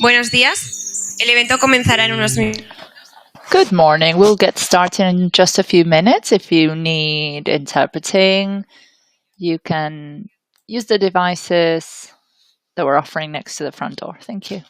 Buenos días. El evento comenzará en unos minutos. Good morning. We'll get started in just a few minutes. If you need interpreting, you can use the devices that we're offering next to the front door. Thank you.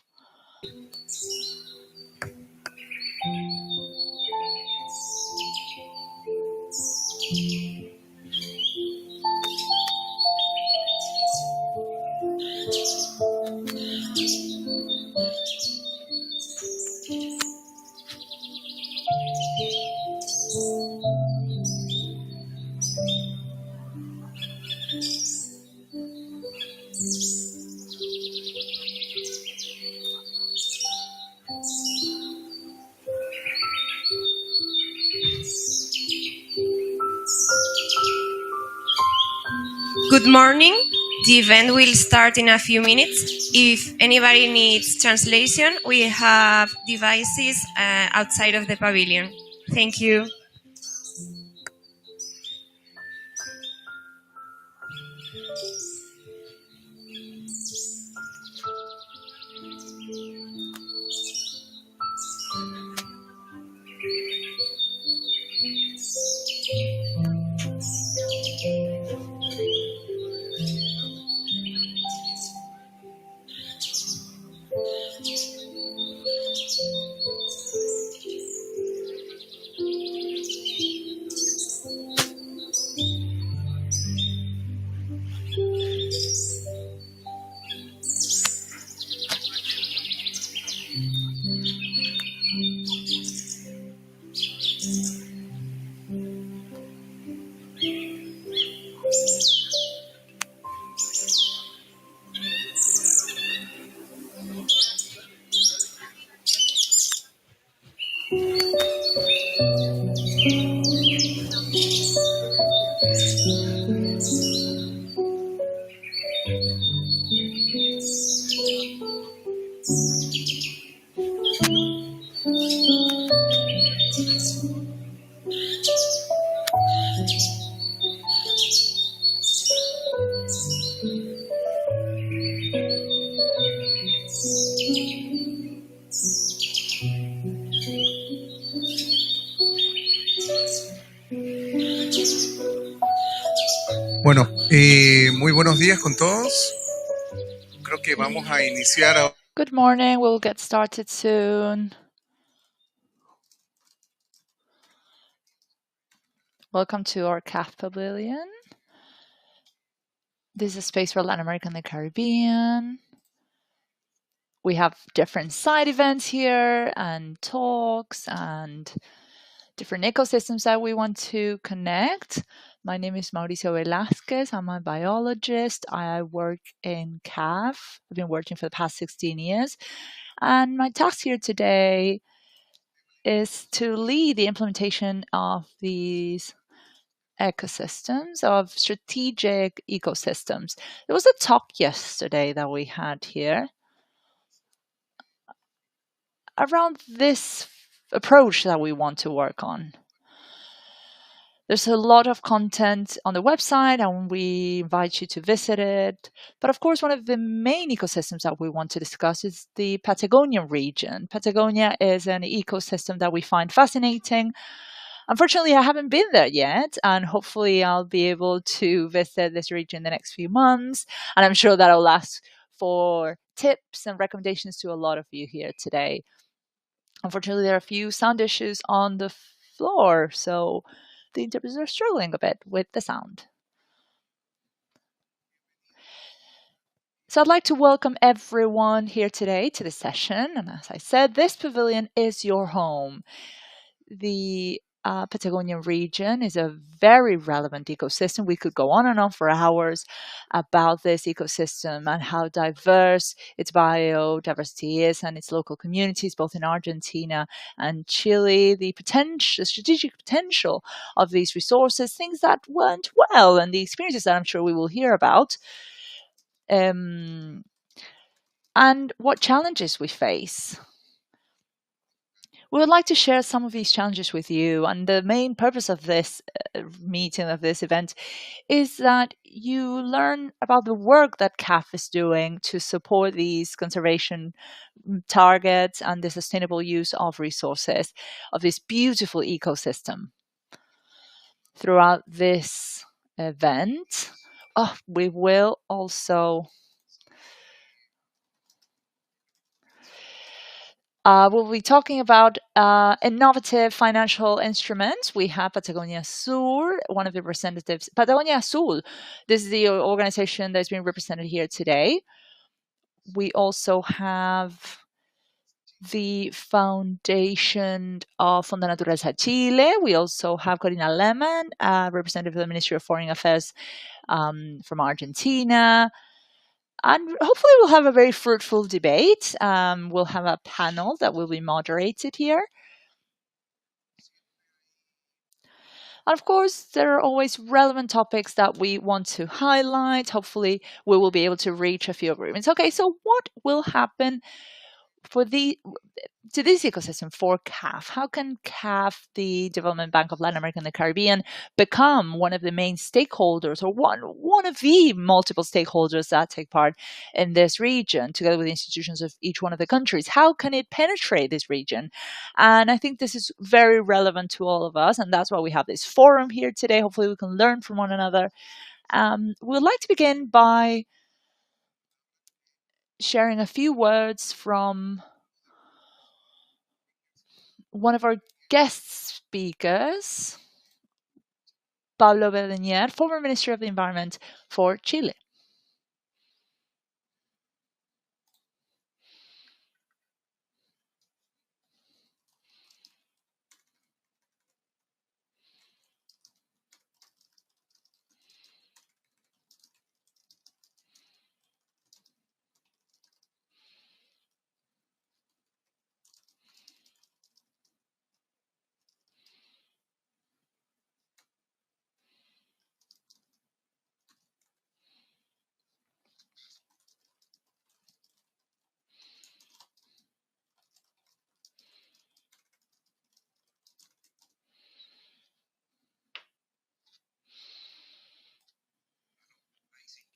Good morning. The event will start in a few minutes. If anybody needs translation, we have devices outside of the pavilion. Thank you. Bueno, muy buenos días con todos. Creo que vamos a iniciar ahora. Good morning. We'll get started soon. Welcome to our CAF Pavilion. This is a space for Latin America and the Caribbean. We have different side events here and talks and different ecosystems that we want to connect. My name is Mauricio Velázquez. I'm a biologist. I work in CAF. I've been working for the past 16 years. And my task here today is to lead the implementation of these ecosystems, of strategic ecosystems. There was a talk yesterday that we had here around this approach that we want to work on. There's a lot of content on the website and we invite you to visit it. But of course, one of the main ecosystems that we want to discuss is the Patagonian region. Patagonia is an ecosystem that we find fascinating. Unfortunately, I haven't been there yet, and hopefully I'll be able to visit this region in the next few months. And I'm sure that I'll ask for tips and recommendations to a lot of you here today. Unfortunately, there are a few sound issues on the floor, so the interpreters are struggling a bit with the sound. So I'd like to welcome everyone here today to the session. And as I said, this pavilion is your home. The Patagonian region is a very relevant ecosystem. We could go on and on for hours about this ecosystem and how diverse its biodiversity is and its local communities, both in Argentina and Chile, the strategic potential of these resources, things that went well, and the experiences that I'm sure we will hear about, and what challenges we face. We would like to share some of these challenges with you, and the main purpose of this meeting, of this event, is that you learn about the work that CAF is doing to support these conservation targets and the sustainable use of resources of this beautiful ecosystem. Throughout this event, we will also we'll be talking about innovative financial instruments. We have Patagonia Sur, one of the representatives. Patagonia Azul, this is the organization that's being represented here today. We also have the foundation of Fondo Naturaleza Chile. We also have Corina Lehmann, representative of the Ministry of Foreign Affairs from Argentina. And hopefully we'll have a very fruitful debate. We'll have a panel that will be moderated here. And of course, there are always relevant topics that we want to highlight. Hopefully we will be able to reach a few agreements. Okay, so what will happen to this ecosystem for CAF? How can CAF, the Development Bank of Latin America and the Caribbean, become one of the main stakeholders, or one of the multiple stakeholders that take part in this region, together with the institutions of each one of the countries? How can it penetrate this region? And I think this is very relevant to all of us, and that's why we have this forum here today. Hopefully we can learn from one another. We'd like to begin by sharing a few words from one of our guest speakers, Pablo Belen, former Minister of the Environment for Chile.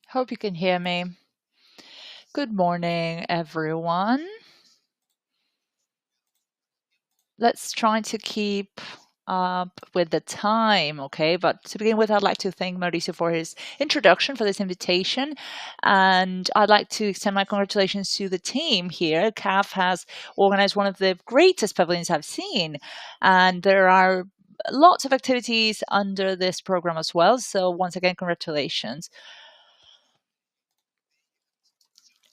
Hope you can hear me. Good morning, everyone. Let's try to keep up with the time, okay? But to begin with, I'd like to thank Mauricio for his introduction, for this invitation. And I'd like to extend my congratulations to the team here. CAF has organized one of the greatest pavilions I've seen. And there are lots of activities under this program as well. So once again, congratulations.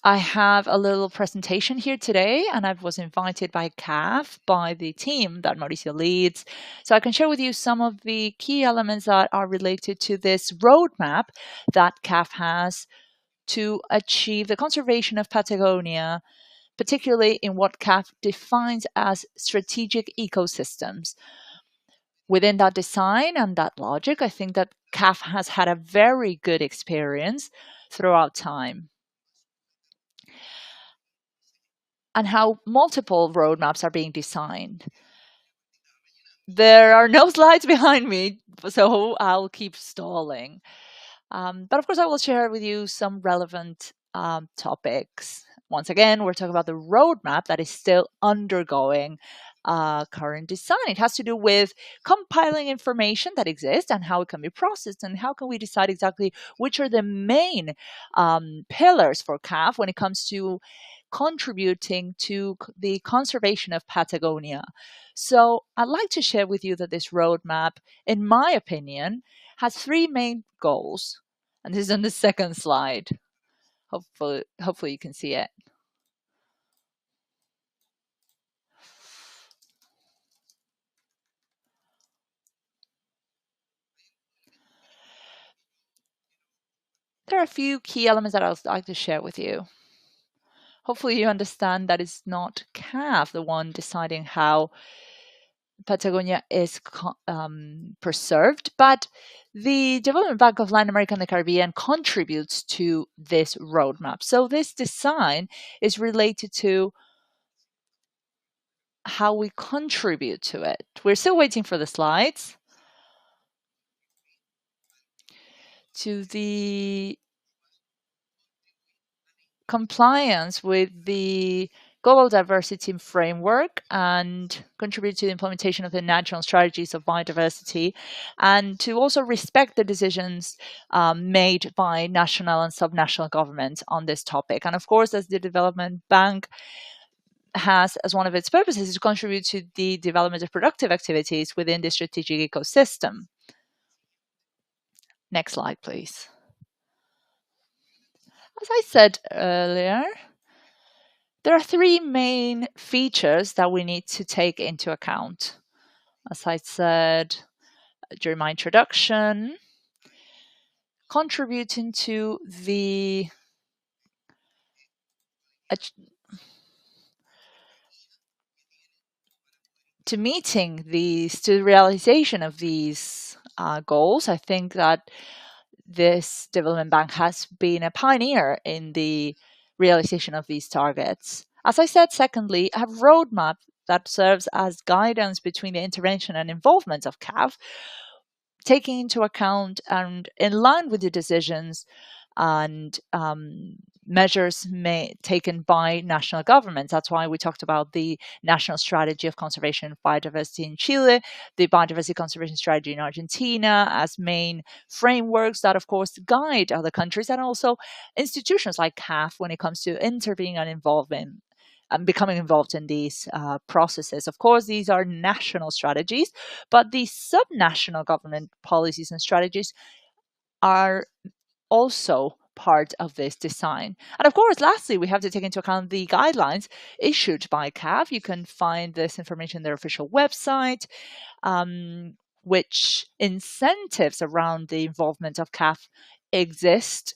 I have a little presentation here today, and I was invited by CAF, by the team that Mauricio leads. So I can share with you some of the key elements that are related to this roadmap that CAF has to achieve the conservation of Patagonia, particularly in what CAF defines as strategic ecosystems. Within that design and that logic, I think that CAF has had a very good experience throughout time, and how multiple roadmaps are being designed. There are no slides behind me, so I'll keep stalling. But of course, I will share with you some relevant topics. Once again, we're talking about the roadmap that is still undergoing current design. It has to do with compiling information that exists and how it can be processed, and how can we decide exactly which are the main pillars for CAF when it comes to contributing to the conservation of Patagonia. So I'd like to share with you that this roadmap, in my opinion, has three main goals. And this is on the second slide. Hopefully you can see it. There are a few key elements that I'd like to share with you. Hopefully you understand that it's not CAF the one deciding how Patagonia is preserved, but the Development Bank of Latin America and the Caribbean contributes to this roadmap. So this design is related to how we contribute to it. We're still waiting for the slides. To the compliance with the global diversity framework and contribute to the implementation of the national strategies of biodiversity, and to also respect the decisions made by national and subnational governments on this topic. And of course, as the Development Bank has as one of its purposes is to contribute to the development of productive activities within the strategic ecosystem. Next slide, please. As I said earlier, there are three main features that we need to take into account. As I said during my introduction, contributing to the realization of these goals. I think that this development bank has been a pioneer in the realization of these targets. As I said, secondly, a roadmap that serves as guidance between the intervention and involvement of CAF, taking into account and in line with the decisions and measures taken by national governments. That's why we talked about the National Strategy of Conservation of Biodiversity in Chile, the Biodiversity Conservation Strategy in Argentina as main frameworks that, of course, guide other countries and also institutions like CAF when it comes to intervening and involving and becoming involved in these processes. Of course, these are national strategies, but the subnational government policies and strategies are also part of this design. And of course, lastly, we have to take into account the guidelines issued by CAF. You can find this information on their official website, which incentives around the involvement of CAF exist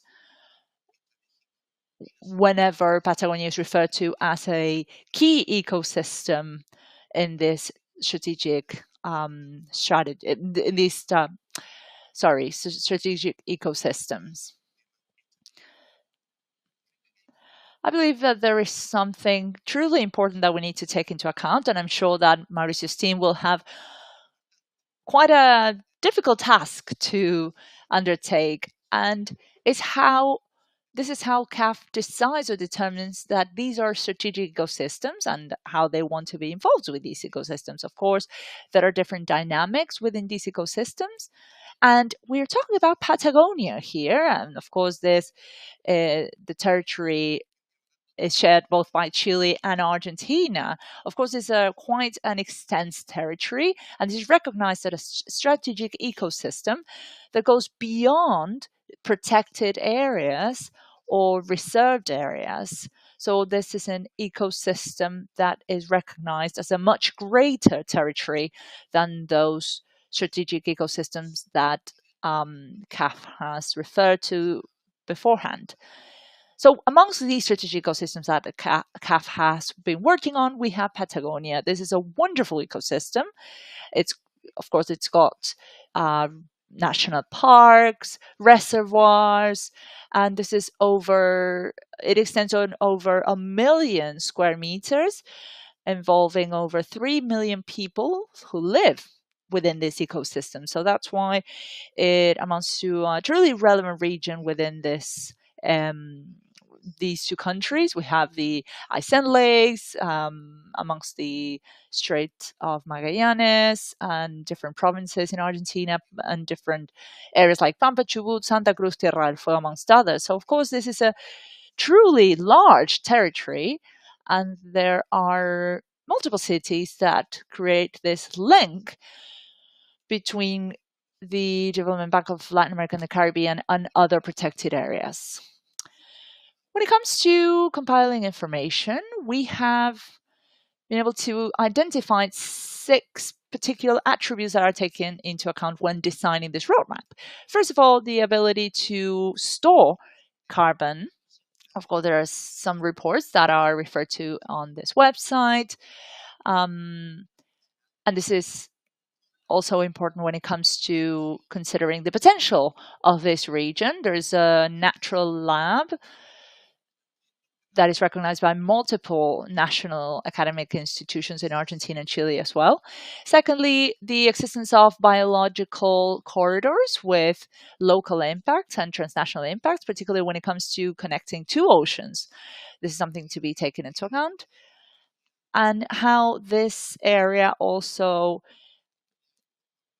whenever Patagonia is referred to as a key ecosystem in this strategic strategy, in these strategic ecosystems. I believe that there is something truly important that we need to take into account, and I'm sure that Mauricio's team will have quite a difficult task to undertake, and this is how CAF decides or determines that these are strategic ecosystems and how they want to be involved with these ecosystems. Of course, there are different dynamics within these ecosystems. And we're talking about Patagonia here. And of course, the territory is shared both by Chile and Argentina. Of course, it's quite an extensive territory, and it is recognized as a strategic ecosystem that goes beyond protected areas or reserved areas. So this is an ecosystem that is recognized as a much greater territory than those strategic ecosystems that CAF has referred to beforehand. So amongst these strategic ecosystems that CAF has been working on, we have Patagonia. This is a wonderful ecosystem. Of course, it's got national parks, reservoirs, and it extends on over 1 million square meters, involving over 3 million people who live within this ecosystem. So that's why it amounts to a truly relevant region within these two countries. We have the Aysén Lakes amongst the Strait of Magallanes and different provinces in Argentina and different areas like Pampa, Chubut, Santa Cruz, Tierra del Fuego, amongst others. So of course, this is a truly large territory, and there are multiple cities that create this link between the Development Bank of Latin America and the Caribbean and other protected areas. When it comes to compiling information, we have been able to identify 6 particular attributes that are taken into account when designing this roadmap. First of all, the ability to store carbon. Of course, there are some reports that are referred to on this website. And this is also important when it comes to considering the potential of this region. There's a InNatureLab that is recognized by multiple national academic institutions in Argentina and Chile as well. Secondly, the existence of biological corridors with local impacts and transnational impacts, particularly when it comes to connecting two oceans. This is something to be taken into account. And how this area also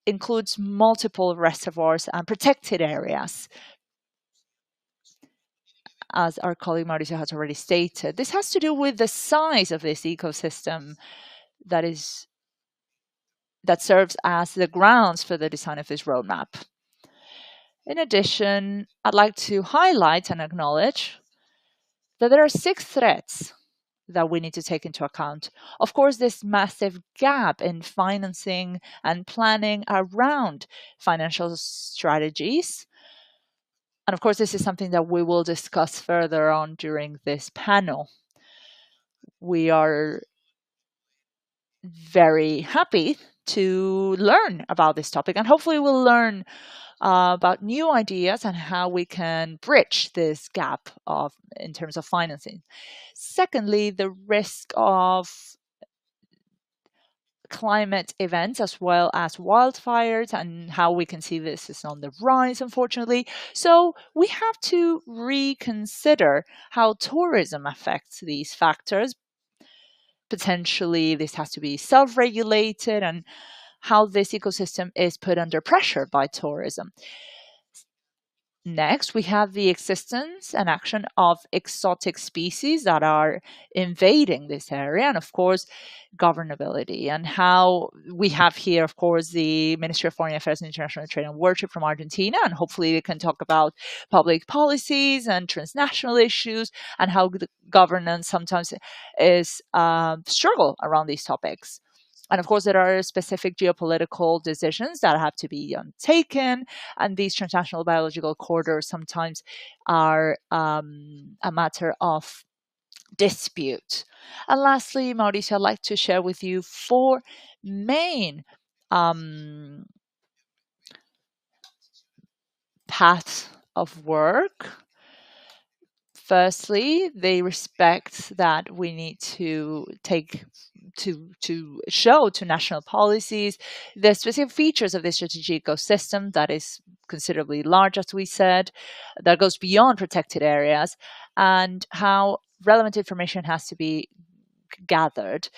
includes multiple reservoirs and protected areas, as our colleague Mauricio has already stated. This has to do with the size of this ecosystem that serves as the grounds for the design of this roadmap. In addition, I'd like to highlight and acknowledge that there are 6 threats that we need to take into account. Of course, this massive gap in financing and planning around financial strategies. And of course, this is something that we will discuss further on during this panel. We are very happy to learn about this topic, and hopefully we'll learn about new ideas and how we can bridge this gap in terms of financing. Secondly, the risk of climate events as well as wildfires and how we can see this is on the rise, unfortunately. So we have to reconsider how tourism affects these factors. Potentially, this has to be self-regulated and how this ecosystem is put under pressure by tourism. Next, we have the existence and action of exotic species that are invading this area, and of course, governability. And how we have here, of course, the Ministry of Foreign Affairs and International Trade and Worship from Argentina, and hopefully we can talk about public policies and transnational issues and how the governance sometimes is struggle around these topics. And of course, there are specific geopolitical decisions that have to be taken, and these transnational biological corridors sometimes are a matter of dispute. And lastly, Mauricio, I'd like to share with you 4 main paths of work. Firstly, they respect that we need to show to national policies the specific features of this strategic ecosystem that is considerably large, as we said, that goes beyond protected areas, and how relevant information has to be gathered.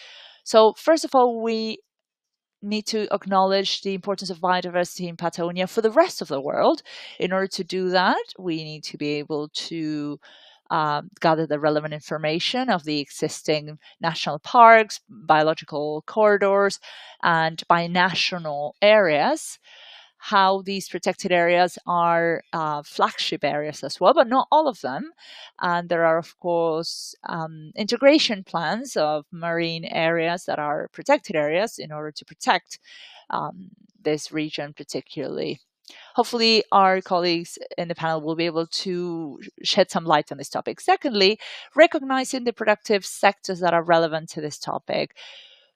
So first of all, we need to acknowledge the importance of biodiversity in Patagonia for the rest of the world. In order to do that, we need to be able to gather the relevant information of the existing national parks, biological corridors, and binational areas. How these protected areas are flagship areas as well, but not all of them. And there are, of course, integration plans of marine areas that are protected areas in order to protect this region particularly. Hopefully, our colleagues in the panel will be able to shed some light on this topic. Secondly, recognizing the productive sectors that are relevant to this topic.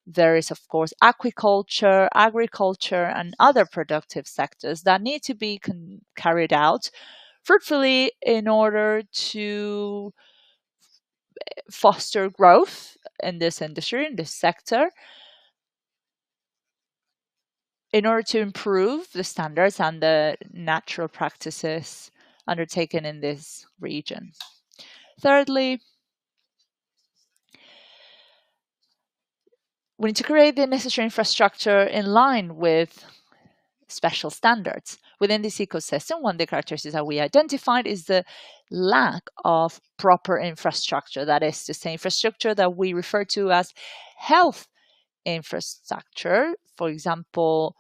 There is, of course, aquaculture, agriculture, and other productive sectors that need to be carried out fruitfully in order to foster growth in this industry, in this sector, in order to improve the standards and the natural practices undertaken in this region. Thirdly, we need to create the necessary infrastructure in line with special standards. Within this ecosystem, one of the characteristics that we identified is the lack of proper infrastructure. That is to say, infrastructure that we refer to as health infrastructure. For example,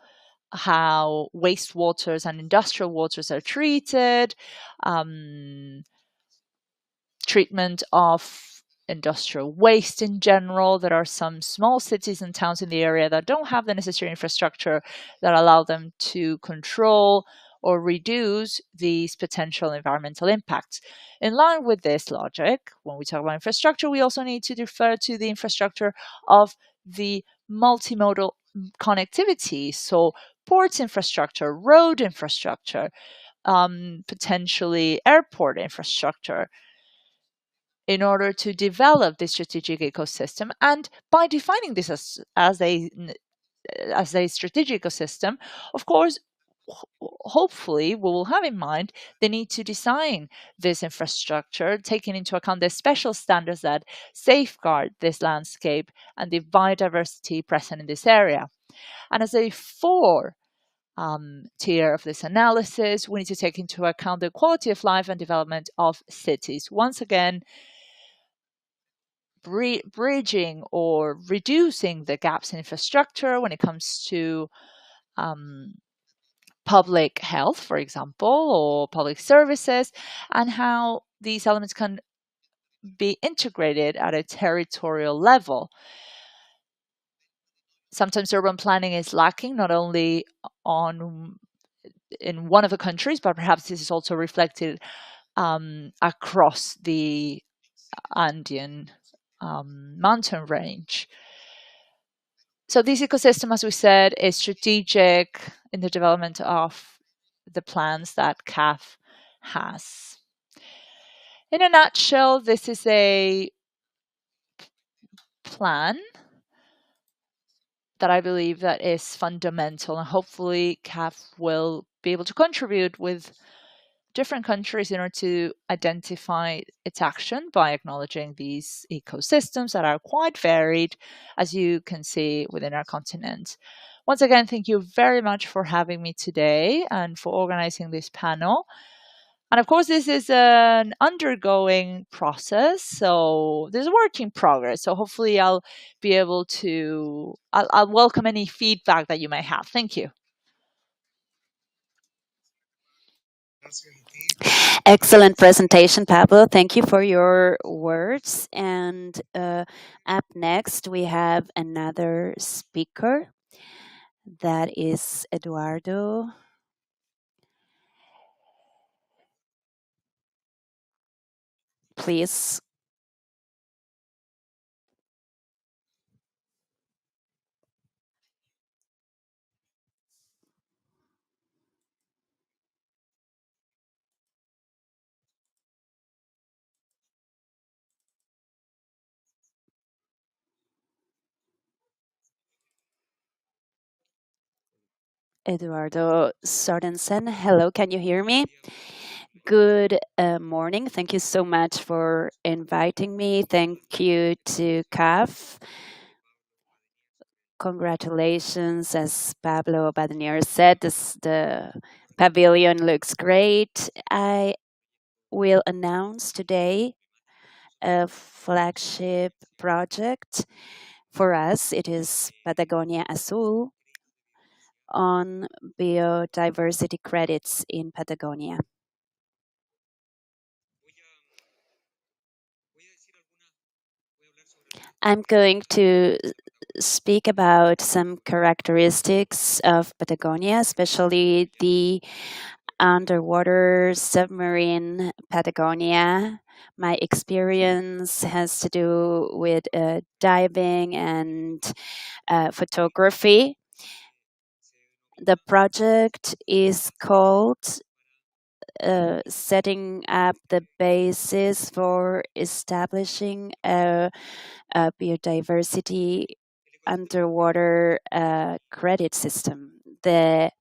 how wastewaters and industrial waters are treated, treatment of industrial waste in general. There are some small cities and towns in the area that don't have the necessary infrastructure that allow them to control or reduce these potential environmental impacts. In line with this logic, when we talk about infrastructure, we also need to refer to the infrastructure of the multimodal connectivity. So ports infrastructure, road infrastructure, potentially airport infrastructure, in order to develop this strategic ecosystem. And by defining this as a strategic ecosystem, of course, hopefully we will have in mind the need to design this infrastructure, taking into account the special standards that safeguard this landscape and the biodiversity present in this area. And as a fourth tier of this analysis, we need to take into account the quality of life and development of cities. Once again, bridging or reducing the gaps in infrastructure when it comes to public health, for example, or public services, and how these elements can be integrated at a territorial level. Sometimes urban planning is lacking not only in one of the countries, but perhaps this is also reflected across the Andean mountain range. So this ecosystem, as we said, is strategic in the development of the plans that CAF has. In a nutshell, this is a plan that I believe that is fundamental, and hopefully CAF will be able to contribute with different countries in order to identify its action by acknowledging these ecosystems that are quite varied, as you can see within our continent. Once again, thank you very much for having me today and for organizing this panel. And of course, this is an undergoing process, so there's a work in progress. So hopefully I'll be able to, I'll welcome any feedback that you may have. Thank you. Excellent presentation, Pablo. Thank you for your words. And up next, we have another speaker. That is Eduardo. Please. Eduardo Sorensen. Hello, can you hear me? Good morning. Thank you so much for inviting me. Thank you to CAF. Congratulations, as Pablo Badenier said, the pavilion looks great. I will announce today a flagship project for us. It is Patagonia Azul on biodiversity credits in Patagonia. I'm going to speak about some characteristics of Patagonia, especially the underwater submarine Patagonia. My experience has to do with diving and photography. The project is called setting up the basis for establishing a biodiversity underwater credit system. The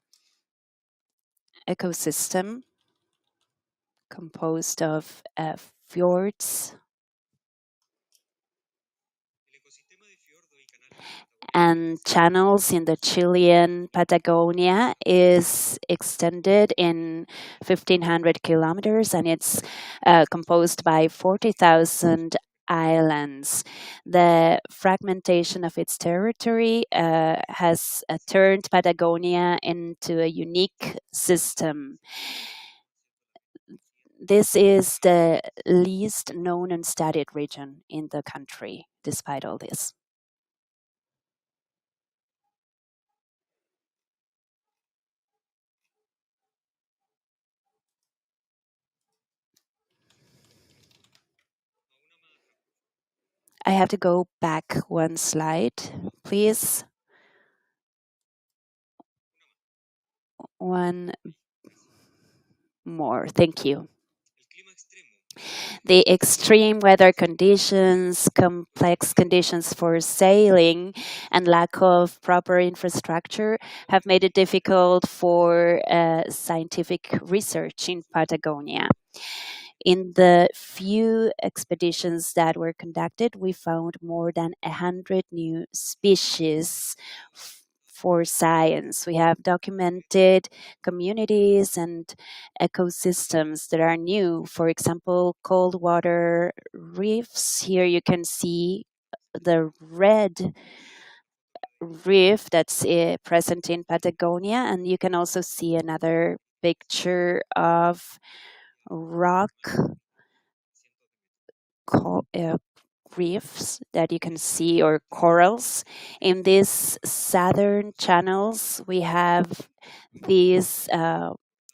ecosystem composed of fjords and channels in the Chilean Patagonia is extended in 1,500 kilometers, and it's composed by 40,000 islands. The fragmentation of its territory has turned Patagonia into a unique system. This is the least known and studied region in the country, despite all this. I have to go back one slide, please. One more. Thank you. The extreme weather conditions, complex conditions for sailing, and lack of proper infrastructure have made it difficult for scientific research in Patagonia. In the few expeditions that were conducted, we found more than 100 new species for science. We have documented communities and ecosystems that are new. For example, cold water reefs. Here you can see the red reef that's present in Patagonia, and you can also see another picture of rock reefs that you can see, or corals. In these southern channels, we have these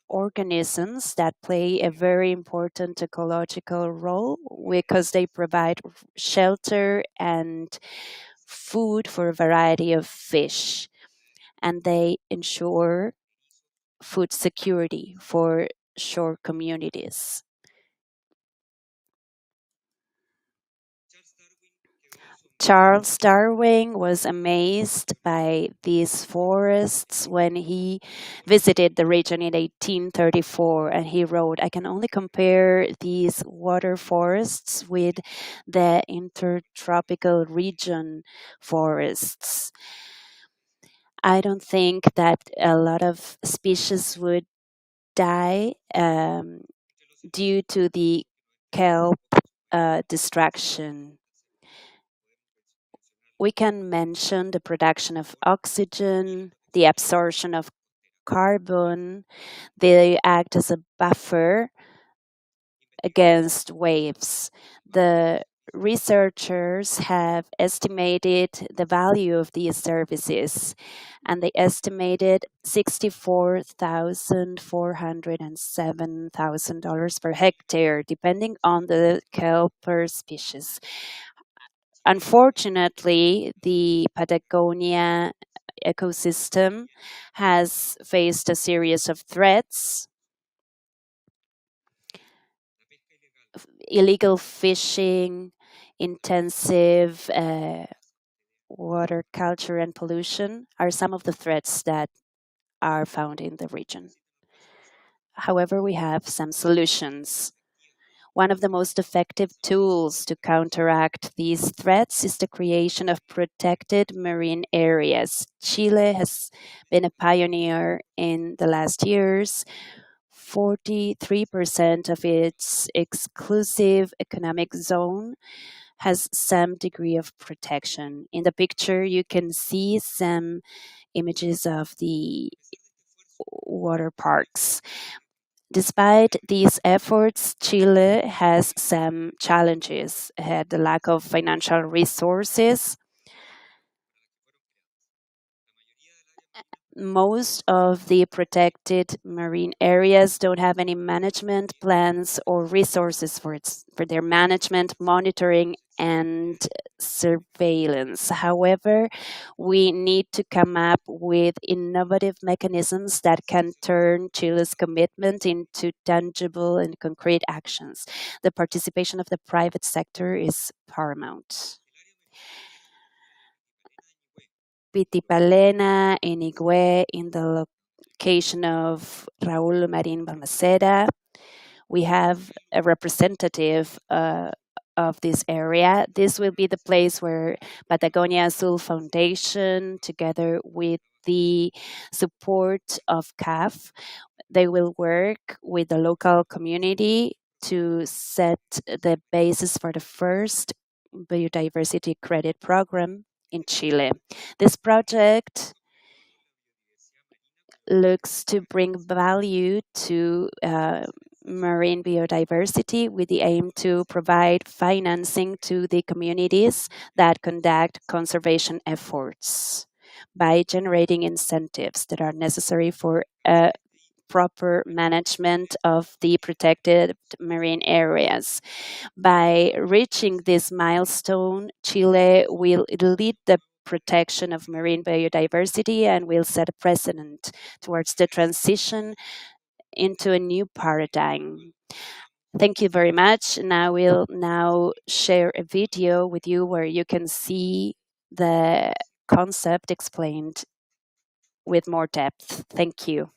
organisms that play a very important ecological role because they provide shelter and food for a variety of fish, and they ensure food security for shore communities. Charles Darwin was amazed by these forests when he visited the region in 1834, and he wrote, "I can only compare these water forests with the intertropical region forests. I don't think that a lot of species would die due to the kelp destruction. We can mention the production of oxygen, the absorption of carbon. They act as a buffer against waves. The researchers have estimated the value of these services, and they estimated $64,407,000 per hectare, depending on the kelp per species. Unfortunately, the Patagonia ecosystem has faced a series of threats. Illegal fishing, intensive water culture, and pollution are some of the threats that are found in the region. However, we have some solutions. One of the most effective tools to counteract these threats is the creation of protected marine areas. Chile has been a pioneer in the last years. 43% of its exclusive economic zone has some degree of protection. In the picture, you can see some images of the water parks. Despite these efforts, Chile has some challenges ahead: the lack of financial resources. Most of the protected marine areas don't have any management plans or resources for their management, monitoring, and surveillance. However, we need to come up with innovative mechanisms that can turn Chile's commitment into tangible and concrete actions. The participation of the private sector is paramount. Pitipalena, in Higüey, in the location of Raúl Marín Balmaceda. We have a representative of this area. This will be the place where Patagonia Azul Foundation, together with the support of CAF, they will work with the local community to set the basis for the first biodiversity credit program in Chile. This project looks to bring value to marine biodiversity with the aim to provide financing to the communities that conduct conservation efforts by generating incentives that are necessary for proper management of the protected marine areas. By reaching this milestone, Chile will lead the protection of marine biodiversity and will set a precedent towards the transition into a new paradigm. Thank you very much. Now we'll share a video with you where you can see the concept explained with more depth. Thank you.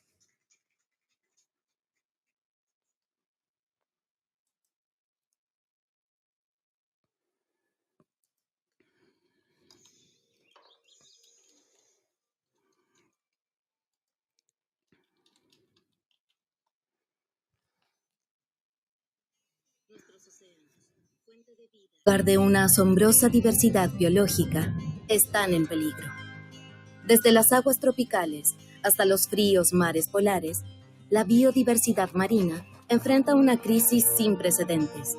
De una asombrosa diversidad biológica, están en peligro. Desde las aguas tropicales hasta los fríos mares polares, la biodiversidad marina enfrenta una crisis sin precedentes.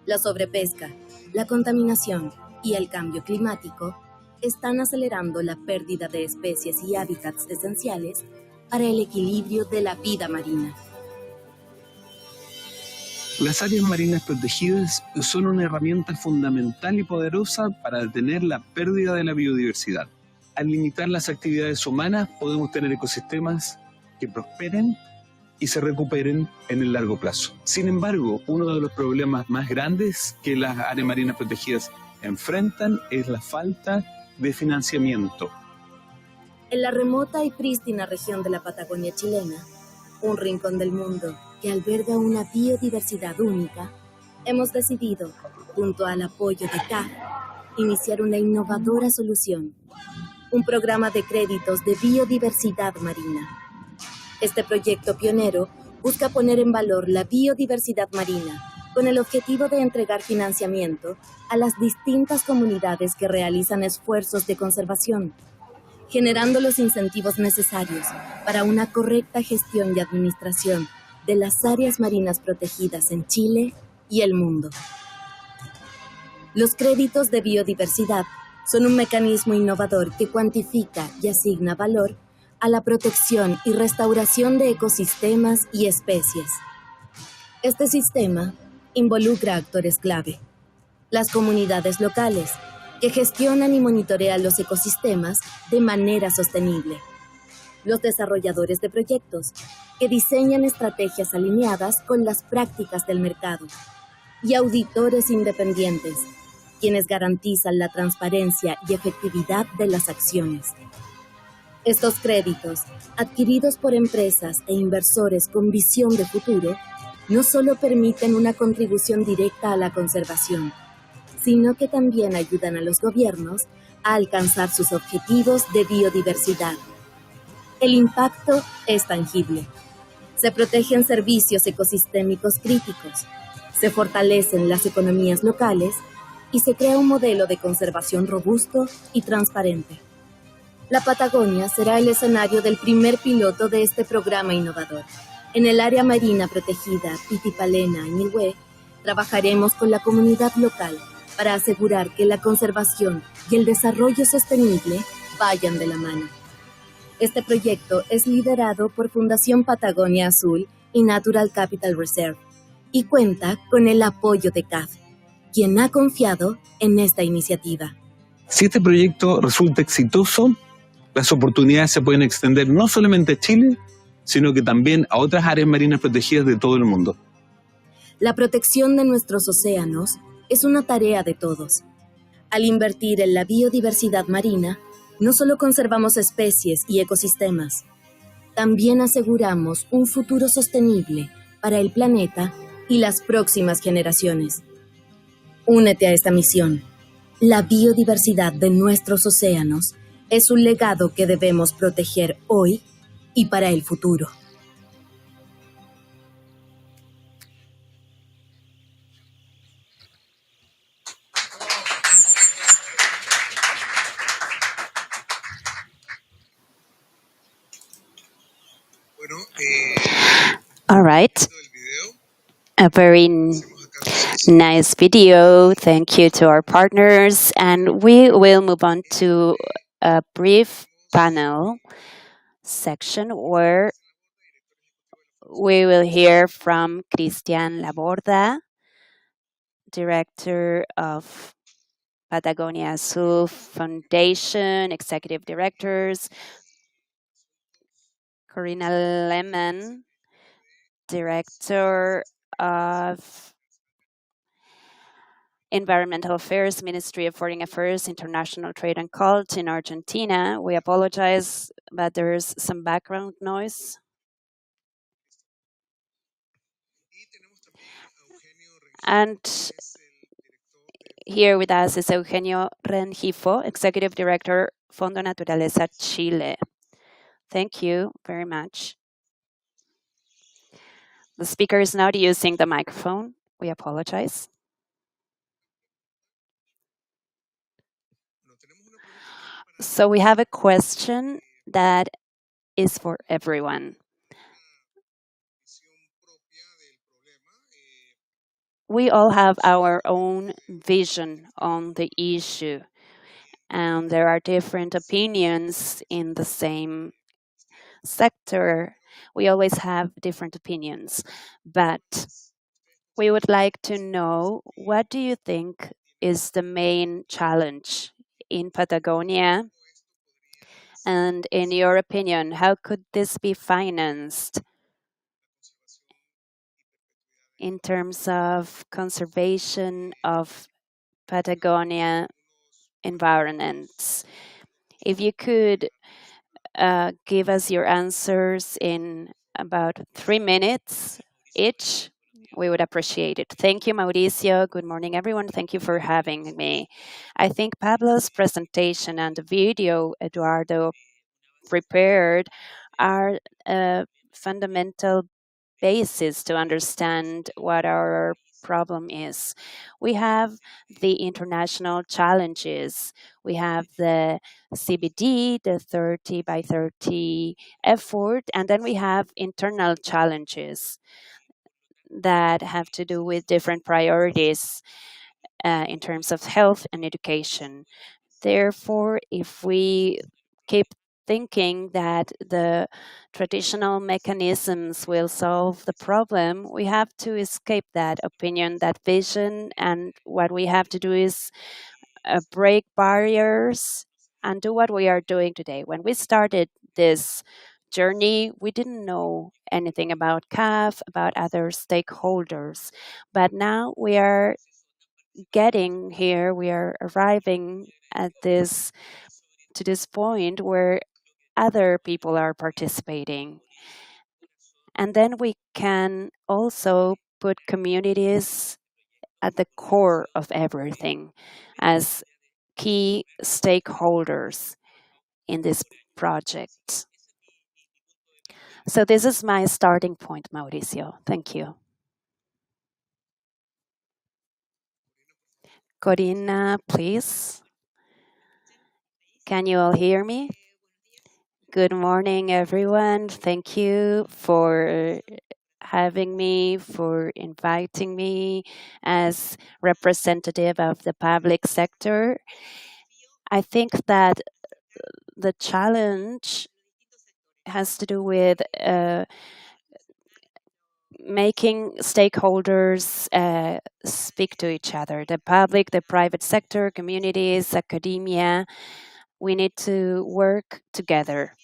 La sobrepesca, la contaminación y el cambio climático están acelerando la pérdida de especies y hábitats esenciales para el equilibrio de la vida marina. Las áreas marinas protegidas son una herramienta fundamental y poderosa para detener la pérdida de la biodiversidad. Al limitar las actividades humanas, podemos tener ecosistemas que prosperen y se recuperen en el largo plazo. Sin embargo, uno de los problemas más grandes que las áreas marinas protegidas enfrentan es la falta de financiamiento. En la remota y prístina región de la Patagonia chilena, un rincón del mundo que alberga una biodiversidad única, hemos decidido, junto al apoyo de CAF, iniciar una innovadora solución, un programa de créditos de biodiversidad marina. Este proyecto pionero busca poner en valor la biodiversidad marina con el objetivo de entregar financiamiento a las distintas comunidades que realizan esfuerzos de conservación, generando los incentivos necesarios para una correcta gestión y administración de las áreas marinas protegidas en Chile y el mundo. Los créditos de biodiversidad son un mecanismo innovador que cuantifica y asigna valor a la protección y restauración de ecosistemas y especies. Este sistema involucra actores clave: las comunidades locales, que gestionan y monitorean los ecosistemas de manera sostenible; los desarrolladores de proyectos, que diseñan estrategias alineadas con las prácticas del mercado; y auditores independientes, quienes garantizan la transparencia y efectividad de las acciones. Estos créditos, adquiridos por empresas e inversores con visión de futuro, no solo permiten una contribución directa a la conservación, sino que también ayudan a los gobiernos a alcanzar sus objetivos de biodiversidad. El impacto es tangible. Se protegen servicios ecosistémicos críticos, se fortalecen las economías locales y se crea un modelo de conservación robusto y transparente. La Patagonia será el escenario del primer piloto de este programa innovador. En el área marina protegida Pitipalena-Ñilhue, trabajaremos con la comunidad local para asegurar que la conservación y el desarrollo sostenible vayan de la mano. Este proyecto es liderado por Fundación Patagonia Azul y Natural Capital Reserve y cuenta con el apoyo de CAF, quien ha confiado en esta iniciativa. Si este proyecto resulta exitoso, las oportunidades se pueden extender no solamente a Chile, sino que también a otras áreas marinas protegidas de todo el mundo. La protección de nuestros océanos es una tarea de todos. Al invertir en la biodiversidad marina, no solo conservamos especies y ecosistemas, también aseguramos un futuro sostenible para el planeta y las próximas generaciones. Únete a esta misión. La biodiversidad de nuestros océanos es un legado que debemos proteger hoy y para el futuro. All right. A very nice video. Thank you to our partners. And we will move on to a brief panel section where we will hear from Cristian Laborda, Director of Patagonia Azul Foundation, Executive Directors, Corina Lemon, Director of Environmental Affairs, Ministry of Foreign Affairs, International Trade and Culture in Argentina. We apologize, but there's some background noise. And here with us is Eugenio Rengifo, Executive Director, Fondo Naturaleza Chile. Thank you very much. The speaker is not using the microphone. We apologize. So we have a question that is for everyone. We all have our own vision on the issue, and there are different opinions in the same sector. We always have different opinions, but we would like to know, what do you think is the main challenge in Patagonia? And in your opinion, how could this be financed in terms of conservation of Patagonia environments? If you could give us your answers in about 3 minutes each, we would appreciate it. Thank you, Mauricio. Good morning, everyone. Thank you for having me. I think Pablo's presentation and the video Eduardo prepared are a fundamental basis to understand what our problem is. We have the international challenges. We have the CBD, the 30 by 30 effort, and then we have internal challenges that have to do with different priorities in terms of health and education. Therefore, if we keep thinking that the traditional mechanisms will solve the problem, we have to escape that opinion, that vision, and what we have to do is break barriers and do what we are doing today. When we started this journey, we didn't know anything about CAF, about other stakeholders, but now we are getting here, we are arriving at this to this point where other people are participating. And then we can also put communities at the core of everything as key stakeholders in this project. So this is my starting point, Mauricio. Thank you. Corina, please. Can you all hear me? Good morning, everyone. Thank you for having me, for inviting me as representative of the public sector. I think that the challenge has to do with making stakeholders speak to each other, the public, the private sector, communities, academia. We need to work together.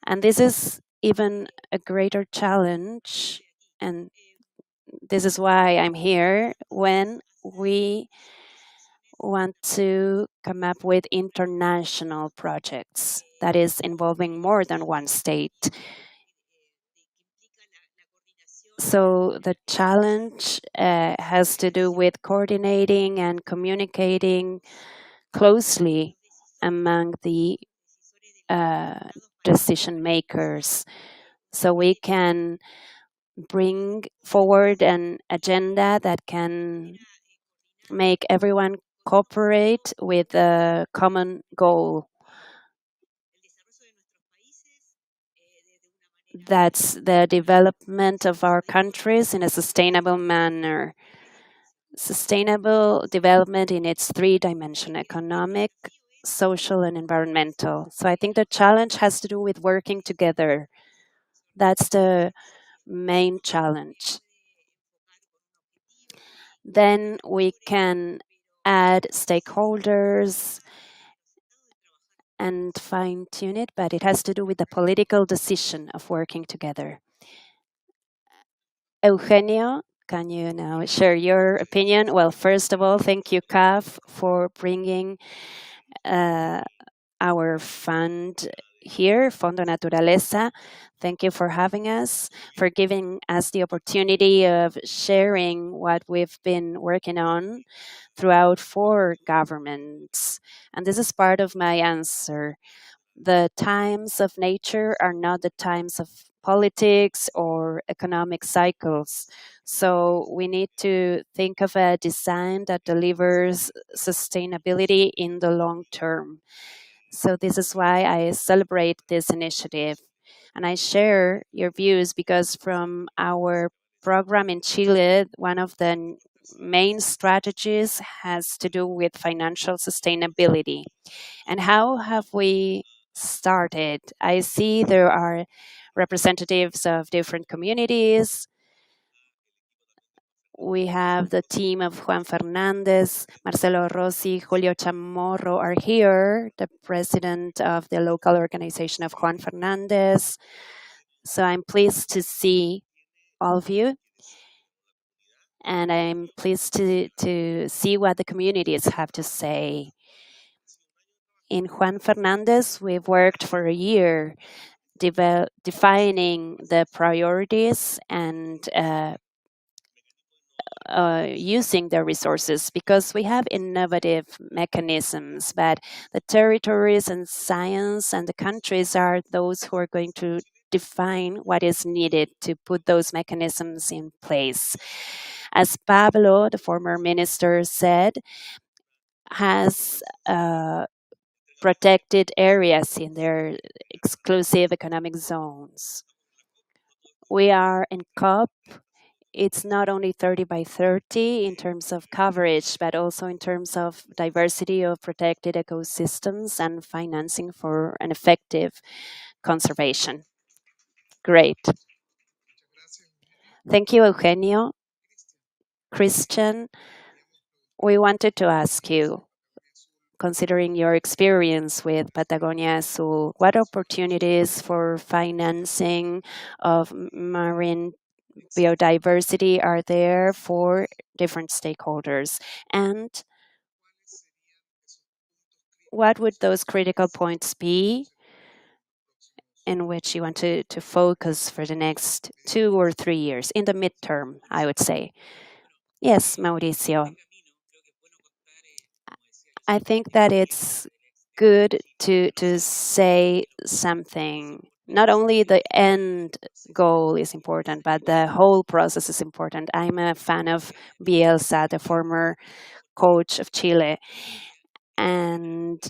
And this is even a greater challenge, and this is why I'm here, when we want to come up with international projects that is involving more than one state. So the challenge has to do with coordinating and communicating closely among the decision makers, so we can bring forward an agenda that can make everyone cooperate with a common goal. That's the development of our countries in a sustainable manner. Sustainable development in its 3 dimensions: economic, social, and environmental. So I think the challenge has to do with working together. That's the main challenge. Then we can add stakeholders and fine-tune it, but it has to do with the political decision of working together. Eugenio, can you now share your opinion? Well, first of all, thank you, CAF, for bringing our fund here, Fondo Naturaleza. Thank you for having us, for giving us the opportunity of sharing what we've been working on throughout 4 governments. And this is part of my answer. The times of nature are not the times of politics or economic cycles. So we need to think of a design that delivers sustainability in the long term. So this is why I celebrate this initiative. And I share your views because from our program in Chile, one of the main strategies has to do with financial sustainability. And how have we started? I see there are representatives of different communities. We have the team of Juan Fernandez, Marcelo Rossi, Julio Chamorro are here, the president of the local organization of Juan Fernandez. So I'm pleased to see all of you. And I'm pleased to see what the communities have to say. In Juan Fernandez, we've worked for a year defining the priorities and using the resources because we have innovative mechanisms, but the territories and science and the countries are those who are going to define what is needed to put those mechanisms in place. As Pablo, the former minister, said, has protected areas in their exclusive economic zones. We are in COP. It's not only 30 by 30 in terms of coverage, but also in terms of diversity of protected ecosystems and financing for an effective conservation. Great. Thank you, Eugenio. Christian, we wanted to ask you, considering your experience with Patagonia Azul, what opportunities for financing of marine biodiversity are there for different stakeholders? And what would those critical points be in which you want to focus for the next 2 or 3 years, in the midterm, I would say? Yes, Mauricio. I think that it's good to say something. Not only the end goal is important, but the whole process is important. I'm a fan of Bielsa, the former coach of Chile. And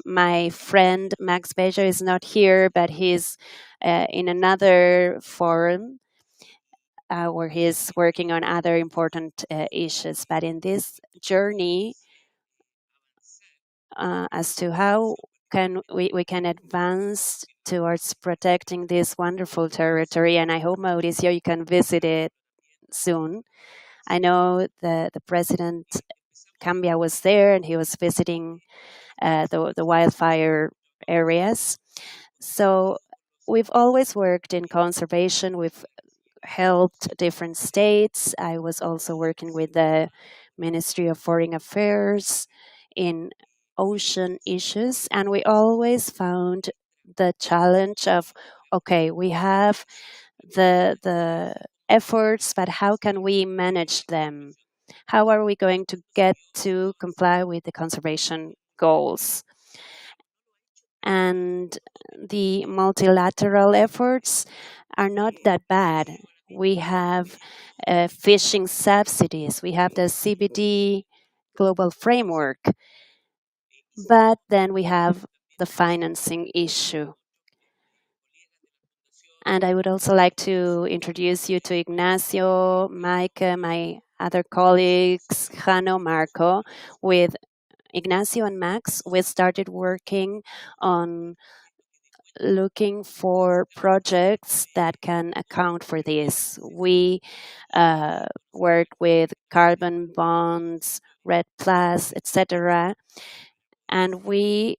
my friend Max Beja is not here, but he's in another forum where he's working on other important issues. But in this journey, as to how can we can advance towards protecting this wonderful territory, and I hope, Mauricio, you can visit it soon. I know the president Cambia was there, and he was visiting the wildfire areas. So we've always worked in conservation. We've helped different states. I was also working with the Ministry of Foreign Affairs in ocean issues, and we always found the challenge of, okay, we have the efforts, but how can we manage them? How are we going to get to comply with the conservation goals? And the multilateral efforts are not that bad. We have fishing subsidies, we have the CBD global framework, but then we have the financing issue. And I would also like to introduce you to Ignacio, Mike, my other colleagues, Jano, Marco. With Ignacio and Max, we started working on looking for projects that can account for this. We work with carbon bonds, Red Plus, etc. And we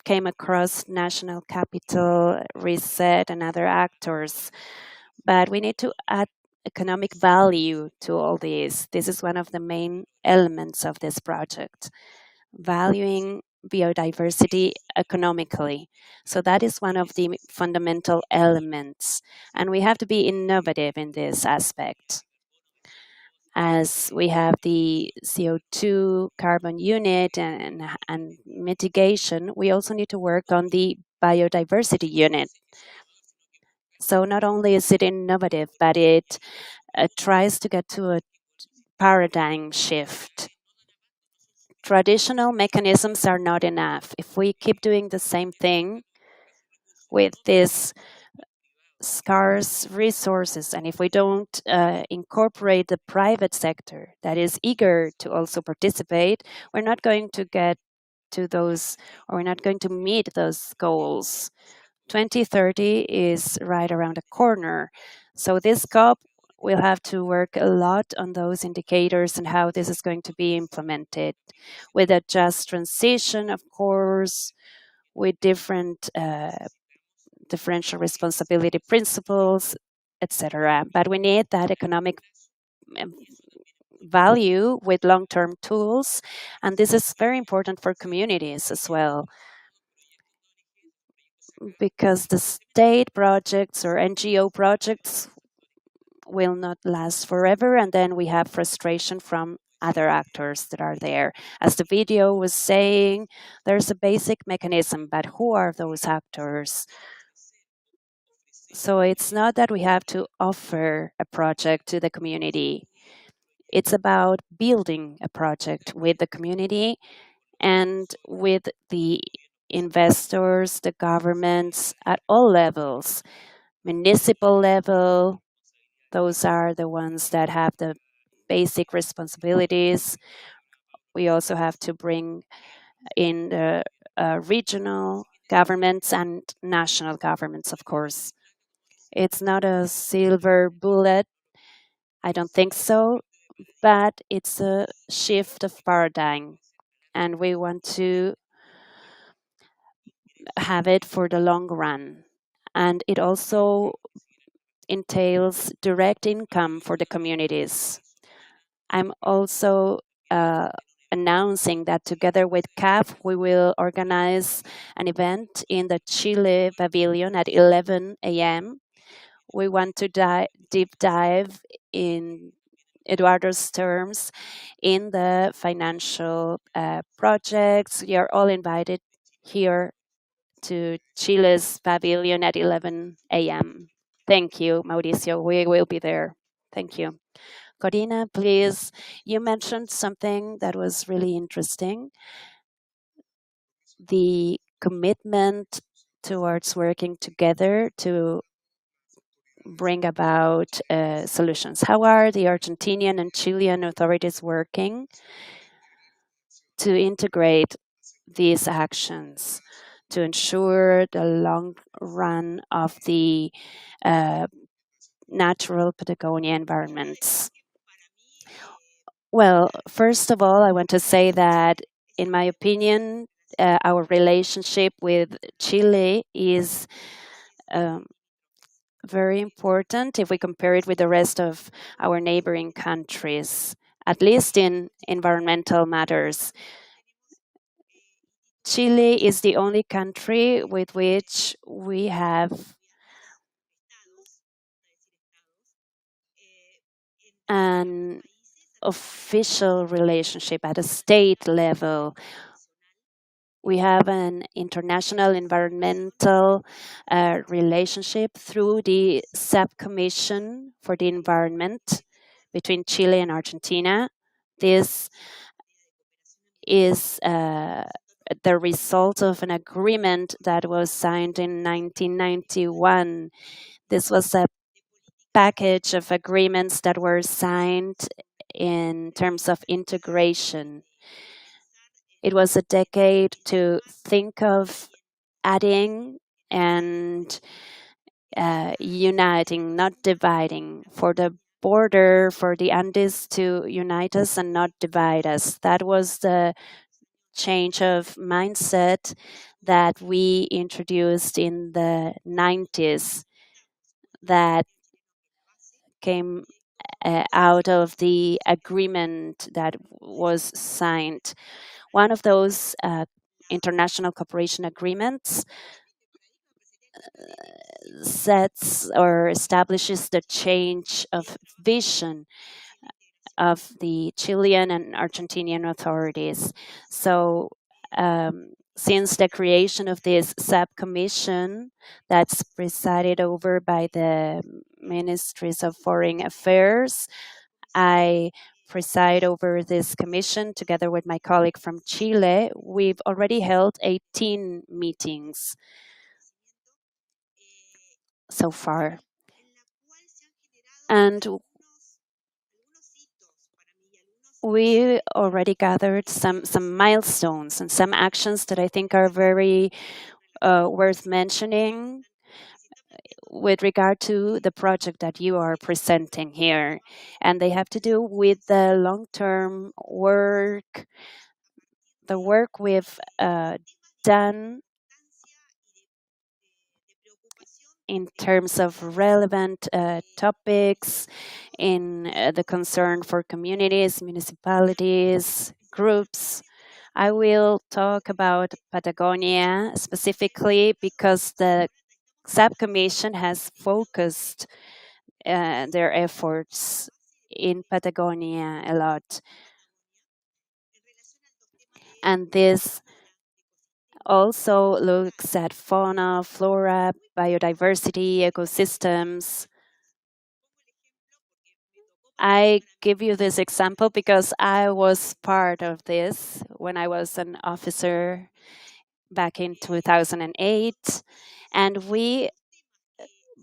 came across National Capital, Reset, and other actors. But we need to economic value to all this. This is one of the main elements of this project, valuing biodiversity economically. So that is one of the fundamental elements. And we have to be innovative in this aspect. As we have the CO2 carbon unit and mitigation, we also need to work on the biodiversity unit. So not only is it innovative, but it tries to get to a paradigm shift. Traditional mechanisms are not enough. If we keep doing the same thing with these scarce resources, and if we don't incorporate the private sector that is eager to also participate, we're not going to get to those, or we're not going to meet those goals. 2030 is right around the corner. So this COP will have to work a lot on those indicators and how this is going to be implemented with a just transition, of course, with different differential responsibility principles, etc. But we need that economic value with long-term tools, and this is very important for communities as well, because the state projects or NGO projects will not last forever, and then we have frustration from other actors that are there. As the video was saying, there's a basic mechanism, but who are those actors? So it's not that we have to offer a project to the community. It's about building a project with the community and with the investors, the governments at all levels, municipal level. Those are the ones that have the basic responsibilities. We also have to bring in the regional governments and national governments, of course. It's not a silver bullet, I don't think so, but it's a shift of paradigm, and we want to have it for the long run. And it also entails direct income for the communities. I'm also announcing that together with CAF, we will organize an event in the Chile Pavilion at 11 a.m. We want to deep dive in Eduardo's terms in the financial projects. You are all invited here to Chile's Pavilion at 11 a.m. Thank you, Mauricio. We will be there. Thank you. Corina, please, you mentioned something that was really interesting. The commitment towards working together to bring about solutions. How are the Argentinian and Chilean authorities working to integrate these actions to ensure the long run of the natural Patagonian environments? Well, first of all, I want to say that, in my opinion, our relationship with Chile is very important if we compare it with the rest of our neighboring countries, at least in environmental matters. Chile is the only country with which we have an official relationship at a state level. We have an international environmental relationship through the Subcommission for the Environment between Chile and Argentina. This is the result of an agreement that was signed in 1991. This was a package of agreements that were signed in terms of integration. It was a decade to think of adding and uniting, not dividing, for the border, for the Andes to unite us and not divide us. That was the change of mindset that we introduced in the 90s that came out of the agreement that was signed. One of those international cooperation agreements sets or establishes the change of vision of the Chilean and Argentinian authorities. So, since the creation of this subcommission that's presided over by the Ministries of Foreign Affairs, I preside over this commission together with my colleague from Chile. We've already held 18 meetings so far. And we already gathered some milestones and some actions that I think are very worth mentioning with regard to the project that you are presenting here. And they have to do with the long-term work, the work we've done in terms of relevant topics, in the concern for communities, municipalities, groups. I will talk about Patagonia specifically because the subcommission has focused their efforts in Patagonia a lot. And this also looks at fauna, flora, biodiversity, ecosystems. I give you this example because I was part of this when I was an officer back in 2008. And we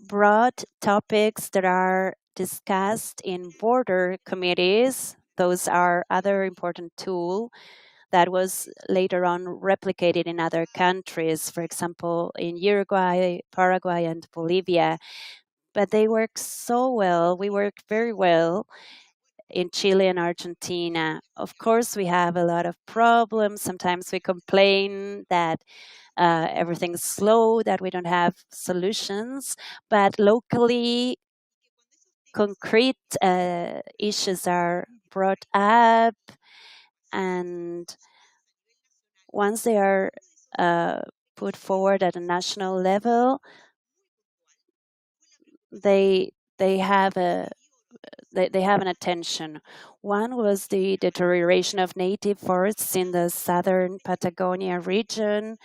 brought topics that are discussed in border committees. Those are other important tool that was later on replicated in other countries, for example, in Uruguay, Paraguay, and Bolivia. But they work so well. We work very well in Chile and Argentina. Of course, we have a lot of problems. Sometimes we complain that everything's slow, that we don't have solutions. But locally, concrete issues are brought up, and once they are put forward at a national level, they have they have an attention. One was the deterioration of native forests in the southern Patagonia region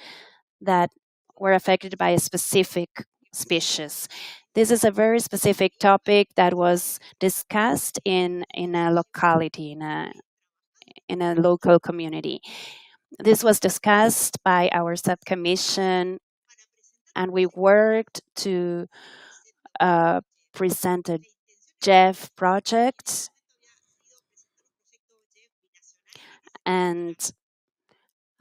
that were affected by a specific species. This is a very specific topic that was discussed in a locality, in a local community. This was discussed by our subcommission, and we worked to present a JEF project. And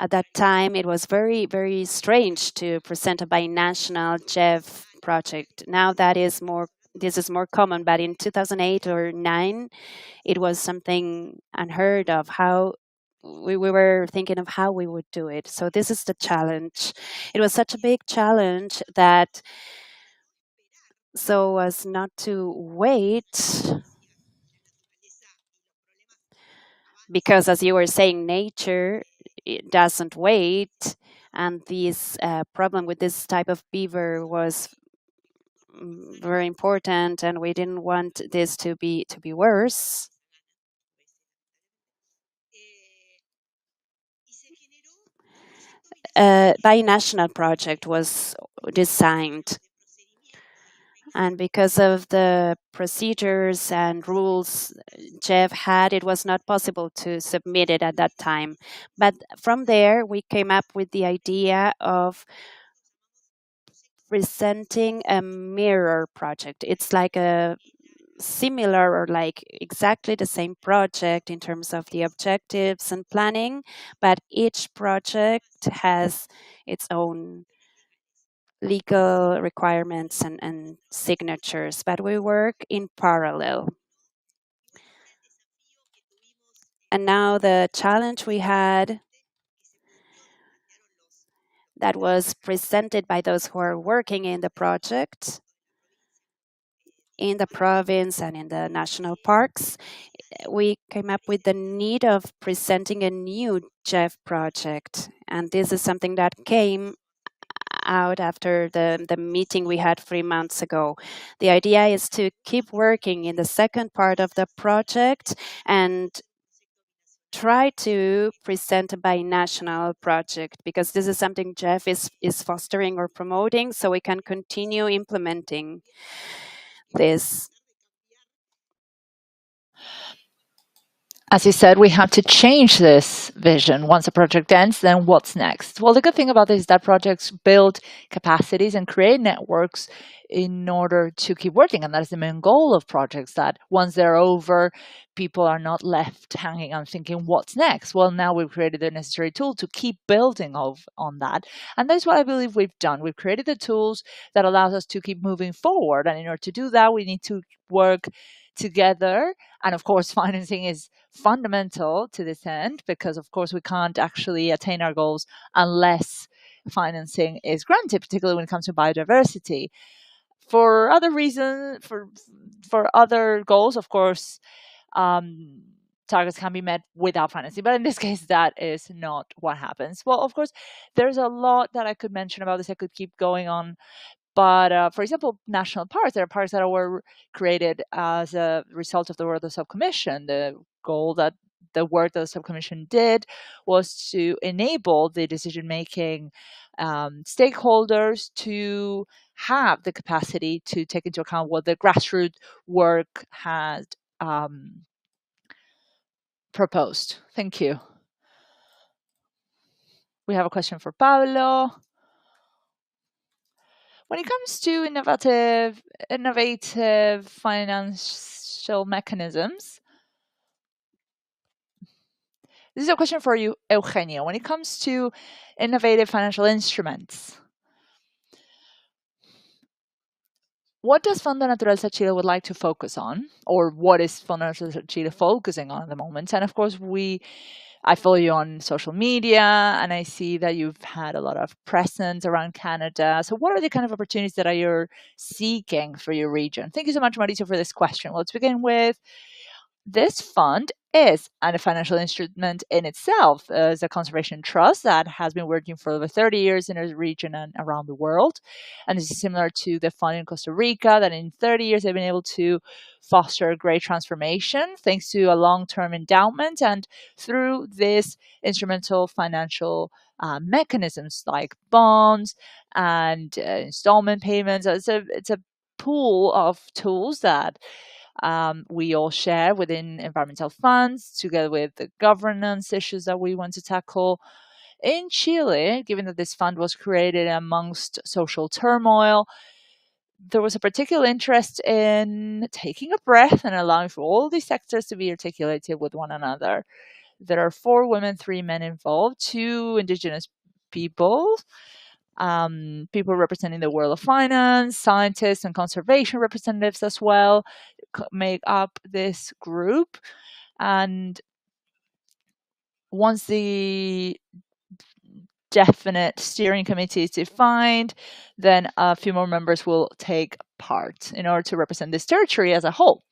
at that time, it was very, very strange to present a binational JEF project. Now this is more common, but in 2008 or 9, it was something unheard of. How we were thinking of how we would do it. So this is the challenge. It was such a big challenge that so as not to wait, because as you were saying, nature it doesn't wait, and this problem with this type of beaver was very important, and we didn't want this to be worse. A binational project was designed, and because of the procedures and rules Jeff had, it was not possible to submit it at that time. But from there, we came up with the idea of presenting a mirror project. It's like a similar or like exactly the same project in terms of the objectives and planning, but each project has its own legal requirements and signatures, but we work in parallel. And now the challenge we had that was presented by those who are working in the project in the province and in the national parks, we came up with the need of presenting a new JEF project. And this is something that came out after the meeting we had 3 months ago. The idea is to keep working in the second part of the project and try to present a binational project, because this is something Jeff is fostering or promoting, so we can continue implementing this. As you said, we have to change this vision. Once a project ends, then what's next? Well, the good thing about this is that projects build capacities and create networks in order to keep working. And that is the main goal of projects, that once they're over, people are not left hanging on thinking, what's next? Well, now we've created the necessary tool to keep building on that. And that's what I believe we've done. We've created the tools that allows us to keep moving forward. And in order to do that, we need to work together. And of course, financing is fundamental to this end, because of course we can't actually attain our goals unless financing is granted, particularly when it comes to biodiversity. For other reasons, for other goals, of course, targets can be met without financing, but in this case, that is not what happens. Well, of course, there's a lot that I could mention about this. I could keep going on. But for example, national parks, there are parks that were created as a result of the work of the subcommission. The goal that the work that the subcommission did was to enable the decision-making stakeholders to have the capacity to take into account what the grassroots work had proposed. Thank you. We have a question for Pablo. When it comes to innovative financial mechanisms, this is a question for you, Eugenio. When it comes to innovative financial instruments, what does Fondo Naturaleza Chile would like to focus on, or what is Fondo Naturaleza Chile focusing on at the moment? And of course, I follow you on social media, and I see that you've had a lot of presence around Canada. So what are the kind of opportunities that you're seeking for your region? Thank you so much, Mauricio, for this question. Well, let's begin with, this fund is a financial instrument in itself, as a conservation trust that has been working for over 30 years in a region and around the world. And this is similar to the fund in Costa Rica, that in 30 years they've been able to foster great transformation thanks to a long-term endowment and through this instrumental financial mechanisms like bonds and installment payments. It's a pool of tools that we all share within environmental funds, together with the governance issues that we want to tackle. In Chile, given that this fund was created amongst social turmoil, there was a particular interest in taking a breath and allowing for all these sectors to be articulated with one another. There are 4 women, 3 men involved, 2 indigenous people, people representing the world of finance, scientists and conservation representatives as well make up this group. And once the definite steering committee is defined, then a few more members will take part in order to represent this territory as a whole.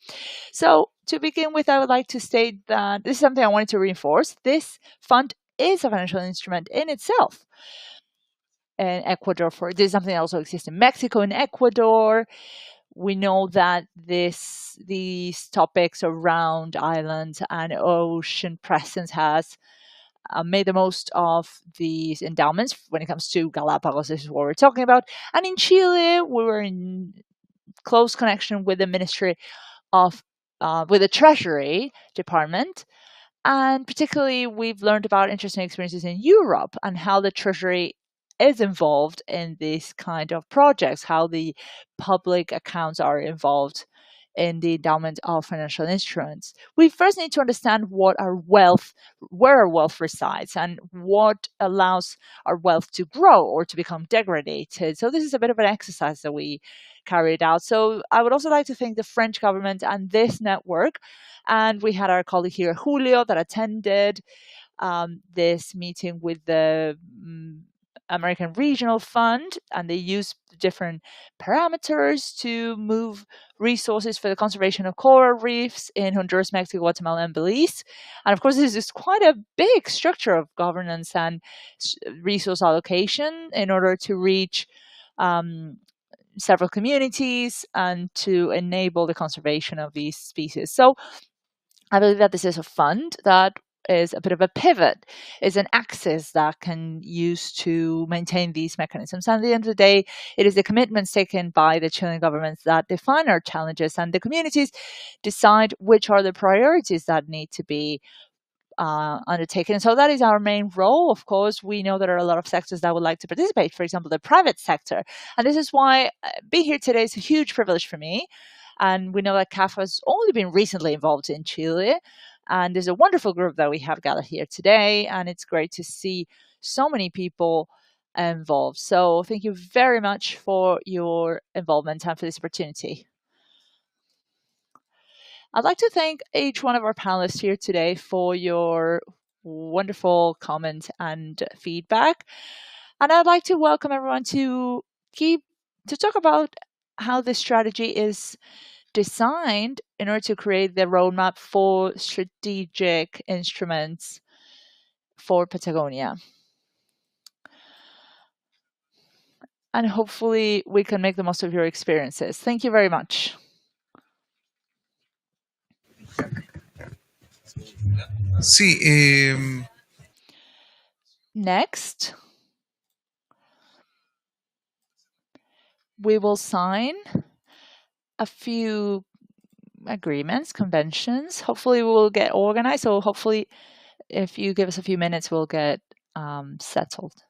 So to begin with, I would like to state that this is something I wanted to reinforce. This fund is a financial instrument in itself. In Ecuador, this is something that also exists in Mexico and Ecuador. We know that these topics around islands and ocean presence has made the most of these endowments. When it comes to Galapagos, this is what we're talking about. And in Chile, we were in close connection with the Ministry of, with the Treasury Department. And particularly, we've learned about interesting experiences in Europe and how the Treasury is involved in these kind of projects, how the public accounts are involved in the endowment of financial instruments. We first need to understand where our wealth resides and what allows our wealth to grow or to become degraded. So this is a bit of an exercise that we carried out. So I would also like to thank the French government and this network. And we had our colleague here, Julio, that attended this meeting with the American Regional Fund, and they used the different parameters to move resources for the conservation of coral reefs in Honduras, Mexico, Guatemala, and Belize. And of course, this is quite a big structure of governance and resource allocation in order to reach several communities and to enable the conservation of these species. So I believe that this is a fund that is a bit of a pivot, is an axis that can use to maintain these mechanisms. And at the end of the day, it is the commitments taken by the Chilean governments that define our challenges, and the communities decide which are the priorities that need to be undertaken. So that is our main role. Of course, we know there are a lot of sectors that would like to participate, for example, the private sector. And this is why being here today is a huge privilege for me. And we know that CAF has only been recently involved in Chile. And there's a wonderful group that we have gathered here today. And it's great to see so many people involved. So thank you very much for your involvement and for this opportunity. I'd like to thank each one of our panelists here today for your wonderful comments and feedback. And I'd like to welcome everyone to talk about how this strategy is designed in order to create the roadmap for strategic instruments for Patagonia. And hopefully we can make the most of your experiences. Thank you very much. Sí, Next, we will sign a few agreements, conventions. Hopefully we will get organized. So hopefully if you give us a few minutes, we'll get settled.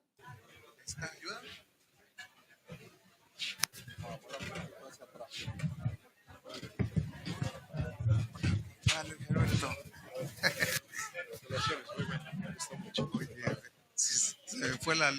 Se me fue la...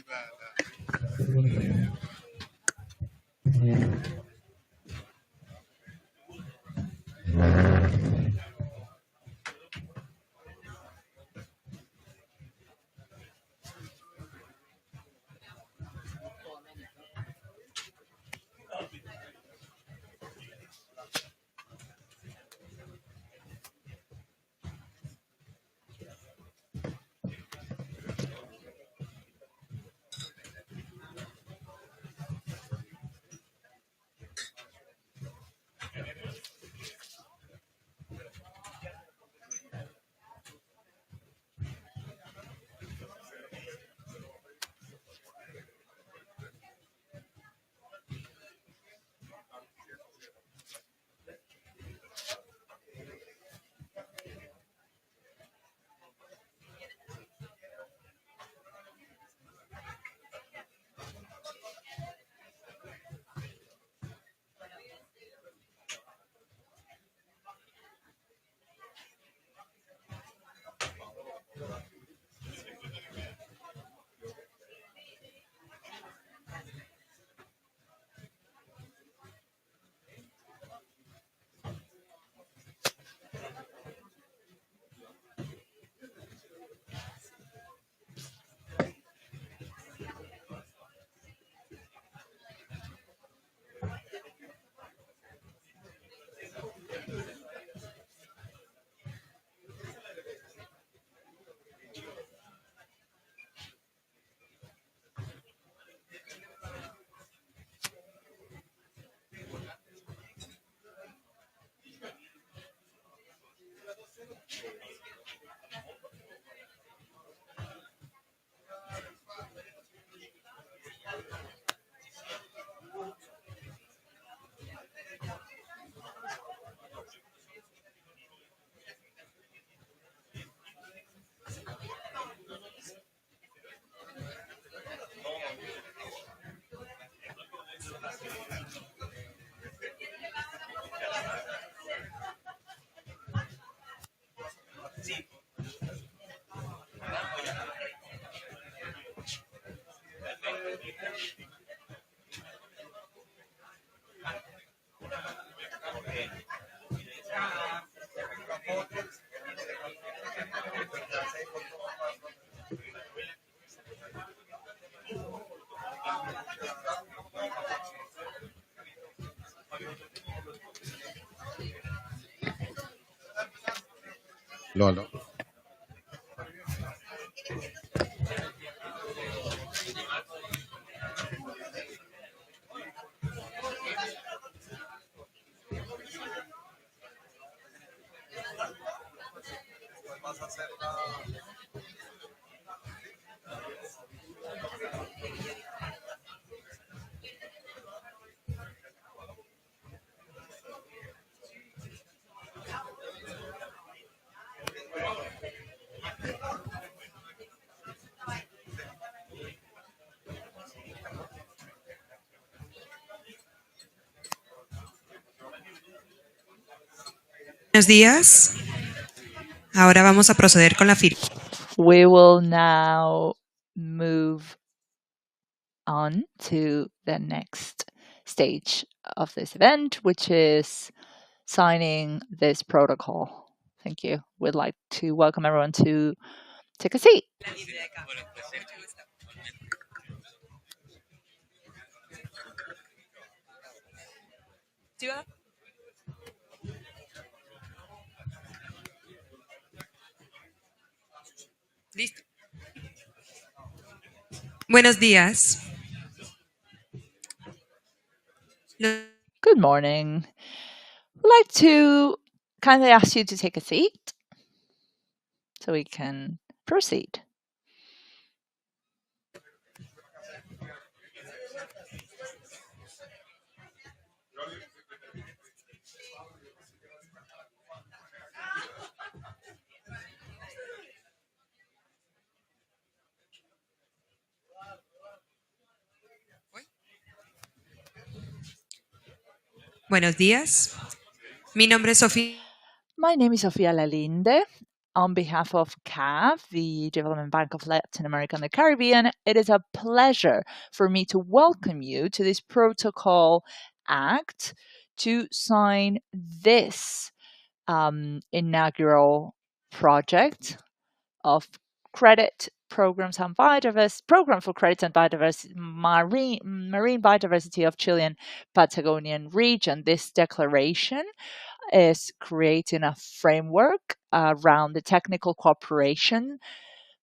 Aló, aló. Buenos días. Ahora vamos a proceder con la firma. We will now move on to the next stage of this event, which is signing this protocol. Thank you. We'd like to welcome everyone to take a seat. Listo. Buenos días. Good morning. We'd like to kindly ask you to take a seat so we can proceed. Buenos días. Mi nombre es Sofía. My name is Sofia Lalinde. On behalf of CAF, the Development Bank of Latin America and the Caribbean, it is a pleasure for me to welcome you to this protocol act to sign this inaugural project of credit programs and program for credit and biodiversity, marine biodiversity of Chilean Patagonian region. This declaration is creating a framework around the technical cooperation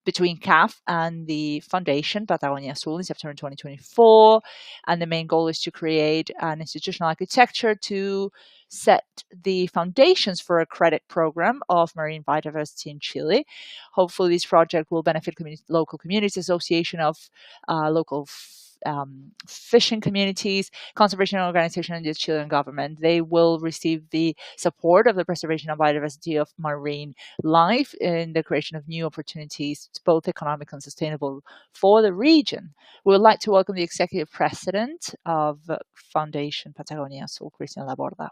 between CAF and the Foundation Patagonia Azul in September 2024. And the main goal is to create an institutional architecture to set the foundations for a credit program of marine biodiversity in Chile. Hopefully, this project will benefit local communities, association of local fishing communities, conservation organizations, and the Chilean government. They will receive the support of the preservation of biodiversity of marine life in the creation of new opportunities, both economic and sustainable, for the region. We would like to welcome the executive president of Foundation Patagonia Azul, Christian Laborda.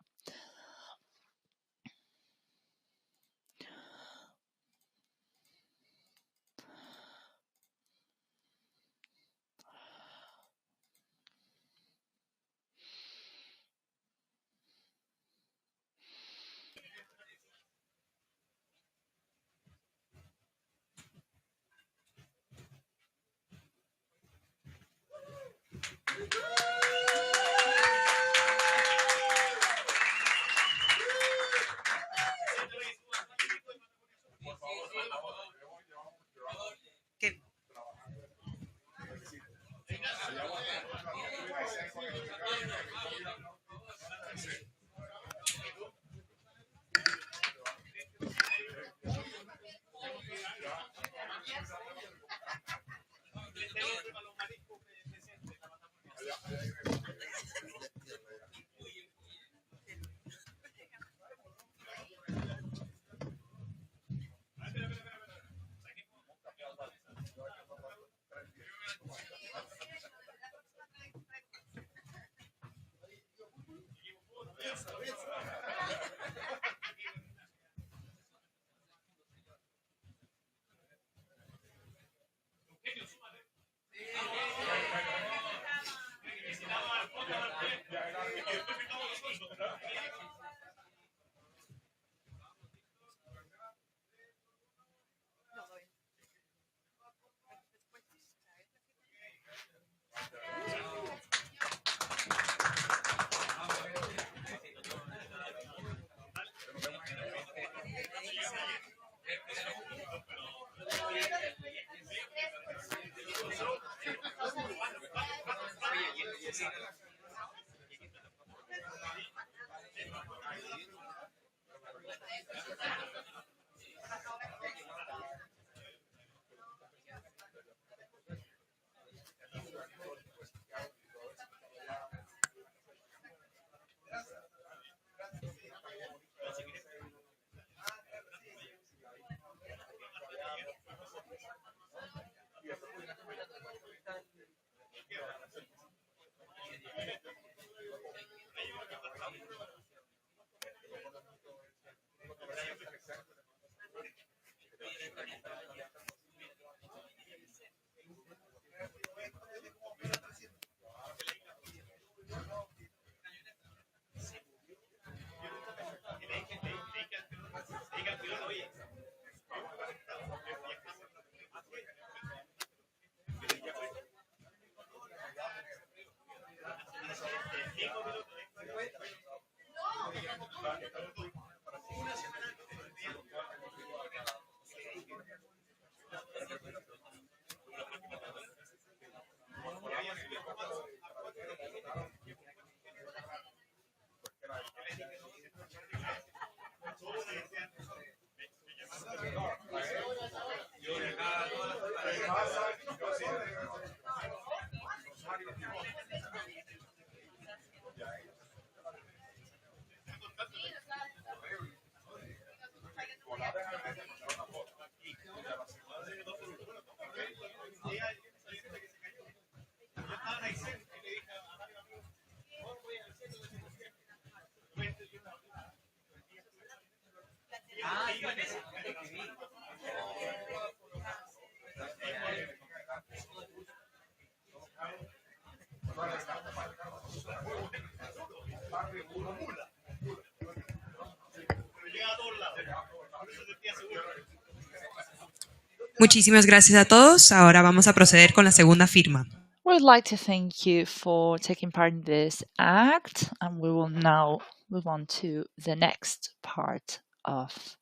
Muchísimas gracias a todos. Ahora vamos a proceder con la segunda firma. We'd like to thank you for taking part in this act, and we will now move on to the next part of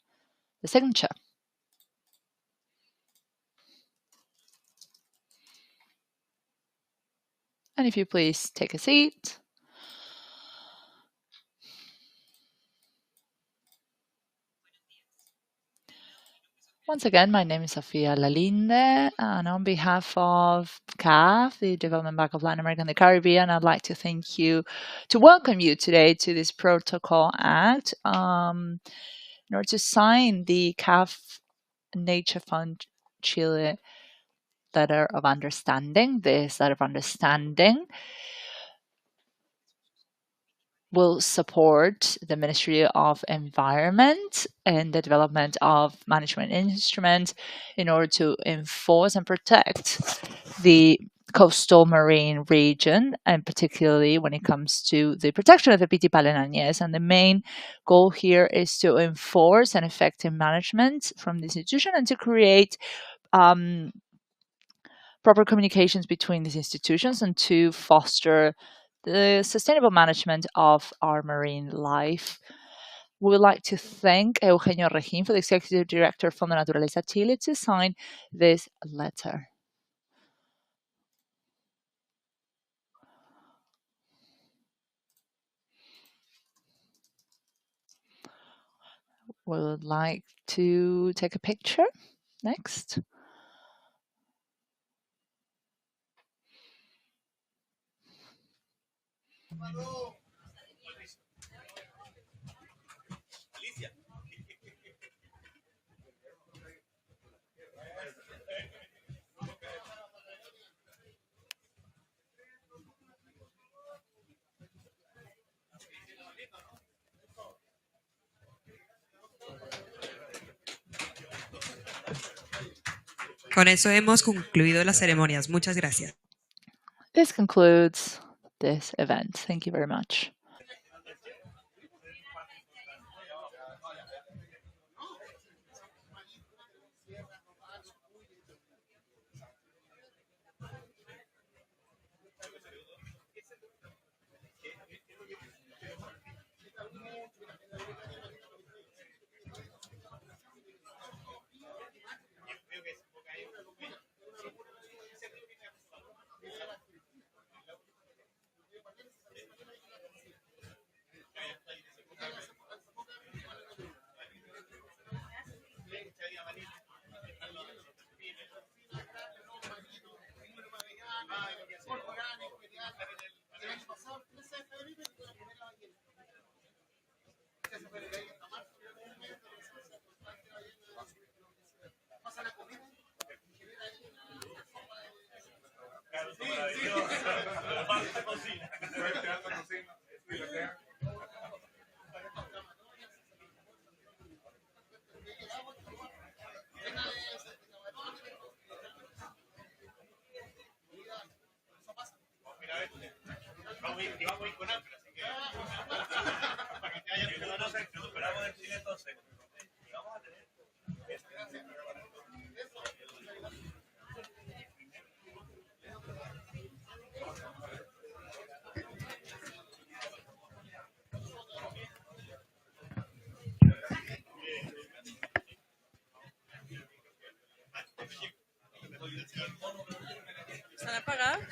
the signature. And if you please take a seat. Once again, my name is Sofia Lalinde, and on behalf of CAF, the Development Bank of Latin America and the Caribbean, I'd like to welcome you today to this Protocol Act in order to sign the CAF Nature Fund Chile Letter of Understanding. This Letter of Understanding will support the Ministry of Environment and the development of management instruments in order to enforce and protect the coastal marine region, and particularly when it comes to the protection of the Piti-Palenañez. And the main goal here is to enforce an effective management from the institution and to create proper communications between these institutions and to foster the sustainable management of our marine life. We would like to thank Eugenio Regín, for the Executive Director of Fondo Naturaleza Chile, to sign this letter. We would like to take a picture next. Con eso hemos concluido las ceremonias. Muchas gracias. This concludes this event. Thank you very much. ¿Están apagados?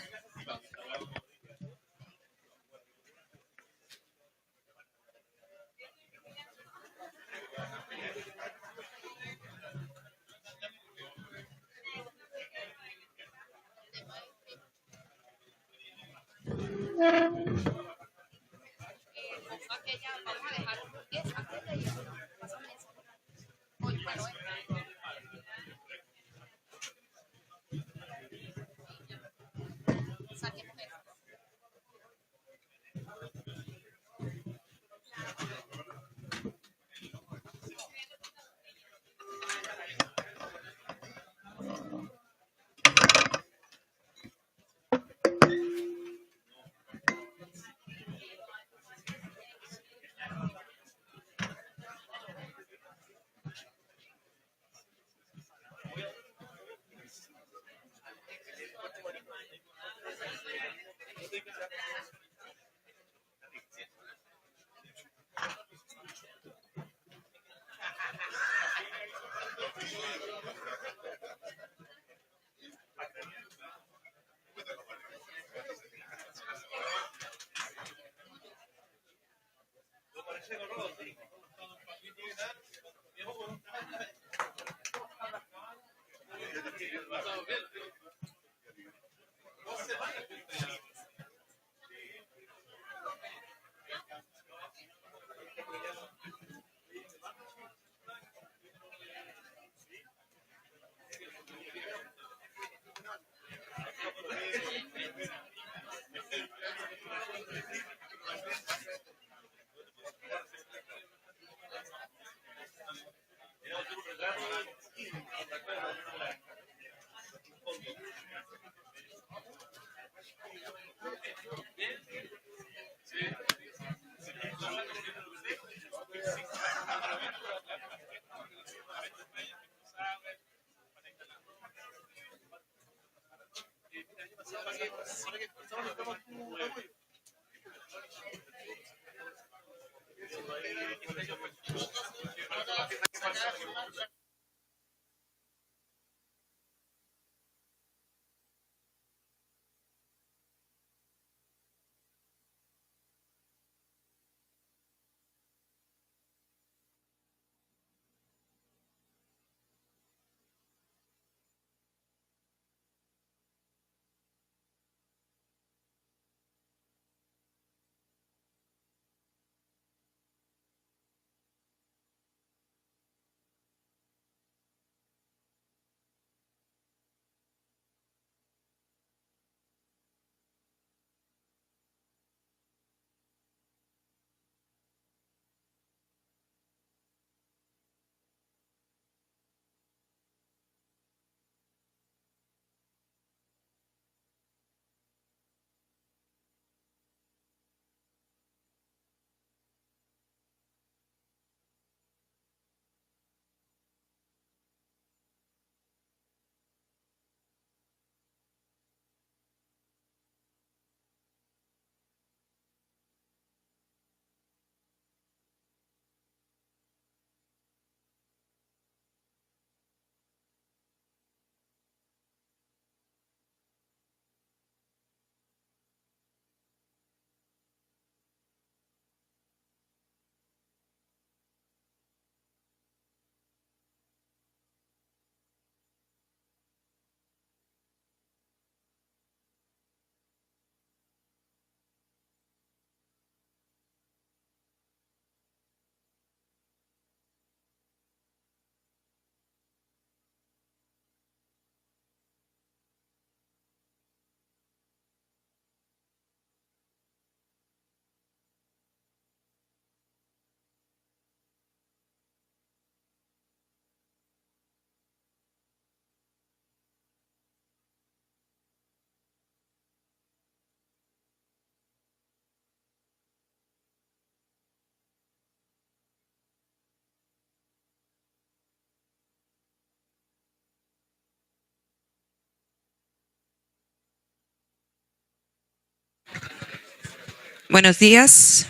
Buenos días.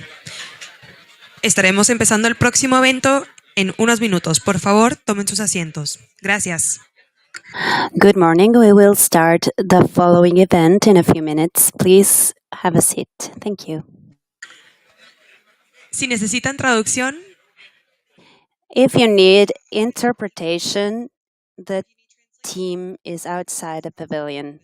Estaremos empezando el próximo evento en unos minutos. Por favor, tomen sus asientos. Gracias. Good morning. We will start the following event in a few minutes. Please have a seat. Thank you. Si necesitan traducción, If you need interpretation, the team is outside the pavilion.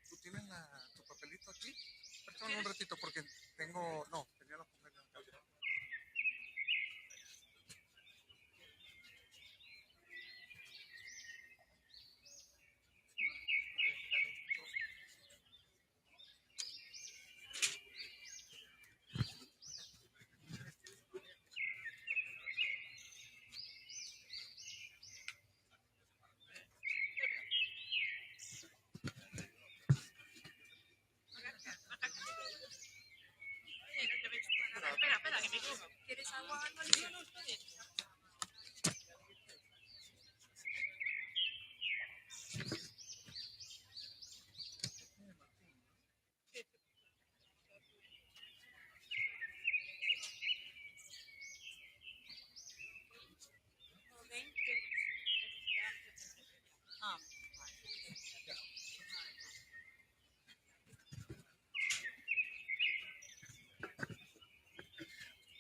¿Tú tienes tu papelito aquí? Préstame un ratito porque tengo... No, tenía los papeles acá.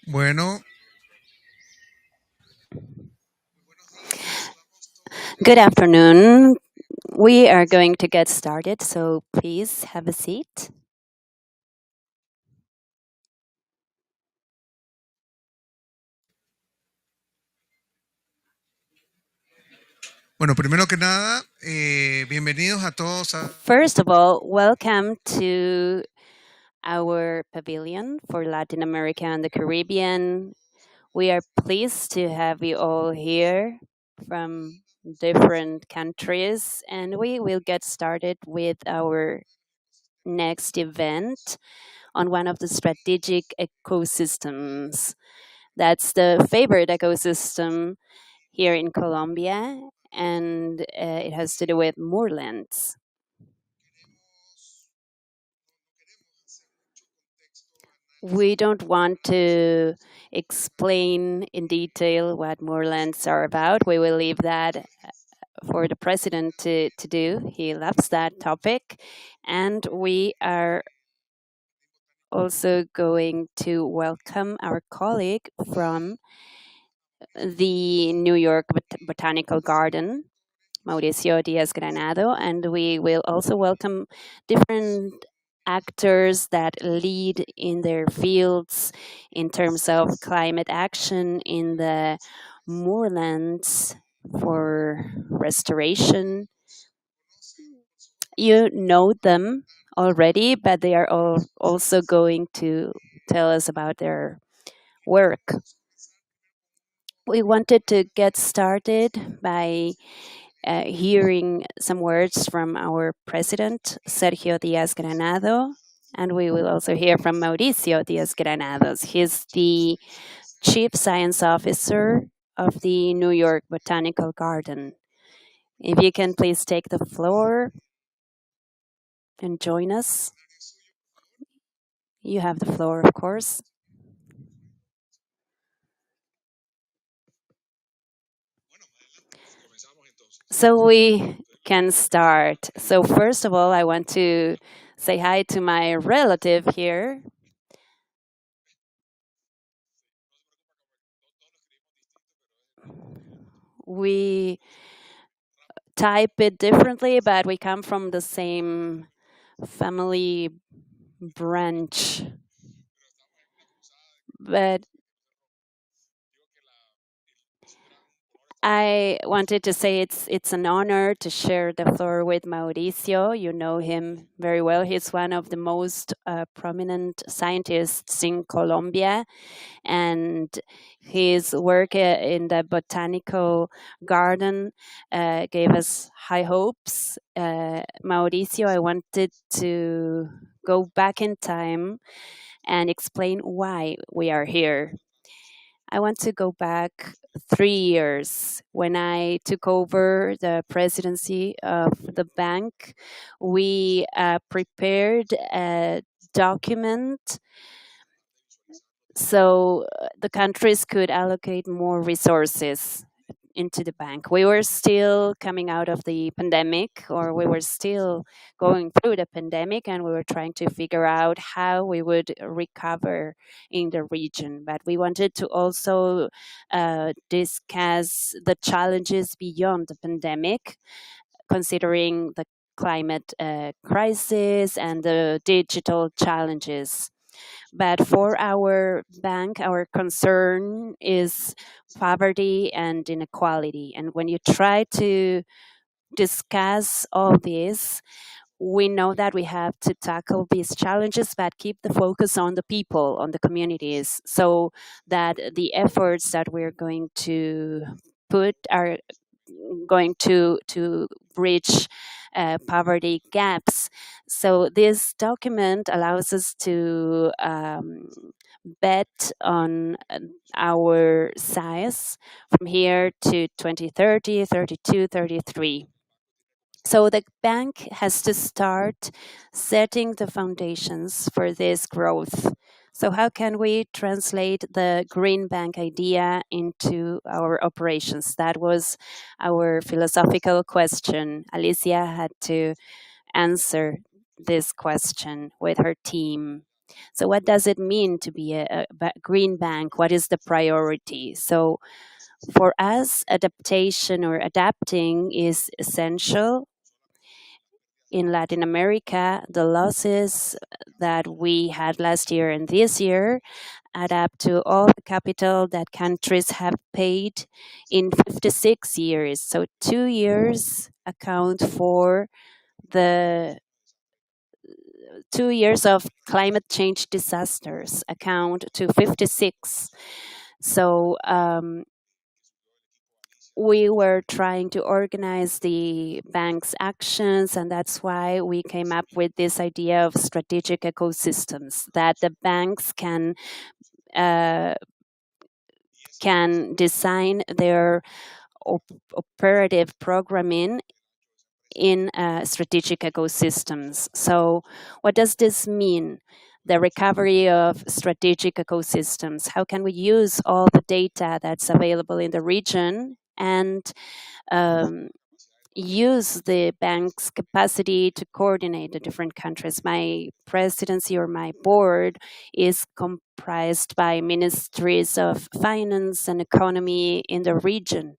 Bueno, Good afternoon. We are going to get started, so please have a seat. bueno, primero que nada, bienvenidos a todos a First of all, welcome to our pavilion for Latin America and the Caribbean. We are pleased to have you all here from different countries, and we will get started with our next event on one of the strategic ecosystems. That's the favorite ecosystem here in Colombia, and it has to do with moorlands. We don't want to explain in detail what moorlands are about. We will leave that for the president to do. He loves that topic. And we are also going to welcome our colleague from the New York Botanical Garden, Mauricio Diaz Granado, and we will also welcome different actors that lead in their fields in terms of climate action in the moorlands for restoration. You know them already, but they are all also going to tell us about their work. We wanted to get started by hearing some words from our president, Sergio Diaz Granado, and we will also hear from Mauricio Diaz Granados. He's the Chief Science Officer of the New York Botanical Garden. If you can please take the floor and join us. You have the floor, of course. So we can start. So first of all, I want to say hi to my relative here. We type it differently, but we come from the same family branch. But I wanted to say it's an honor to share the floor with Mauricio. You know him very well. He's one of the most prominent scientists in Colombia, and his work in the botanical garden gave us high hopes. Mauricio, I wanted to go back in time and explain why we are here. I want to go back 3 years. When I took over the presidency of the bank, we prepared a document so the countries could allocate more resources into the bank. We were still coming out of the pandemic, or we were still going through the pandemic, and we were trying to figure out how we would recover in the region. But we wanted to also discuss the challenges beyond the pandemic, considering the climate crisis and the digital challenges. But for our bank, our concern is poverty and inequality. And when you try to discuss all this, we know that we have to tackle these challenges, but keep the focus on the people, on the communities, so that the efforts that we're going to put are going to bridge poverty gaps. So this document allows us to bet on our size from here to 2030, 32, 33. So the bank has to start setting the foundations for this growth. So how can we translate the green bank idea into our operations? That was our philosophical question. Alicia had to answer this question with her team. So what does it mean to be a green bank? What is the priority? So for us, adaptation or adapting is essential. In Latin America, the losses that we had last year and this year add up to all the capital that countries have paid in 56 years. So 2 years account for the 2 years of climate change disasters account to 56. So we were trying to organize the bank's actions, and that's why we came up with this idea of strategic ecosystems that the banks can design their operative programming in strategic ecosystems. So what does this mean? The recovery of strategic ecosystems. How can we use all the data that's available in the region and use the bank's capacity to coordinate the different countries? My presidency or my board is comprised by ministries of finance and economy in the region.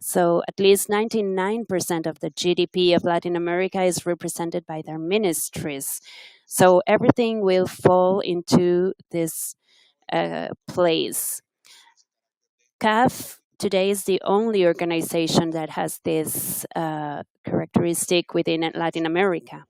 So at least 99% of the GDP of Latin America is represented by their ministries. So everything will fall into this place. CAF today is the only organization that has this characteristic within Latin America.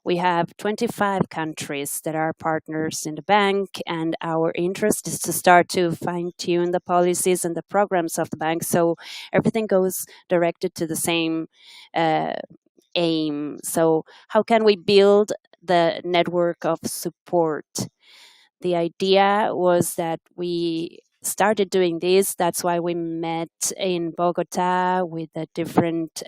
We have 25 countries that are partners in the bank, and our interest is to start to fine-tune the policies and the programs of the bank so everything goes directed to the same aim. So how can we build the network of support? The idea was that we started doing this. That's why we met in Bogota with the different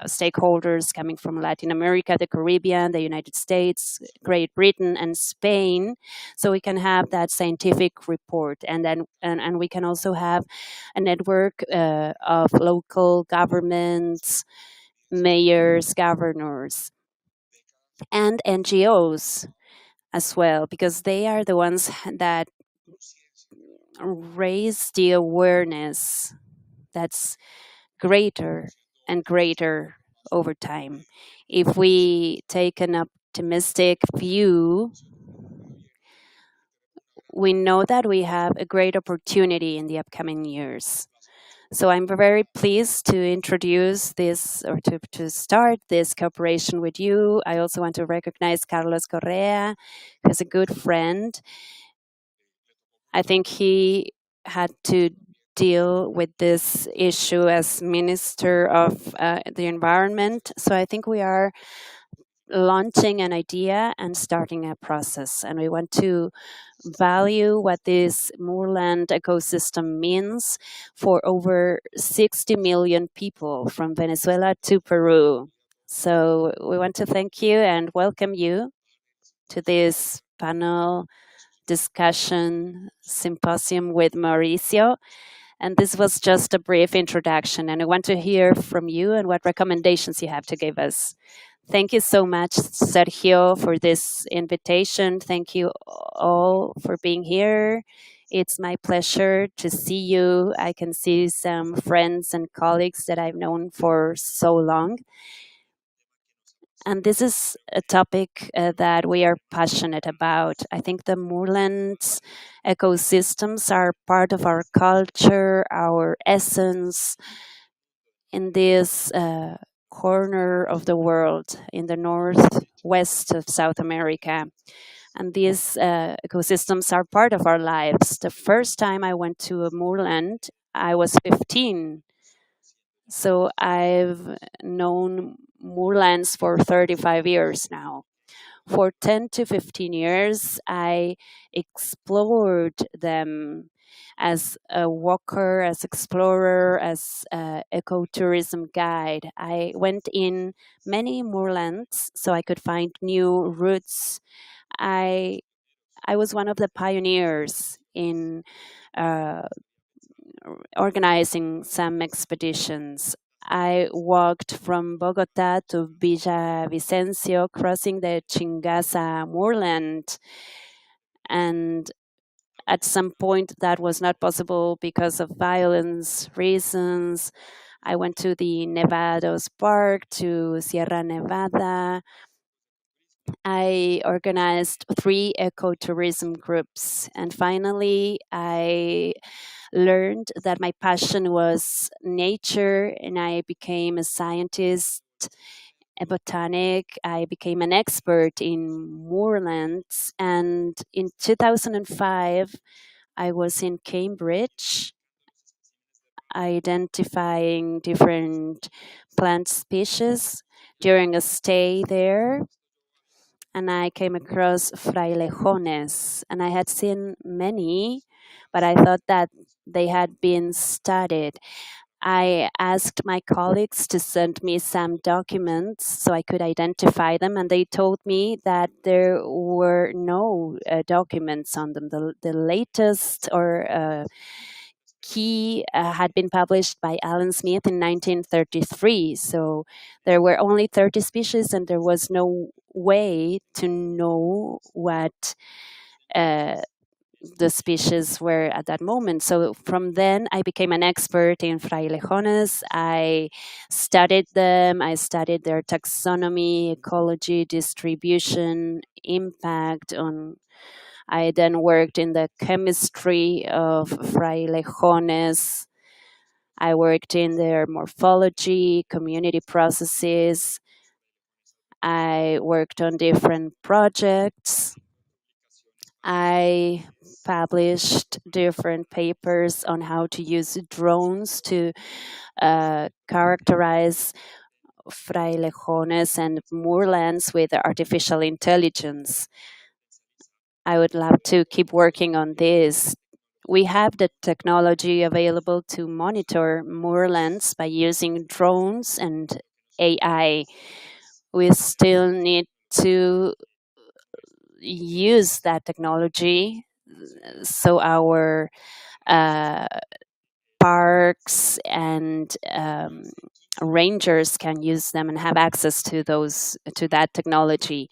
stakeholders coming from Latin America, the Caribbean, the United States, Great Britain, and Spain, so we can have that scientific report, and then and we can also have a network of local governments, mayors, governors, and NGOs as well, because they are the ones that raise the awareness that's greater and greater over time. If we take an optimistic view, we know that we have a great opportunity in the upcoming years. So I'm very pleased to introduce this, or to start this cooperation with you. I also want to recognize Carlos Correa, who's a good friend. I think he had to deal with this issue as Minister of the Environment. So I think we are launching an idea and starting a process. And we want to value what this moorland ecosystem means for over 60 million people from Venezuela to Peru. So we want to thank you and welcome you to this panel discussion symposium with Mauricio. And this was just a brief introduction, and I want to hear from you and what recommendations you have to give us. Thank you so much, Sergio, for this invitation. Thank you all for being here. It's my pleasure to see you. I can see some friends and colleagues that I've known for so long. And this is a topic that we are passionate about. I think the moorlands ecosystems are part of our culture, our essence in this corner of the world, in the northwest of South America. And these ecosystems are part of our lives. The first time I went to a moorland, I was 15. So I've known moorlands for 35 years now. For 10 to 15 years, I explored them as a walker, as explorer, as ecotourism guide. I went in many moorlands so I could find new routes. I was one of the pioneers in organizing some expeditions. I walked from Bogota to Villavicencio, crossing the Chingasa moorland. And at some point, that was not possible because of violence reasons. I went to the Nevados Park, to Sierra Nevada. I organized 3 ecotourism groups. And finally, I learned that my passion was nature, and I became a scientist, a botanic. I became an expert in moorlands. And in 2005, I was in Cambridge identifying different plant species during a stay there. And I came across frailejones, and I had seen many, but I thought that they had been studied. I asked my colleagues to send me some documents so I could identify them, and they told me that there were no documents on them. The latest or key had been published by Alan Smith in 1933. So there were only 30 species, and there was no way to know what the species were at that moment. So from then, I became an expert in frailejones. I studied them. I studied their taxonomy, ecology, distribution, impact on. I then worked in the chemistry of frailejones. I worked in their morphology, community processes. I worked on different projects. I published different papers on how to use drones to characterize frailejones and moorlands with artificial intelligence. I would love to keep working on this. We have the technology available to monitor moorlands by using drones and AI. We still need to use that technology so our parks and rangers can use them and have access to that technology.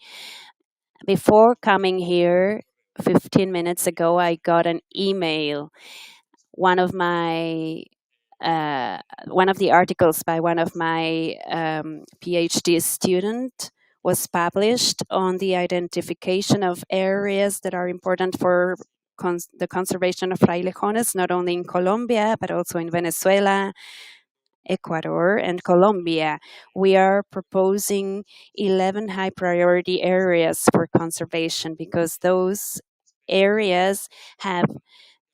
Before coming here 15 minutes ago, I got an email. One of the articles by one of my PhD student was published on the identification of areas that are important for the conservation of frailejones, not only in Colombia, but also in Venezuela, Ecuador, and Colombia. We are proposing 11 high priority areas for conservation because those areas have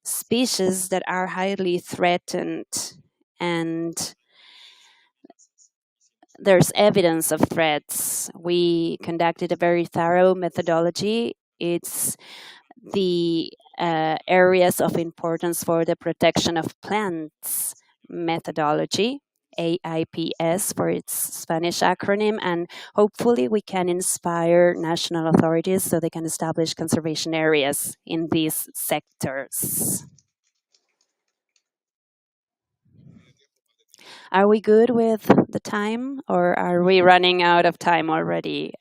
species that are highly threatened, and there's evidence of threats. We conducted a very thorough methodology. It's the areas of importance for the protection of plants methodology, AIPS for its Spanish acronym, and hopefully we can inspire national authorities so they can establish conservation areas in these sectors. Are we good with the time, or are we running out of time already?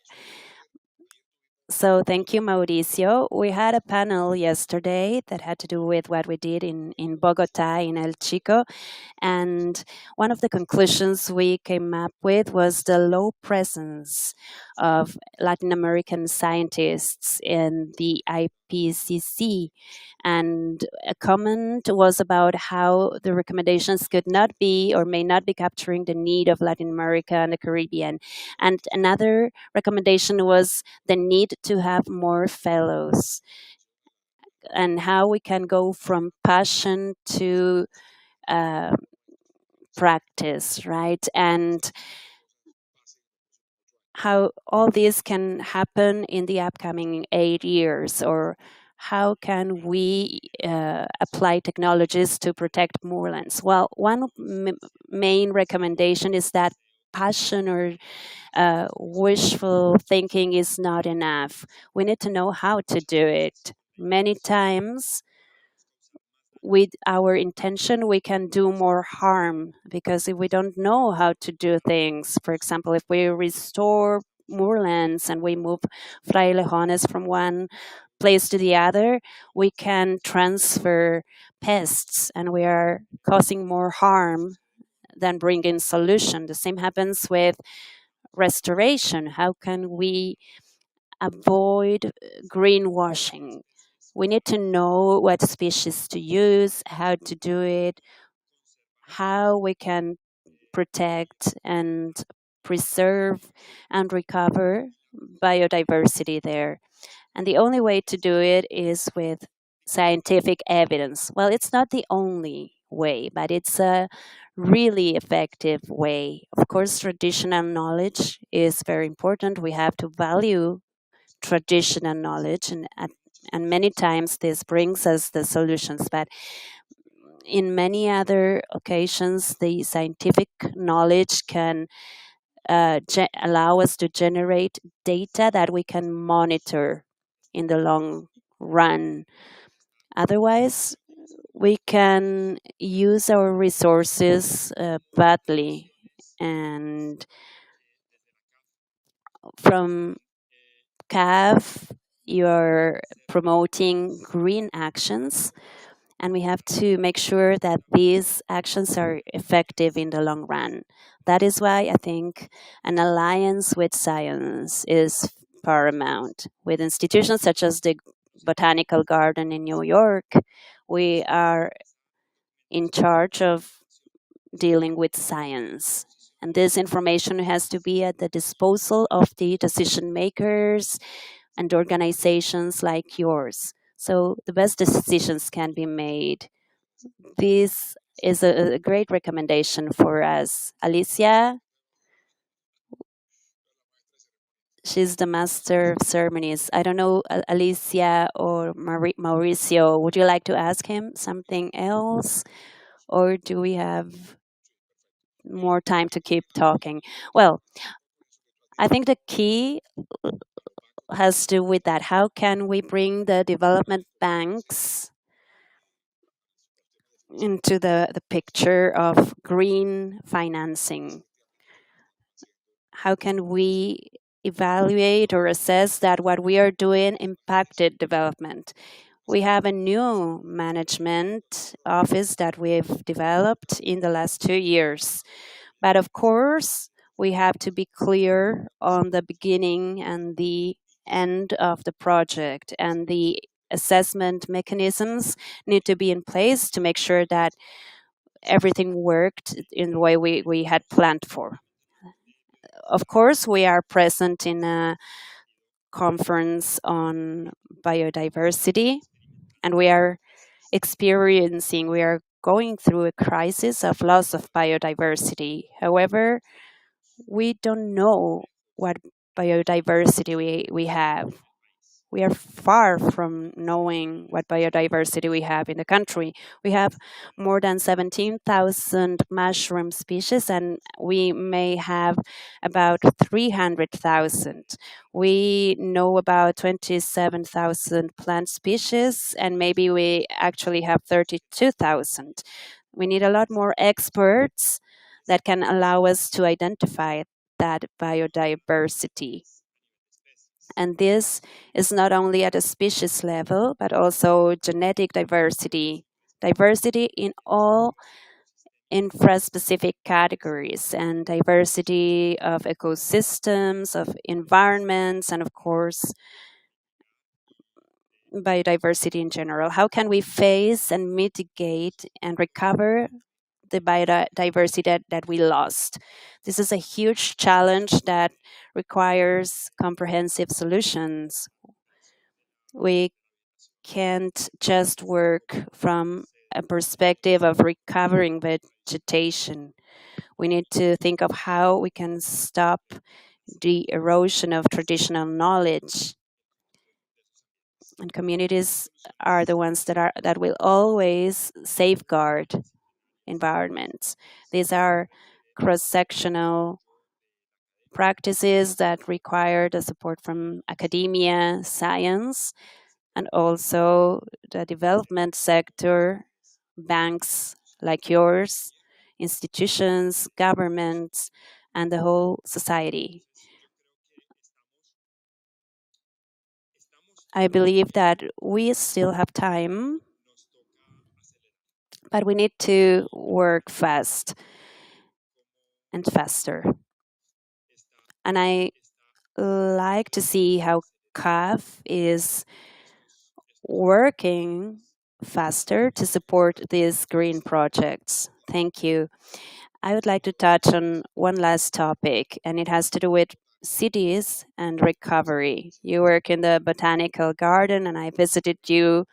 So thank you, Mauricio. We had a panel yesterday that had to do with what we did in Bogota, in El Chico. And one of the conclusions we came up with was the low presence of Latin American scientists in the IPCC. And a comment was about how the recommendations could not be or may not be capturing the need of Latin America and the Caribbean. And another recommendation was the need to have more fellows and how we can go from passion to practice, right? And how all this can happen in the upcoming 8 years, or how can we apply technologies to protect moorlands? Well, one main recommendation is that passion or wishful thinking is not enough. We need to know how to do it. Many times with our intention, we can do more harm, because if we don't know how to do things, for example, if we restore moorlands and we move frailejones from one place to the other, we can transfer pests and we are causing more harm than bringing solution. The same happens with restoration. How can we avoid greenwashing? We need to know what species to use, how to do it, how we can protect and preserve and recover biodiversity there. And the only way to do it is with scientific evidence. Well, it's not the only way, but it's a really effective way. Of course, traditional knowledge is very important. We have to value traditional knowledge, and many times this brings us the solutions. But in many other occasions, the scientific knowledge can allow us to generate data that we can monitor in the long run. Otherwise, we can use our resources badly. And from CAF, you're promoting green actions, and we have to make sure that these actions are effective in the long run. That is why I think an alliance with science is paramount. With institutions such as the Botanical Garden in New York, we are in charge of dealing with science. And this information has to be at the disposal of the decision makers and organizations like yours. So the best decisions can be made. This is a great recommendation for us. Alicia, she's the master of ceremonies. I don't know, Alicia or Mauricio, would you like to ask him something else? Or do we have more time to keep talking? Well, I think the key has to do with that. How can we bring the development banks into the picture of green financing? How can we evaluate or assess that what we are doing impacted development? We have a new management office that we've developed in the last 2 years. But of course, we have to be clear on the beginning and the end of the project, and the assessment mechanisms need to be in place to make sure that everything worked in the way we had planned for. Of course, we are present in a conference on biodiversity, and we are going through a crisis of loss of biodiversity. However, we don't know what biodiversity we have. We are far from knowing what biodiversity we have in the country. We have more than 17,000 mushroom species, and we may have about 300,000. We know about 27,000 plant species, and maybe we actually have 32,000. We need a lot more experts that can allow us to identify that biodiversity. And this is not only at a species level, but also genetic diversity, diversity in all infra-specific categories, and diversity of ecosystems, of environments, and of course, biodiversity in general. How can we face and mitigate and recover the biodiversity that we lost? This is a huge challenge that requires comprehensive solutions. We can't just work from a perspective of recovering vegetation. We need to think of how we can stop the erosion of traditional knowledge. And communities are the ones that will always safeguard environments. These are cross-sectional practices that require the support from academia, science, and also the development sector banks like yours, institutions, governments, and the whole society. I believe that we still have time, but we need to work fast and faster. And I like to see how CAF is working faster to support these green projects. Thank you. I would like to touch on one last topic, and it has to do with cities and recovery. You work in the botanical garden, and I visited you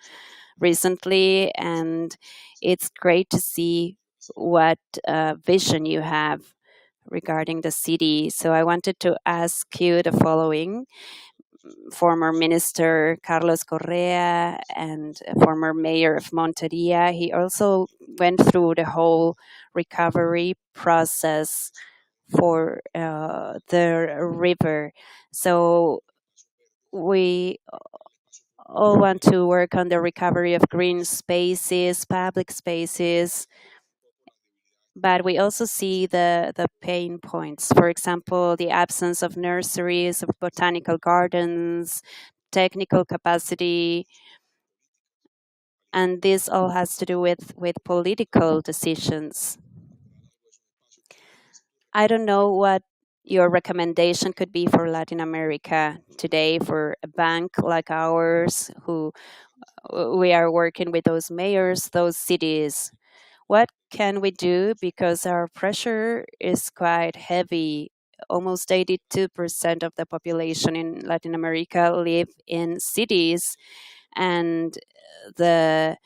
recently, and it's great to see what vision you have regarding the city. So I wanted to ask you the following. Former Minister Carlos Correa and former Mayor of Monteria, he also went through the whole recovery process for the river. So we all want to work on the recovery of green spaces, public spaces, but we also see the pain points. For example, the absence of nurseries, of botanical gardens, technical capacity, and this all has to do with political decisions. I don't know what your recommendation could be for Latin America today, for a bank like ours, who we are working with those mayors, those cities. What can we do? Because our pressure is quite heavy. Almost 82% of the population in Latin America live in cities, and the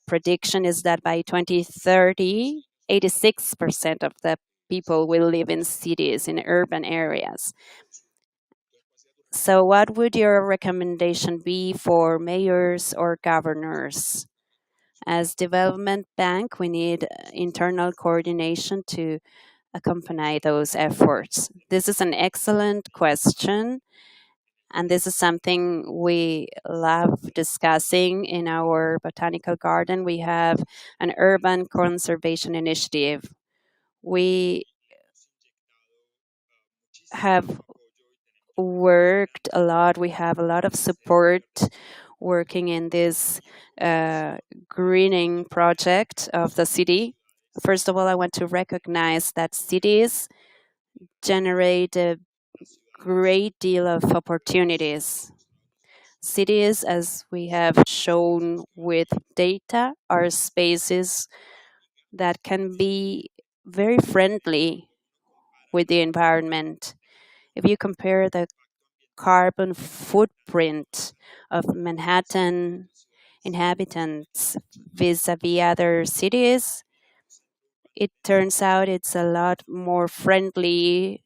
prediction is that by 2030, 86% of the people will live in cities, in urban areas. So, what would your recommendation be for mayors or governors? As development bank, we need internal coordination to accompany those efforts. This is an excellent question, and this is something we love discussing in our botanical garden. We have an urban conservation initiative. We have worked a lot. We have a lot of support working in this greening project of the city. First of all, I want to recognize that cities generate a great deal of opportunities. Cities, as we have shown with data, are spaces that can be very friendly with the environment. If you compare the carbon footprint of Manhattan inhabitants vis-a-vis other cities, it turns out it's a lot more friendly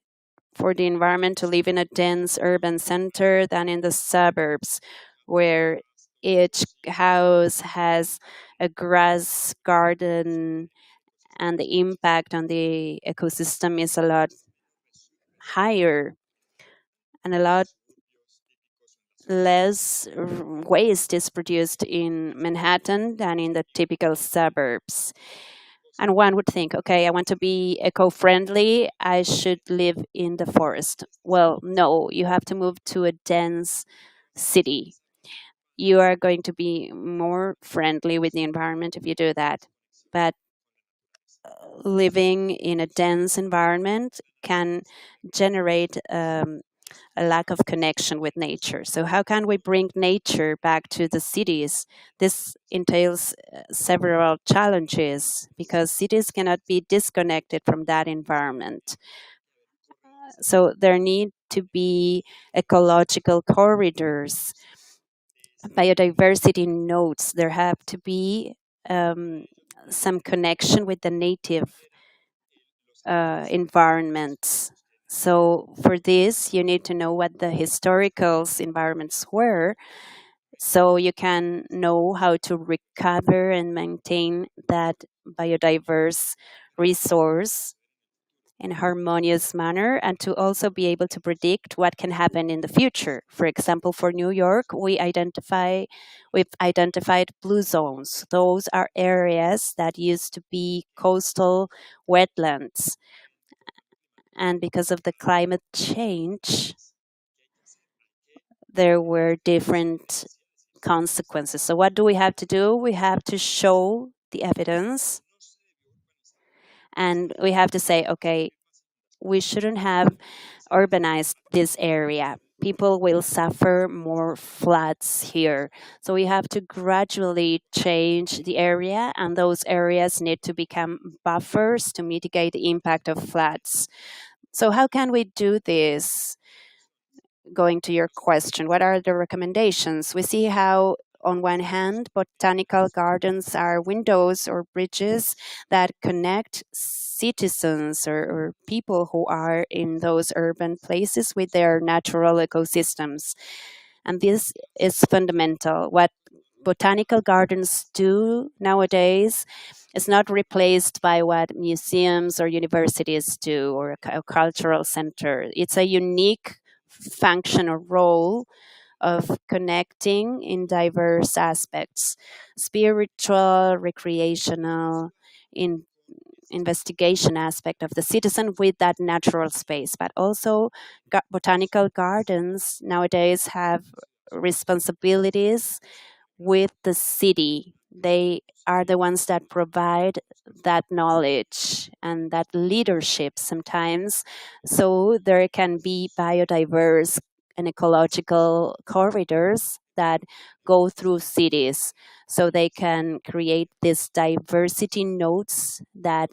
for the environment to live in a dense urban center than in the suburbs, where each house has a grass garden and the impact on the ecosystem is a lot higher and a lot less waste is produced in Manhattan than in the typical suburbs. And one would think, okay, I want to be eco friendly, I should live in the forest. Well, no, you have to move to a dense city. You are going to be more friendly with the environment if you do that. But living in a dense environment can generate a lack of connection with nature. So, how can we bring nature back to the cities? This entails several challenges because cities cannot be disconnected from that environment. So, there need to be ecological corridors, biodiversity nodes. There have to be some connection with the native environments. So for this, you need to know what the historical environments were, so you can know how to recover and maintain that biodiverse resource in a harmonious manner, and to also be able to predict what can happen in the future. For example, for New York, we've identified blue zones. Those are areas that used to be coastal wetlands. And because of the climate change, there were different consequences. So what do we have to do? We have to show the evidence, and we have to say, okay, we shouldn't have urbanized this area. People will suffer more floods here. So we have to gradually change the area, and those areas need to become buffers to mitigate the impact of floods. So how can we do this? Going to your question, what are the recommendations? We see how, on one hand, botanical gardens are windows or bridges that connect citizens or people who are in those urban places with their natural ecosystems. And this is fundamental. What botanical gardens do nowadays is not replaced by what museums or universities do or a cultural center. It's a unique function or role of connecting in diverse aspects: spiritual, recreational, investigation aspect of the citizen with that natural space. But also botanical gardens nowadays have responsibilities with the city. They are the ones that provide that knowledge and that leadership sometimes, so there can be biodiverse and ecological corridors that go through cities, so they can create these diversity nodes that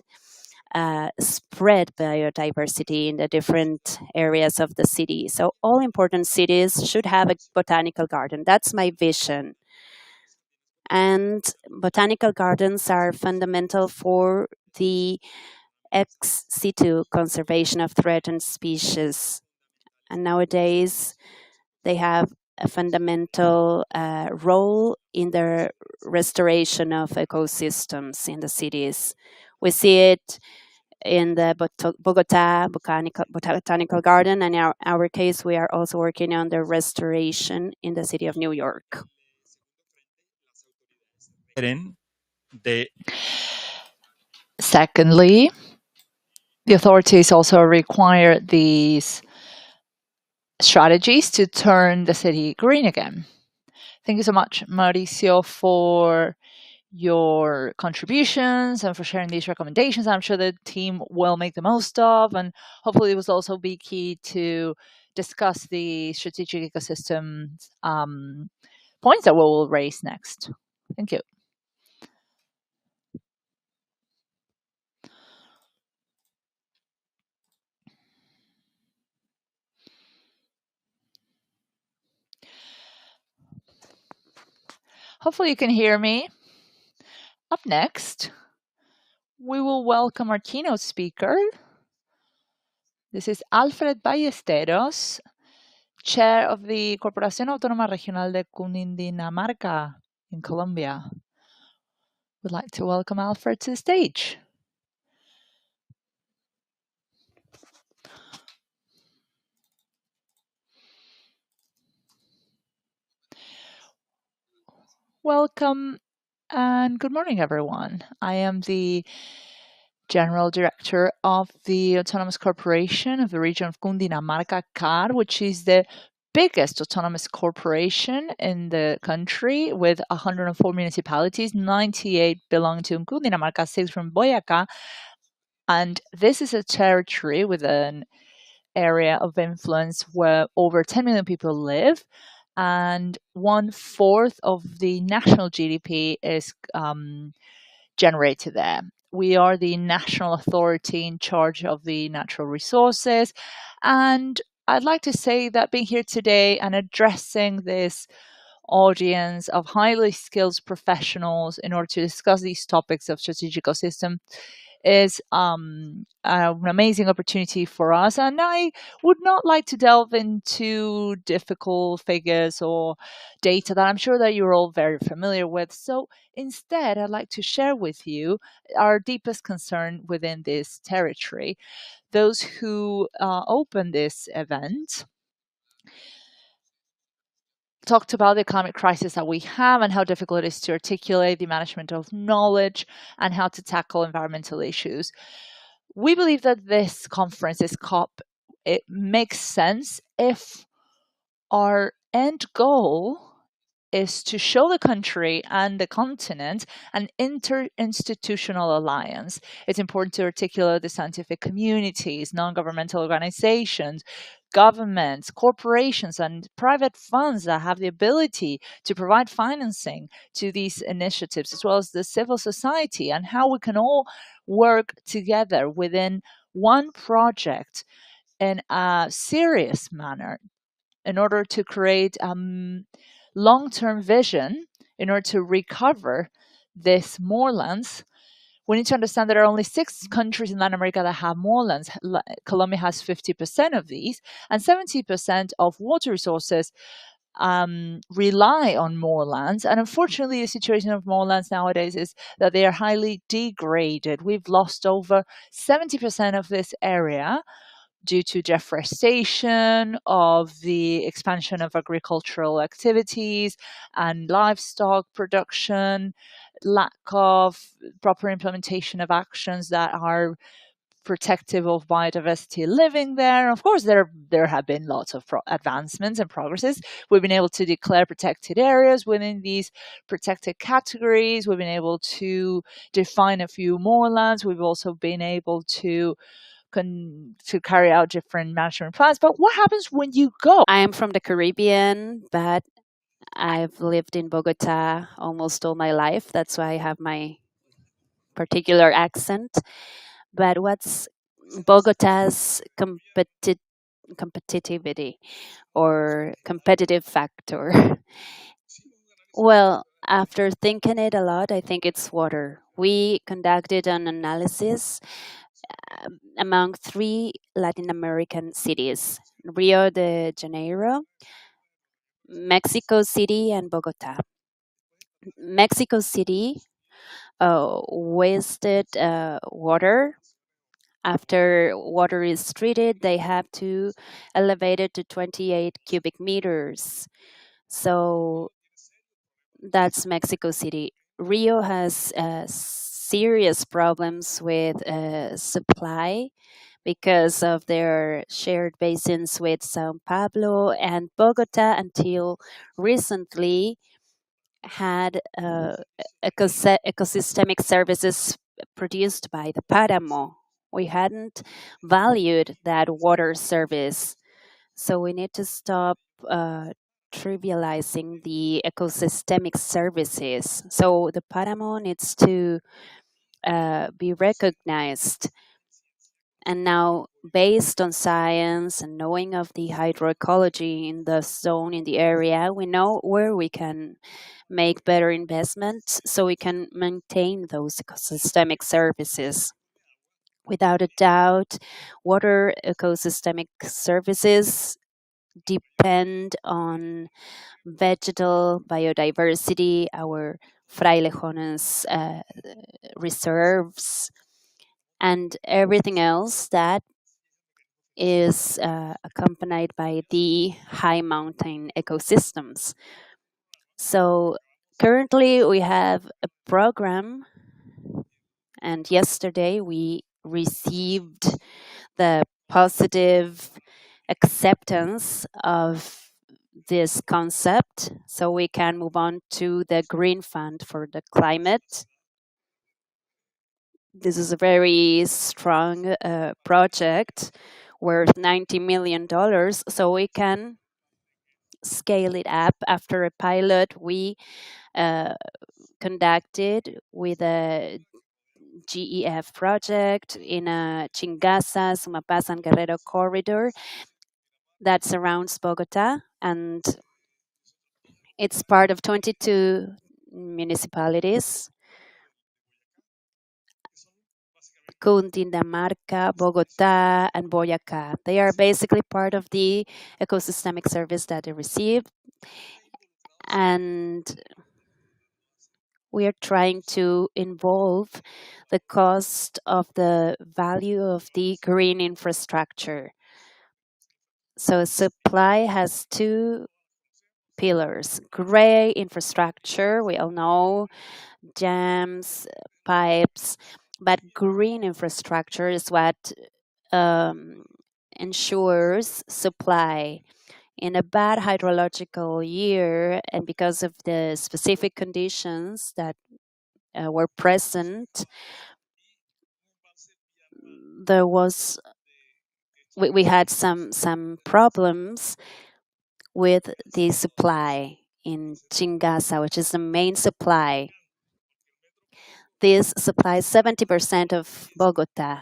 spread biodiversity in the different areas of the city. So all important cities should have a botanical garden. That's my vision. And botanical gardens are fundamental for the ex situ conservation of threatened species. And nowadays, they have a fundamental role in the restoration of ecosystems in the cities. We see it in the Bogota Botanical Garden, and in our case, we are also working on the restoration in the city of New York. Secondly, the authorities also require these strategies to turn the city green again. Thank you so much, Mauricio, for your contributions and for sharing these recommendations. I'm sure the team will make the most of, and hopefully it will also be key to discuss the strategic ecosystems points that we will raise next. Thank you. Hopefully you can hear me. Up next, we will welcome our keynote speaker. This is Alfred Ballesteros, Chair of the Corporación Autónoma Regional de Cundinamarca in Colombia. We'd like to welcome Alfred to the stage. Welcome and good morning, everyone. I am the General Director of the Autonomous Corporation of the region of Cundinamarca, CAR, which is the biggest autonomous corporation in the country with 104 municipalities, 98 belong to Cundinamarca, 6 from Boyacá. And this is a territory with an area of influence where over 10 million people live, and 1/4 of the national GDP is generated there. We are the national authority in charge of the natural resources, and I'd like to say that being here today and addressing this audience of highly skilled professionals in order to discuss these topics of strategic ecosystem is an amazing opportunity for us. And I would not like to delve into difficult figures or data that I'm sure that you're all very familiar with. So instead, I'd like to share with you our deepest concern within this territory. Those who opened this event talked about the climate crisis that we have and how difficult it is to articulate the management of knowledge and how to tackle environmental issues. We believe that this conference, this COP, it makes sense if our end goal is to show the country and the continent an interinstitutional alliance. It's important to articulate the scientific communities, non-governmental organizations, governments, corporations, and private funds that have the ability to provide financing to these initiatives, as well as the civil society, and how we can all work together within one project in a serious manner in order to create long-term vision in order to recover this moorlands. We need to understand there are only 6 countries in Latin America that have moorlands. Colombia has 50% of these, and 70% of water resources rely on moorlands. And unfortunately, the situation of moorlands nowadays is that they are highly degraded. We've lost over 70% of this area due to deforestation, of the expansion of agricultural activities and livestock production, lack of proper implementation of actions that are protective of biodiversity living there. Of course, there have been lots of advancements and progresses. We've been able to declare protected areas within these protected categories. We've been able to define a few moorlands. We've also been able to carry out different management plans. But what happens when you go? I am from the Caribbean, but I've lived in Bogota almost all my life. That's why I have my particular accent. But what's Bogota's competitivity or competitive factor? Well, after thinking it a lot, I think it's water. We conducted an analysis among 3 Latin American cities, Rio de Janeiro, Mexico City, and Bogota. Mexico City wasted water. After water is treated, they have to elevate it to 28 cubic meters. So that's Mexico City. Rio has serious problems with supply because of their shared basins with Sao Paulo, and Bogota until recently had ecosystemic services produced by the Páramo. We hadn't valued that water service, so we need to stop trivializing the ecosystemic services. So the Páramo needs to be recognized. And now, based on science and knowing of the hydroecology in the zone, in the area, we know where we can make better investments so we can maintain those ecosystemic services. Without a doubt, water ecosystemic services depend on vegetal biodiversity, our frailejones reserves, and everything else that is accompanied by the high mountain ecosystems. So currently we have a program, and yesterday we received the positive acceptance of this concept, so we can move on to the Green Fund for the Climate. This is a very strong project worth $90 million, so we can scale it up. After a pilot we conducted with a GEF project in a Chingasa, Sumapaz, and Guerrero corridor that surrounds Bogota, and it's part of 22 municipalities Cundinamarca, Bogota, and Boyacá. They are basically part of the ecosystemic service that they receive. And we are trying to involve the cost of the value of the green infrastructure. So supply has two pillars. Gray infrastructure, we all know, dams, pipes, but green infrastructure is what ensures supply. In a bad hydrological year, and because of the specific conditions that were present, there was we had some problems with the supply in Chingasa, which is the main supply. This supplies 70% of Bogota.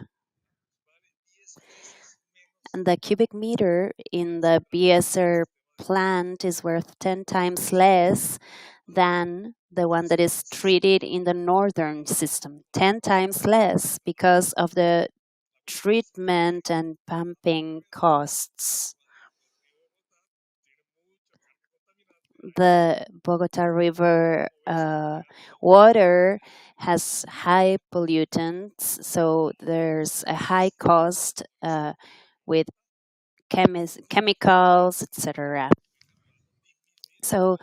And the cubic meter in the BSR plant is worth 10 times less than the one that is treated in the northern system. 10 times less because of the treatment and pumping costs. The Bogota River water has high pollutants, so there's a high cost with chemicals, etc. So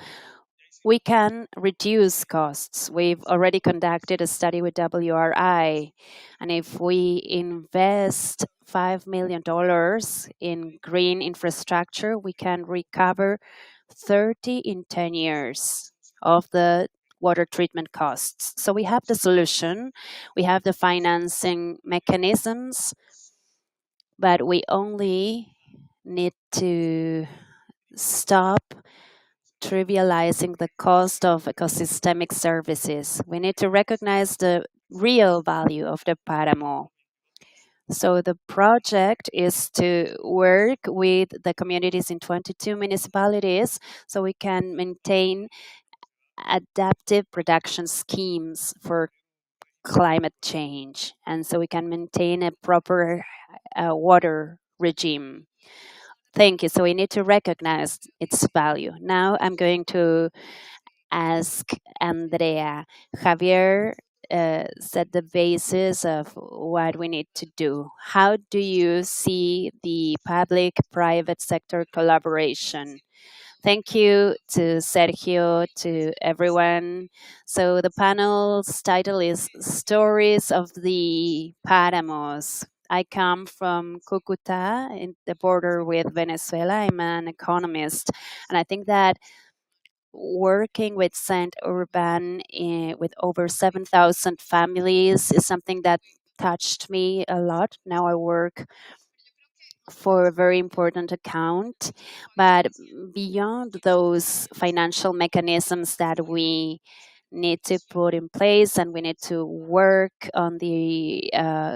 we can reduce costs. We've already conducted a study with WRI, and if we invest $5 million in green infrastructure, we can recover 30 in 10 years of the water treatment costs. So we have the solution, we have the financing mechanisms, but we only need to stop trivializing the cost of ecosystemic services. We need to recognize the real value of the Páramo. So the project is to work with the communities in 22 municipalities so we can maintain adaptive production schemes for climate change, and so we can maintain a proper water regime. Thank you. So we need to recognize its value. Now I'm going to ask Andrea. Javier set the basis of what we need to do. How do you see the public-private sector collaboration? Thank you to Sergio, to everyone. So the panel's title is Stories of the Páramos. I come from Cúcuta, in the border with Venezuela. I'm an economist, and I think that working with Saint Urban with over 7,000 families is something that touched me a lot. Now I work for a very important account, but beyond those financial mechanisms that we need to put in place, and we need to work on the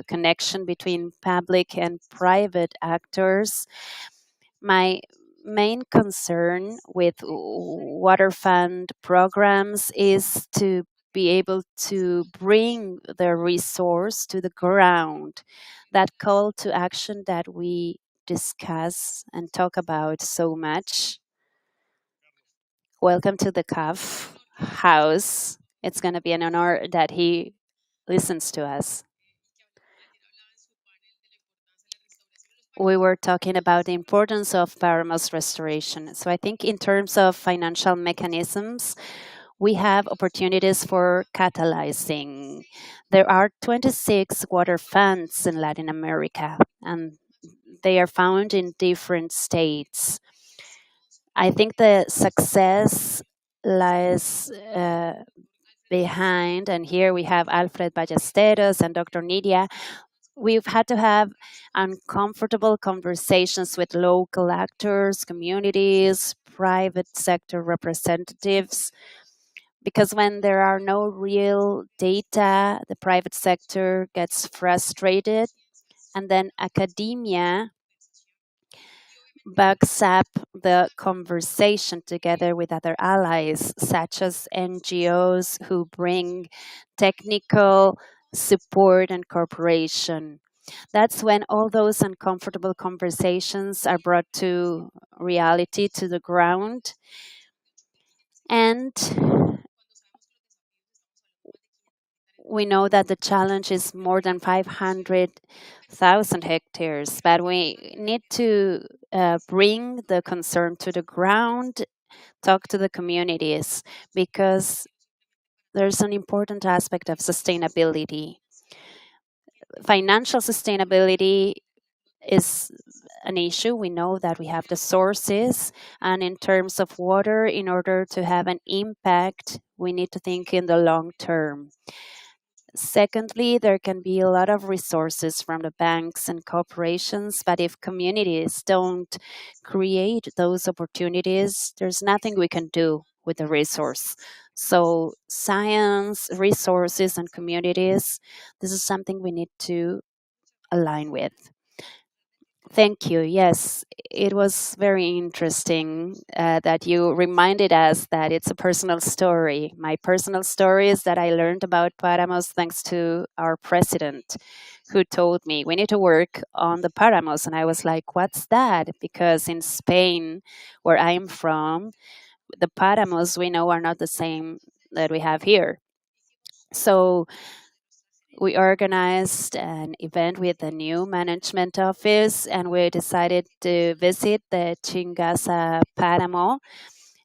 connection between public and private actors. My main concern with water fund programs is to be able to bring the resource to the ground. That call to action that we discuss and talk about so much. Welcome to the CAF house. It's going to be an honor that he listens to us. We were talking about the importance of Páramos restoration. So I think in terms of financial mechanisms, we have opportunities for catalyzing. There are 26 water funds in Latin America, and they are found in different states. I think the success lies behind, and here we have Alfred Ballesteros and Dr. Nidia. We've had to have uncomfortable conversations with local actors, communities, private sector representatives, because when there are no real data, the private sector gets frustrated, and then academia backs up the conversation together with other allies, such as NGOs who bring technical support and cooperation. That's when all those uncomfortable conversations are brought to reality, to the ground. And we know that the challenge is more than 500,000 hectares, but we need to bring the concern to the ground, talk to the communities, because there's an important aspect of sustainability. Financial sustainability is an issue. We know that we have the sources, and in terms of water, in order to have an impact, we need to think in the long term. Secondly, there can be a lot of resources from the banks and corporations, but if communities don't create those opportunities, there's nothing we can do with the resource. So, science, resources, and communities, this is something we need to align with. Thank you. Yes, it was very interesting that you reminded us that it's a personal story. My personal story is that I learned about Páramos thanks to our president, who told me we need to work on the Páramos. And I was like, what's that? Because in Spain, where I'm from, the Páramos we know are not the same that we have here. So we organized an event with the new management office, and we decided to visit the Chingasa Páramo.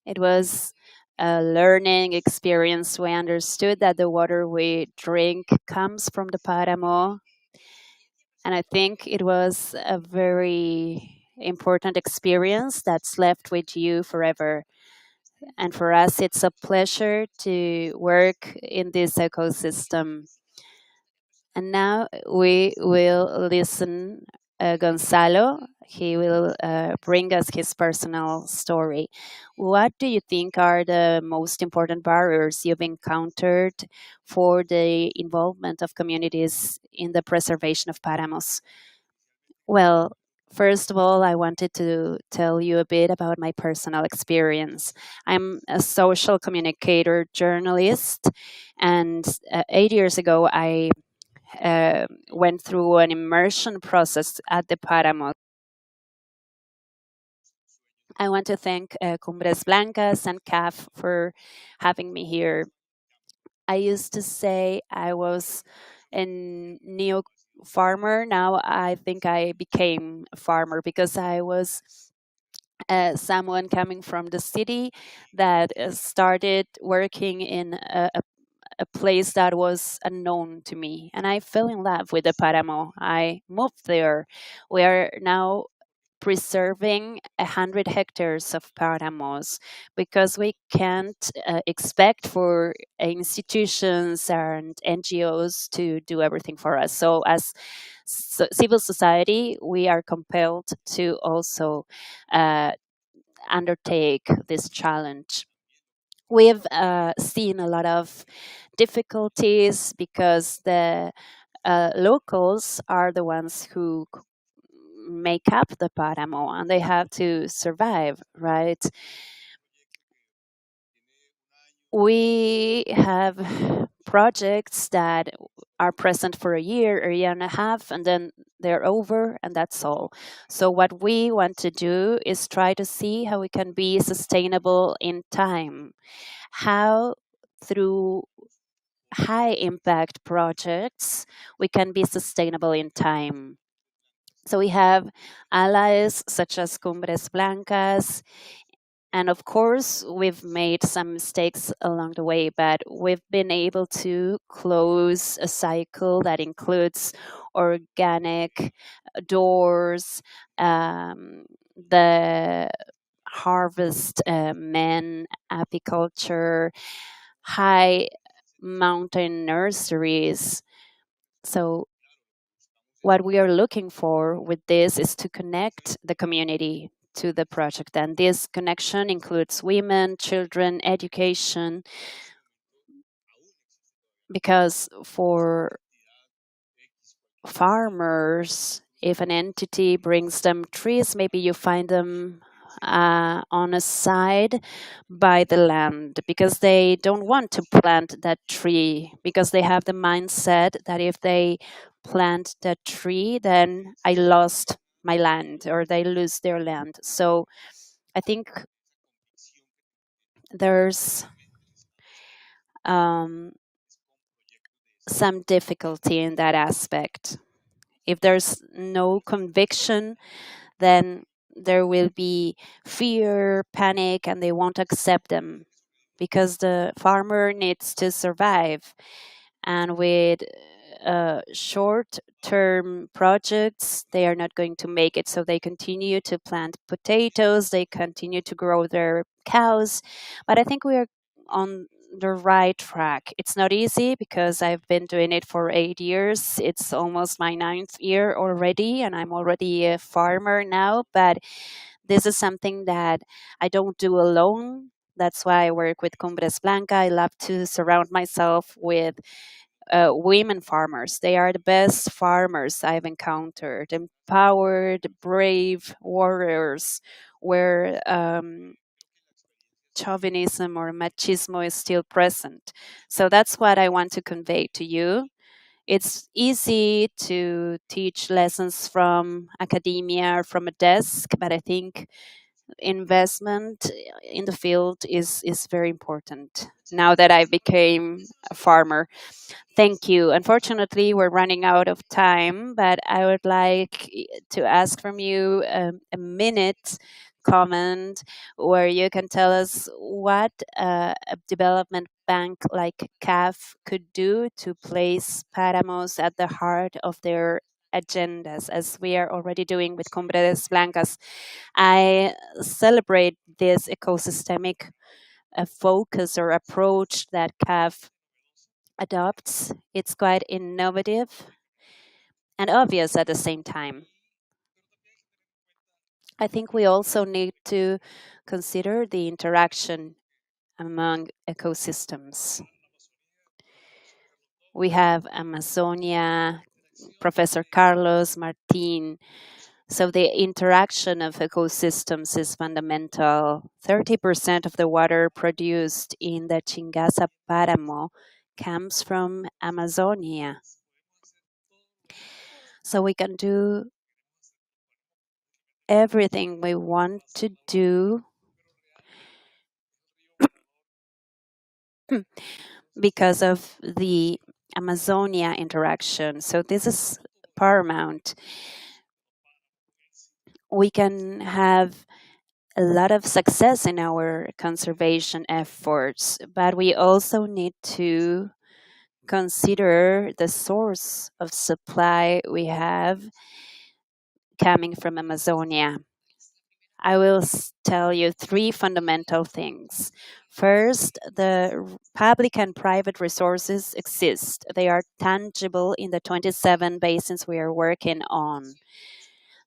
It was a learning experience. We understood that the water we drink comes from the Páramo, and I think it was a very important experience that's left with you forever. And for us, it's a pleasure to work in this ecosystem. And now we will listen Gonzalo. He will bring us his personal story. What do you think are the most important barriers you've encountered for the involvement of communities in the preservation of Páramos? Well, first of all, I wanted to tell you a bit about my personal experience. I'm a social communicator journalist, and 8 years ago, I went through an immersion process at the Páramos. I want to thank Cumbres Blancas and CAF for having me here. I used to say I was a neo farmer. Now I think I became a farmer because I was someone coming from the city that started working in a place that was unknown to me. And I fell in love with the Páramo. I moved there. We are now preserving 100 hectares of Páramos because we can't expect for institutions and NGOs to do everything for us. So as civil society, we are compelled to also undertake this challenge. We've seen a lot of difficulties because the locals are the ones who make up the Páramo and they have to survive, right? We have projects that are present for a year and a half, and then they're over, and that's all. So, what we want to do is try to see how we can be sustainable in time, how through high impact projects we can be sustainable in time. So we have allies such as Cumbres Blancas, and of course, we've made some mistakes along the way, but we've been able to close a cycle that includes organic doors, the harvest men, apiculture, high mountain nurseries. So what we are looking for with this is to connect the community to the project. And this connection includes women, children, education, because for farmers, if an entity brings them trees, maybe you find them on a side by the land because they don't want to plant that tree because they have the mindset that if they plant that tree, then I lost my land or they lose their land. So I think there's some difficulty in that aspect. If there's no conviction, then there will be fear, panic, and they won't accept them because the farmer needs to survive. And with short-term projects, they are not going to make it. So they continue to plant potatoes, they continue to grow their cows. But I think we are on the right track. It's not easy because I've been doing it for 8 years. It's almost my 9th year already, and I'm already a farmer now. But this is something that I don't do alone. That's why I work with Cumbres Blanca. I love to surround myself with women farmers. They are the best farmers I've encountered, empowered, brave warriors, where chauvinism or machismo is still present. So that's what I want to convey to you. It's easy to teach lessons from academia or from a desk, but I think investment in the field is very important now that I became a farmer. Thank you. Unfortunately, we're running out of time, but I would like to ask from you a minute comment where you can tell us what a development bank like CAF could do to place Páramos at the heart of their agendas, as we are already doing with Cumbres Blancas. I celebrate this ecosystemic focus or approach that CAF adopts. It's quite innovative and obvious at the same time. I think we also need to consider the interaction among ecosystems. We have Amazonia, Professor Carlos Martin. So the interaction of ecosystems is fundamental. 30% of the water produced in the Chingasa Páramo comes from Amazonia. So we can do everything we want to do because of the Amazonia interaction. So this is paramount. We can have a lot of success in our conservation efforts, but we also need to consider the source of supply we have coming from Amazonia. I will tell you 3 fundamental things. First, the public and private resources exist. They are tangible in the 27 basins we are working on.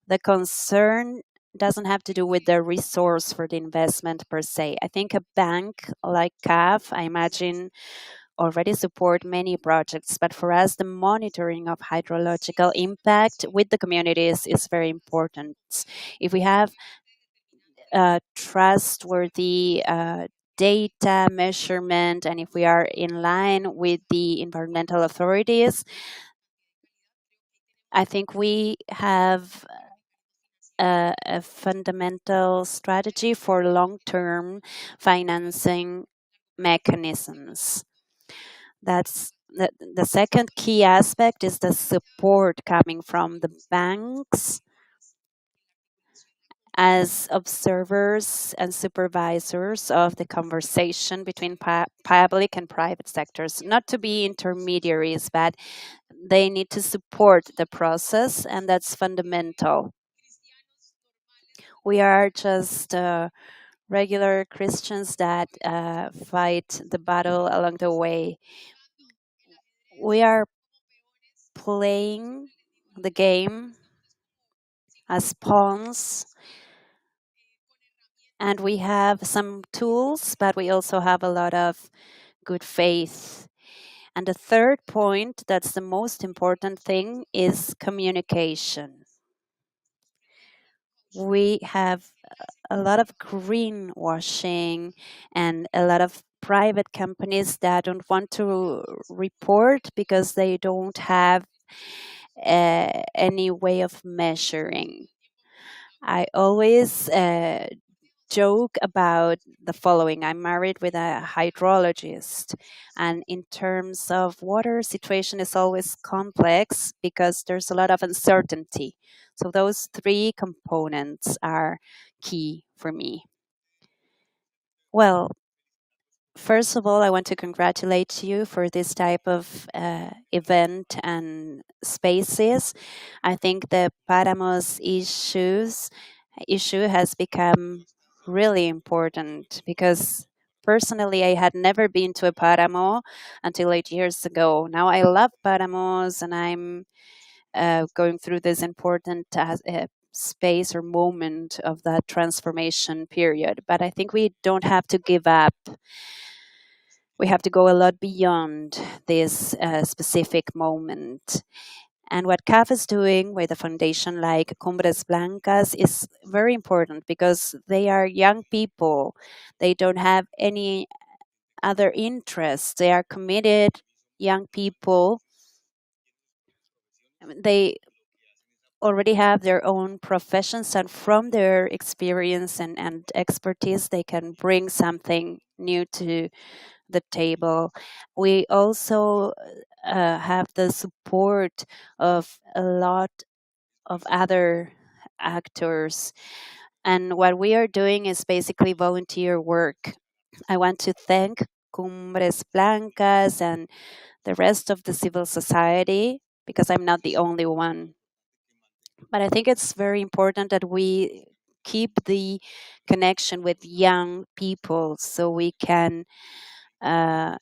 The concern doesn't have to do with the resource for the investment per se. I think a bank like CAF, I imagine, already support many projects, but for us, the monitoring of hydrological impact with the communities is very important. If we have trustworthy data measurement, and if we are in line with the environmental authorities, I think we have a fundamental strategy for long-term financing mechanisms. That's the second key aspect is the support coming from the banks as observers and supervisors of the conversation between public and private sectors, not to be intermediaries, but they need to support the process, and that's fundamental. We are just regular Christians that fight the battle along the way. We are playing the game as pawns, and we have some tools, but we also have a lot of good faith. And the third point, that's the most important thing, is communication. we have a lot of greenwashing and a lot of private companies that don't want to report because they don't have any way of measuring. I always joke about the following. I'm married with a hydrologist, and in terms of water, situation is always complex because there's a lot of uncertainty. So those three components are key for me. Well, first of all, I want to congratulate you for this type of event and spaces. I think the Páramos issue has become really important because personally I had never been to a Páramo until 8 years ago. Now I love Páramos and I'm going through this important space or moment of that transformation period. But I think we don't have to give up. We have to go a lot beyond this specific moment. And what CAF is doing with a foundation like Cumbres Blancas is very important because they are young people. They don't have any other interests. They are committed young people. They already have their own professions, and from their experience and expertise, they can bring something new to the table. We also have the support of a lot of other actors. And what we are doing is basically volunteer work. I want to thank Cumbres Blancas and the rest of the civil society because I'm not the only one. But I think it's very important that we keep the connection with young people so we can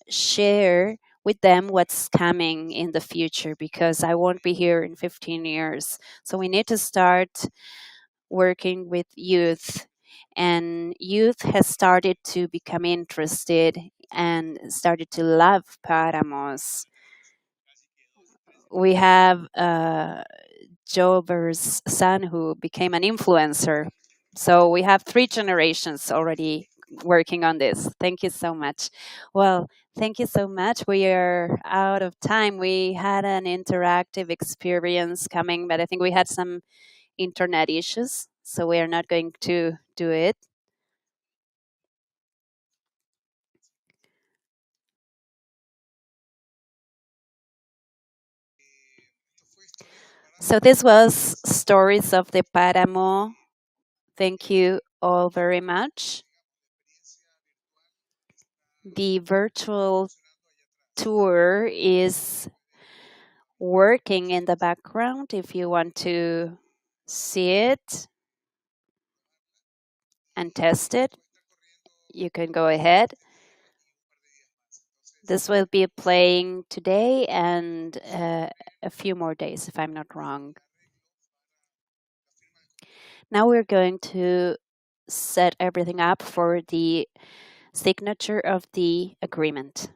share with them what's coming in the future because I won't be here in 15 years. So we need to start working with youth. And youth has started to become interested and started to love Páramos. We have Jover's son who became an influencer. So we have 3 generations already working on this. Thank you so much. Well, thank you so much. We are out of time. We had an interactive experience coming, but I think we had some internet issues, so we are not going to do it. So this was Stories of the Páramo. Thank you all very much. The virtual tour is working in the background. If you want to see it and test it, you can go ahead. This will be playing today and a few more days, if I'm not wrong. Now we're going to set everything up for the signature of the agreement.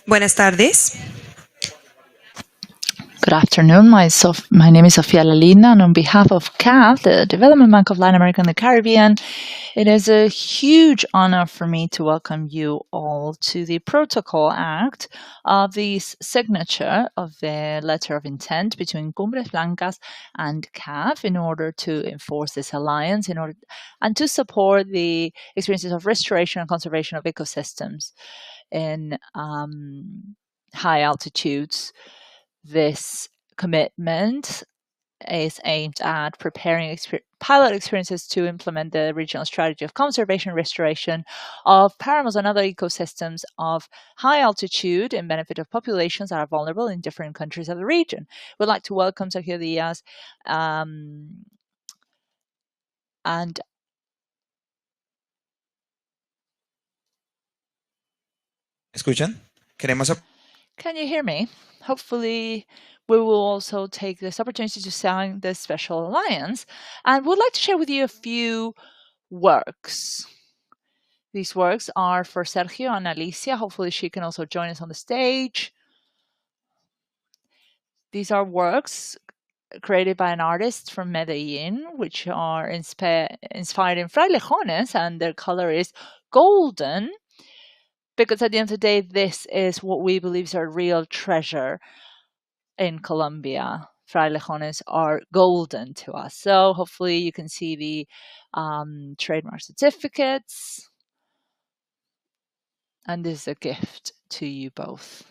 Buenas tardes. Good afternoon. My name is Sofia Lalina, and on behalf of CAF, the Development Bank of Latin America and the Caribbean, it is a huge honor for me to welcome you all to the Protocol Act of the signature of the letter of intent between Cumbres Blancas and CAF in order to enforce this alliance and to support the experiences of restoration and conservation of ecosystems in high altitudes. This commitment is aimed at preparing pilot experiences to implement the regional strategy of conservation and restoration of Páramos and other ecosystems of high altitude in benefit of populations that are vulnerable in different countries of the region. We'd like to welcome Sergio Díaz and ¿Escuchan? can you hear me? Hopefully, we will also take this opportunity to sign this special alliance, and would like to share with you a few works. These works are for Sergio and Alicia. Hopefully, she can also join us on the stage. These are works created by an artist from Medellin, which are inspired in frailejones, and their color is golden. Because at the end of the day, this is what we believe is a real treasure in Colombia. Frailejones are golden to us. So hopefully you can see the trademark certificates. And this is a gift to you both.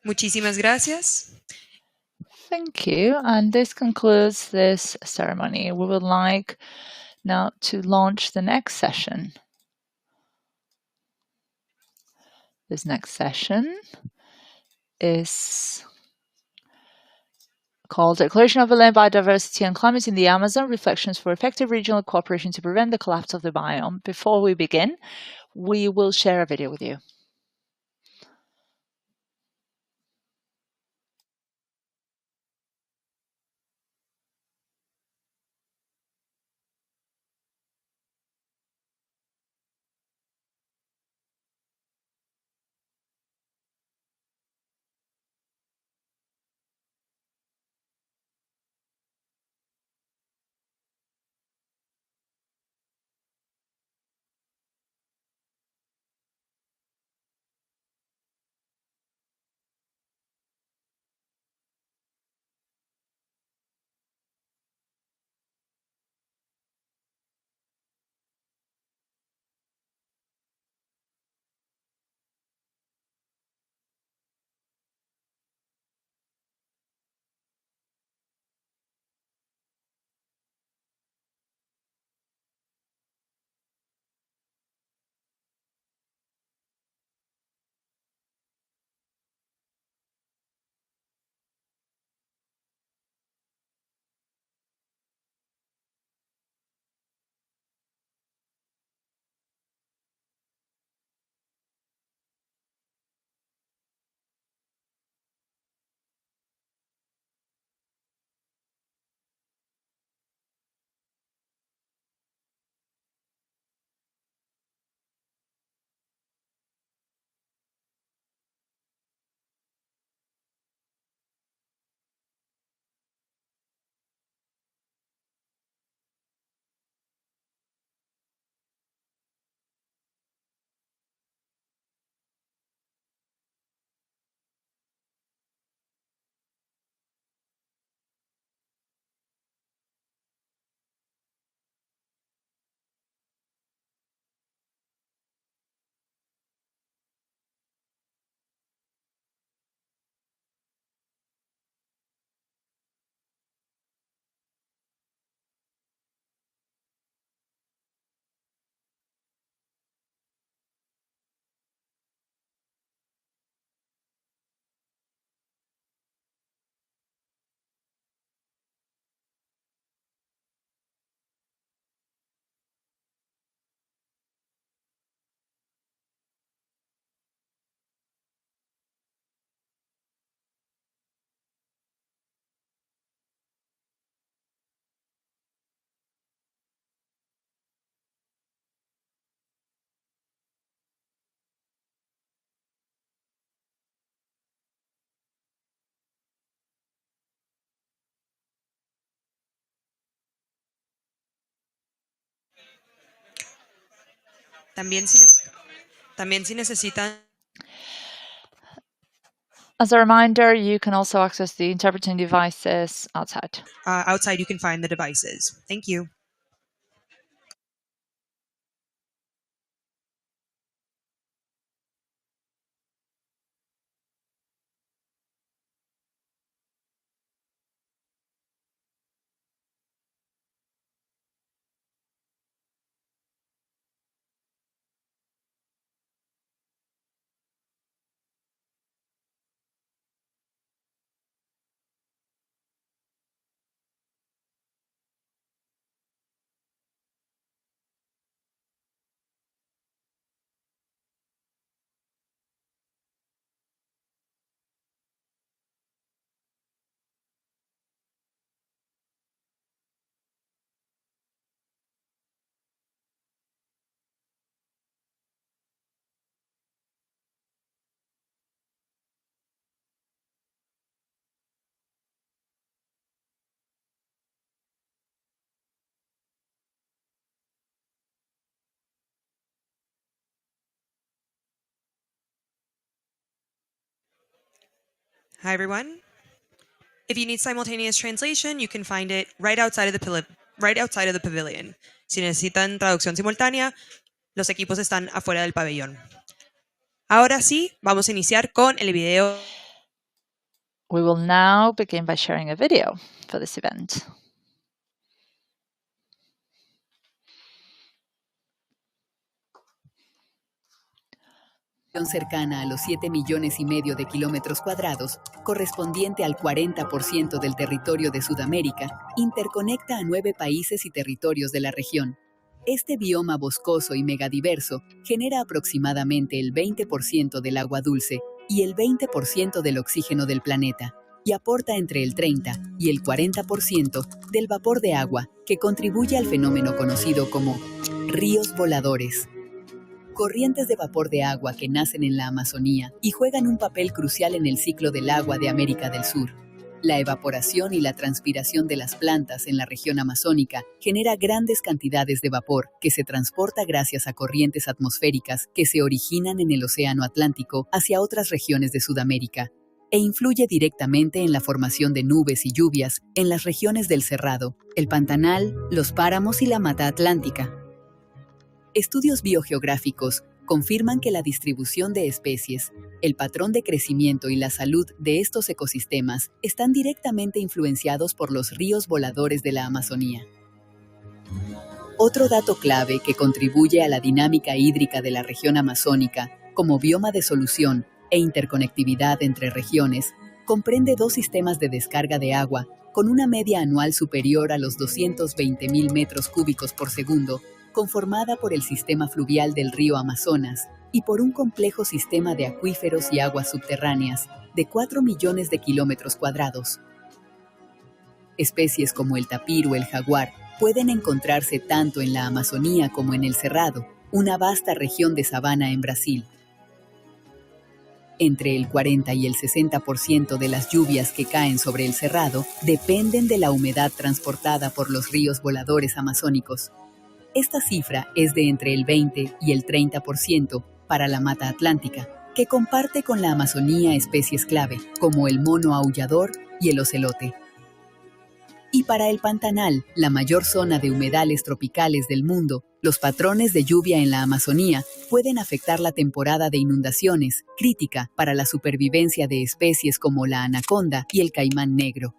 Muchísimas gracias. Thank you. And this concludes this ceremony. We would like now to launch the next session. This next session is called Declaration of Belen, Biodiversity and Climate in the Amazon, Reflections for Effective Regional Cooperation to Prevent the Collapse of the Biome. Before we begin, we will share a video with you. También si necesitan. As a reminder, you can also access the interpreting devices outside. Outside, you can find the devices. Thank you. Hi, everyone. If you need simultaneous translation, you can find it right outside of the pavilion. Si necesitan traducción simultánea, los equipos están afuera del pabellón. Ahora sí, vamos a iniciar con el video. We will now begin by sharing a video for this event. Cercana a los 7,5 millones de kilómetros cuadrados, correspondiente al 40% del territorio de Sudamérica, interconecta a 9 países y territorios de la región. Este bioma boscoso y megadiverso genera aproximadamente el 20% del agua dulce y el 20% del oxígeno del planeta, y aporta entre el 30 y el 40% del vapor de agua que contribuye al fenómeno conocido como ríos voladores. Corrientes de vapor de agua que nacen en la Amazonía y juegan un papel crucial en el ciclo del agua de América del Sur. La evaporación y la transpiración de las plantas en la región amazónica genera grandes cantidades de vapor que se transporta gracias a corrientes atmosféricas que se originan en el Océano Atlántico hacia otras regiones de Sudamérica, e influye directamente en la formación de nubes y lluvias en las regiones del Cerrado, el Pantanal, los Páramos y la Mata Atlántica. Estudios biogeográficos confirman que la distribución de especies, el patrón de crecimiento y la salud de estos ecosistemas están directamente influenciados por los ríos voladores de la Amazonía. Otro dato clave que contribuye a la dinámica hídrica de la región amazónica, como bioma de solución e interconectividad entre regiones, comprende 2 sistemas de descarga de agua con una media anual superior a los 220,000 metros cúbicos por segundo, conformada por el sistema fluvial del río Amazonas y por un complejo sistema de acuíferos y aguas subterráneas de 4 millones de kilómetros cuadrados. Especies como el tapir o el jaguar pueden encontrarse tanto en la Amazonía como en el Cerrado, una vasta región de sabana en Brasil. Entre el 40 y el 60% de las lluvias que caen sobre el Cerrado dependen de la humedad transportada por los ríos voladores amazónicos. Esta cifra es de entre el 20 y el 30% para la Mata Atlántica, que comparte con la Amazonía especies clave, como el mono aullador y el ocelote. Y para el Pantanal, la mayor zona de humedales tropicales del mundo, los patrones de lluvia en la Amazonía pueden afectar la temporada de inundaciones, crítica para la supervivencia de especies como la anaconda y el caimán negro.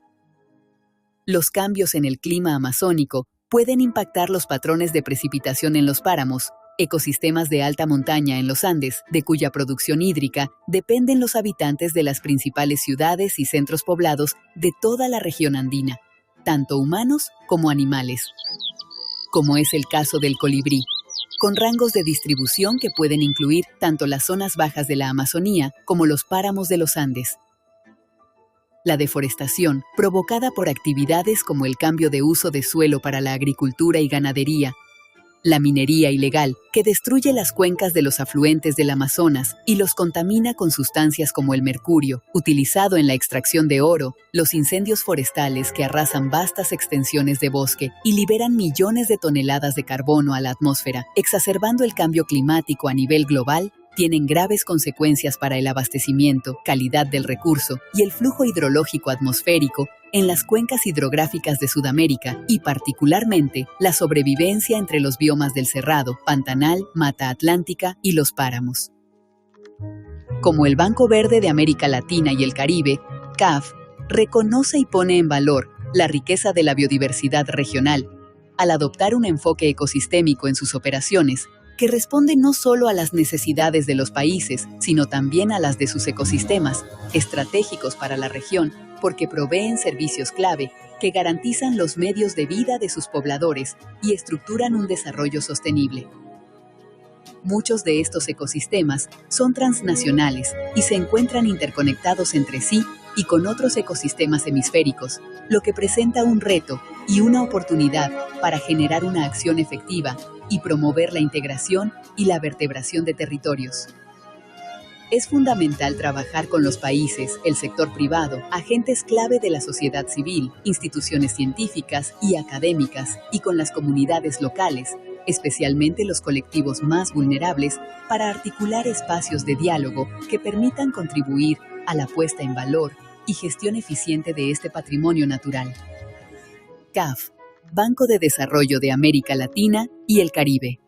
Los cambios en el clima amazónico pueden impactar los patrones de precipitación en los páramos, ecosistemas de alta montaña en los Andes, de cuya producción hídrica dependen los habitantes de las principales ciudades y centros poblados de toda la región andina, tanto humanos como animales, como es el caso del colibrí, con rangos de distribución que pueden incluir tanto las zonas bajas de la Amazonía como los páramos de los Andes. La deforestación, provocada por actividades como el cambio de uso de suelo para la agricultura y ganadería, la minería ilegal, que destruye las cuencas de los afluentes del Amazonas y los contamina con sustancias como el mercurio, utilizado en la extracción de oro, los incendios forestales que arrasan vastas extensiones de bosque y liberan millones de toneladas de carbono a la atmósfera, exacerbando el cambio climático a nivel global, tienen graves consecuencias para el abastecimiento, calidad del recurso y el flujo hidrológico atmosférico en las cuencas hidrográficas de Sudamérica y particularmente la sobrevivencia entre los biomas del Cerrado, Pantanal, Mata Atlántica y los Páramos. Como el Banco Verde de América Latina y el Caribe, CAF reconoce y pone en valor la riqueza de la biodiversidad regional al adoptar un enfoque ecosistémico en sus operaciones que responde no solo a las necesidades de los países, sino también a las de sus ecosistemas, estratégicos para la región, porque proveen servicios clave que garantizan los medios de vida de sus pobladores y estructuran un desarrollo sostenible. Muchos de estos ecosistemas son transnacionales y se encuentran interconectados entre sí y con otros ecosistemas hemisféricos, lo que presenta un reto y una oportunidad para generar una acción efectiva y promover la integración y la vertebración de territorios. Es fundamental trabajar con los países, el sector privado, agentes clave de la sociedad civil, instituciones científicas y académicas, y con las comunidades locales, especialmente los colectivos más vulnerables, para articular espacios de diálogo que permitan contribuir a la puesta en valor y gestión eficiente de este patrimonio natural. CAF, Banco de Desarrollo de América Latina y el Caribe.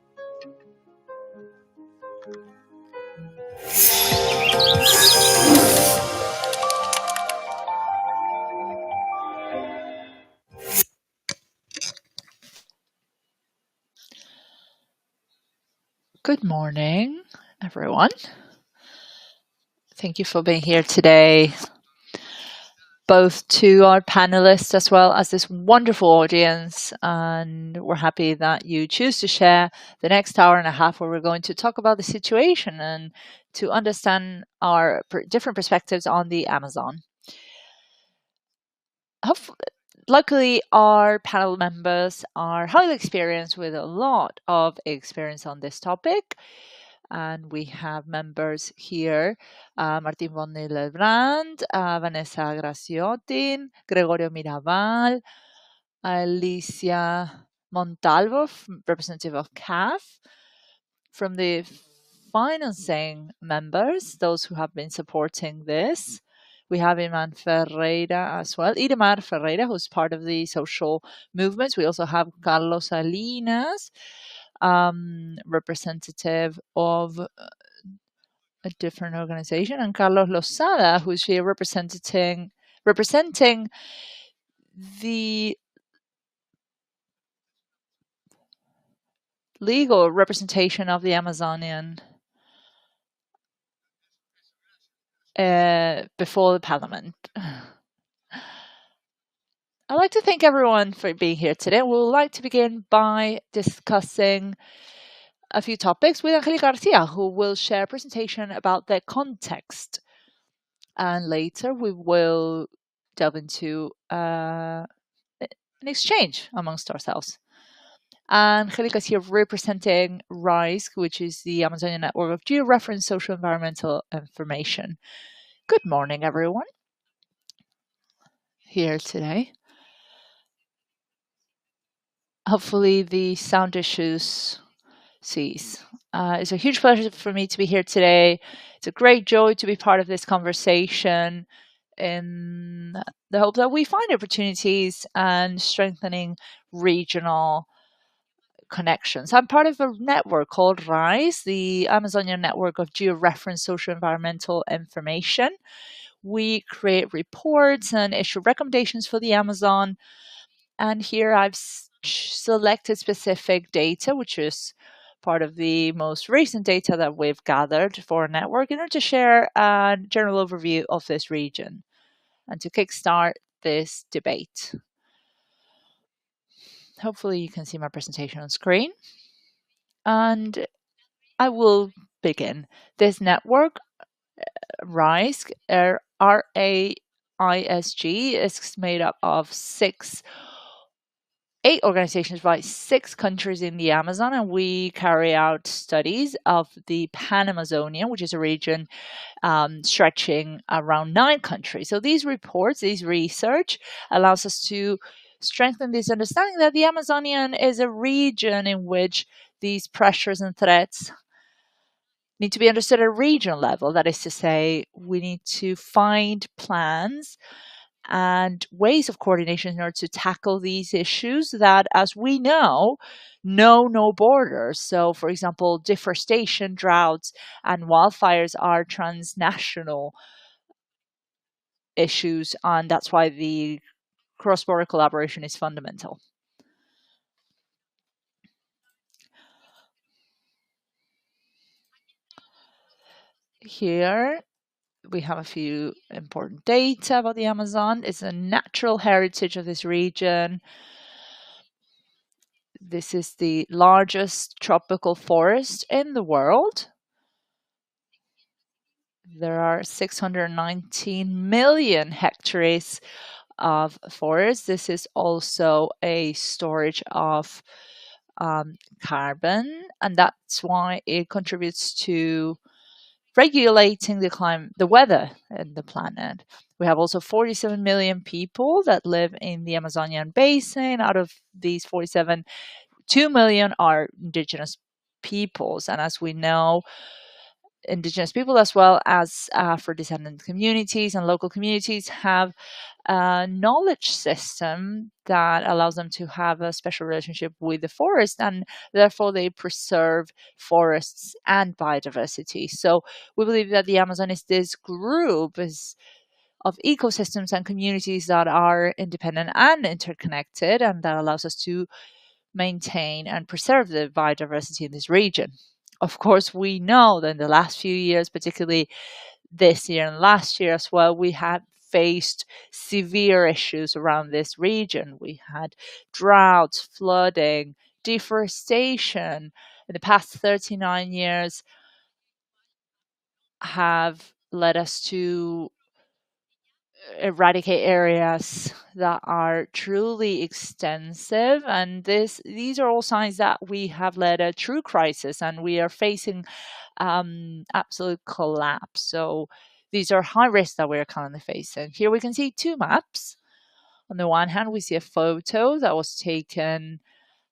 Good morning, everyone. Thank you for being here today, both to our panelists as well as this wonderful audience. And we're happy that you choose to share the next hour and a half where we're going to talk about the situation and to understand our different perspectives on the Amazon. Luckily, our panel members are highly experienced with a lot of experience on this topic. And we have members here, Martín Bonny Lebrand, Vanessa Graciotti, Gregorio Mirabal, Alicia Montalvo, representative of CAF. From the financing members, those who have been supporting this, we have Iman Ferreira as well. Idemar Ferreira, who's part of the social movements. We also have Carlos Salinas, representative of a different organization, and Carlos Lozada, who's here representing the legal representation of the Amazonian before the Parliament. I'd like to thank everyone for being here today. We'd like to begin by discussing a few topics with Angelica Garcia, who will share a presentation about the context. And later we will delve into an exchange amongst ourselves. And Angelica is here representing RISE, which is the Amazonian Network of Georeference Social Environmental Information. Good morning, everyone. Here today. Hopefully the sound issues cease. It's a huge pleasure for me to be here today. It's a great joy to be part of this conversation in the hope that we find opportunities and strengthening regional connections. I'm part of a network called RISE, the Amazonian Network of Georeference Social Environmental Information. We create reports and issue recommendations for the Amazon. And here I've selected specific data, which is part of the most recent data that we've gathered for our network in order to share a general overview of this region and to kickstart this debate. Hopefully you can see my presentation on screen. And I will begin. This network, RISE, R-A-I-S-G, is made up of 8 organizations by 6 countries in the Amazon, and we carry out studies of the Pan-Amazonian, which is a region stretching around 9 countries. So these reports, this research allows us to strengthen this understanding that the Amazonian is a region in which these pressures and threats need to be understood at a regional level. That is to say, we need to find plans and ways of coordination in order to tackle these issues that, as we know no borders. So, for example, deforestation, droughts, and wildfires are transnational issues, and that's why the cross-border collaboration is fundamental. Here we have a few important data about the Amazon. It's a natural heritage of this region. This is the largest tropical forest in the world. There are 619 million hectares of forest. This is also a storage of carbon, and that's why it contributes to regulating the climate, the weather in the planet. We have also 47 million people that live in the Amazonian basin. Out of these 47, 2 million are indigenous peoples. And as we know, indigenous people as well as Afro-descendant communities and local communities have a knowledge system that allows them to have a special relationship with the forest, and therefore they preserve forests and biodiversity. So we believe that the Amazon is this group of ecosystems and communities that are independent and interconnected, and that allows us to maintain and preserve the biodiversity in this region. Of course, we know that in the last few years, particularly this year and last year as well, we had faced severe issues around this region. We had droughts, flooding, deforestation. In the past 39 years have led us to eradicate areas that are truly extensive, and these are all signs that we have led a true crisis and we are facing absolute collapse. So these are high risks that we're currently facing. Here we can see two maps. On the one hand, we see a photo that was taken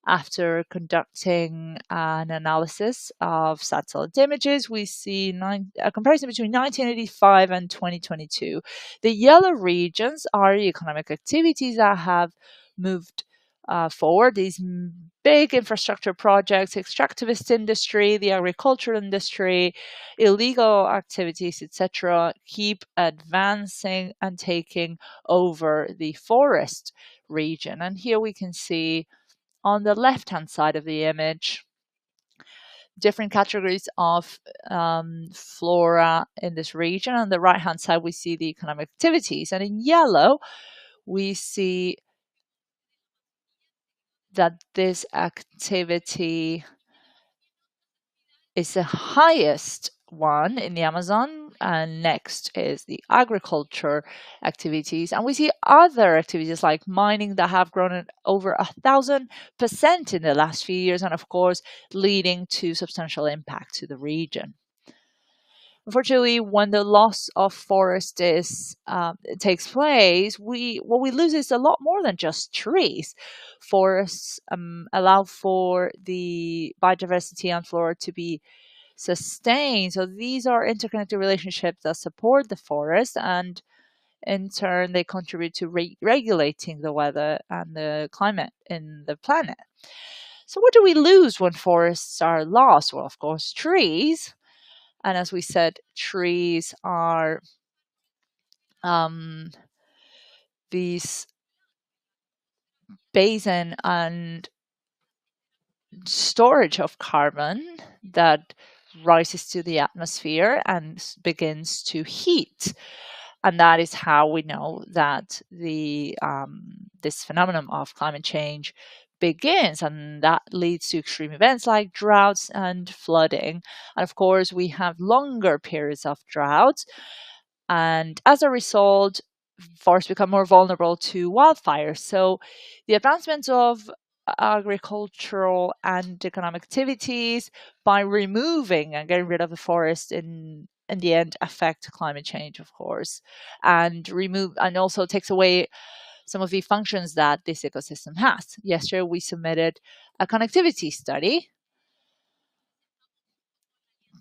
after conducting an analysis of satellite images. We see a comparison between 1985 and 2022. The yellow regions are economic activities that have moved forward. These big infrastructure projects, extractivist industry, the agricultural industry, illegal activities, etc., keep advancing and taking over the forest region. And here we can see on the left-hand side of the image different categories of flora in this region. On the right-hand side, we see the economic activities. And in yellow, we see that this activity is the highest one in the Amazon, and next is the agriculture activities. And we see other activities like mining that have grown at over 1,000% in the last few years, and of course, leading to substantial impact to the region. Unfortunately, when the loss of forest takes place, what we lose is a lot more than just trees. Forests allow for the biodiversity and flora to be sustained. So these are interconnected relationships that support the forest, and in turn, they contribute to regulating the weather and the climate in the planet. So what do we lose when forests are lost? Well, of course, trees. And as we said, trees are these basin and storage of carbon that rises to the atmosphere and begins to heat. And that is how we know that this phenomenon of climate change begins, and that leads to extreme events like droughts and flooding. And of course, we have longer periods of droughts, and as a result, forests become more vulnerable to wildfires. So the advancement of agricultural and economic activities by removing and getting rid of the forest in the end affect climate change, of course, and also takes away some of the functions that this ecosystem has. Yesterday, we submitted a connectivity study.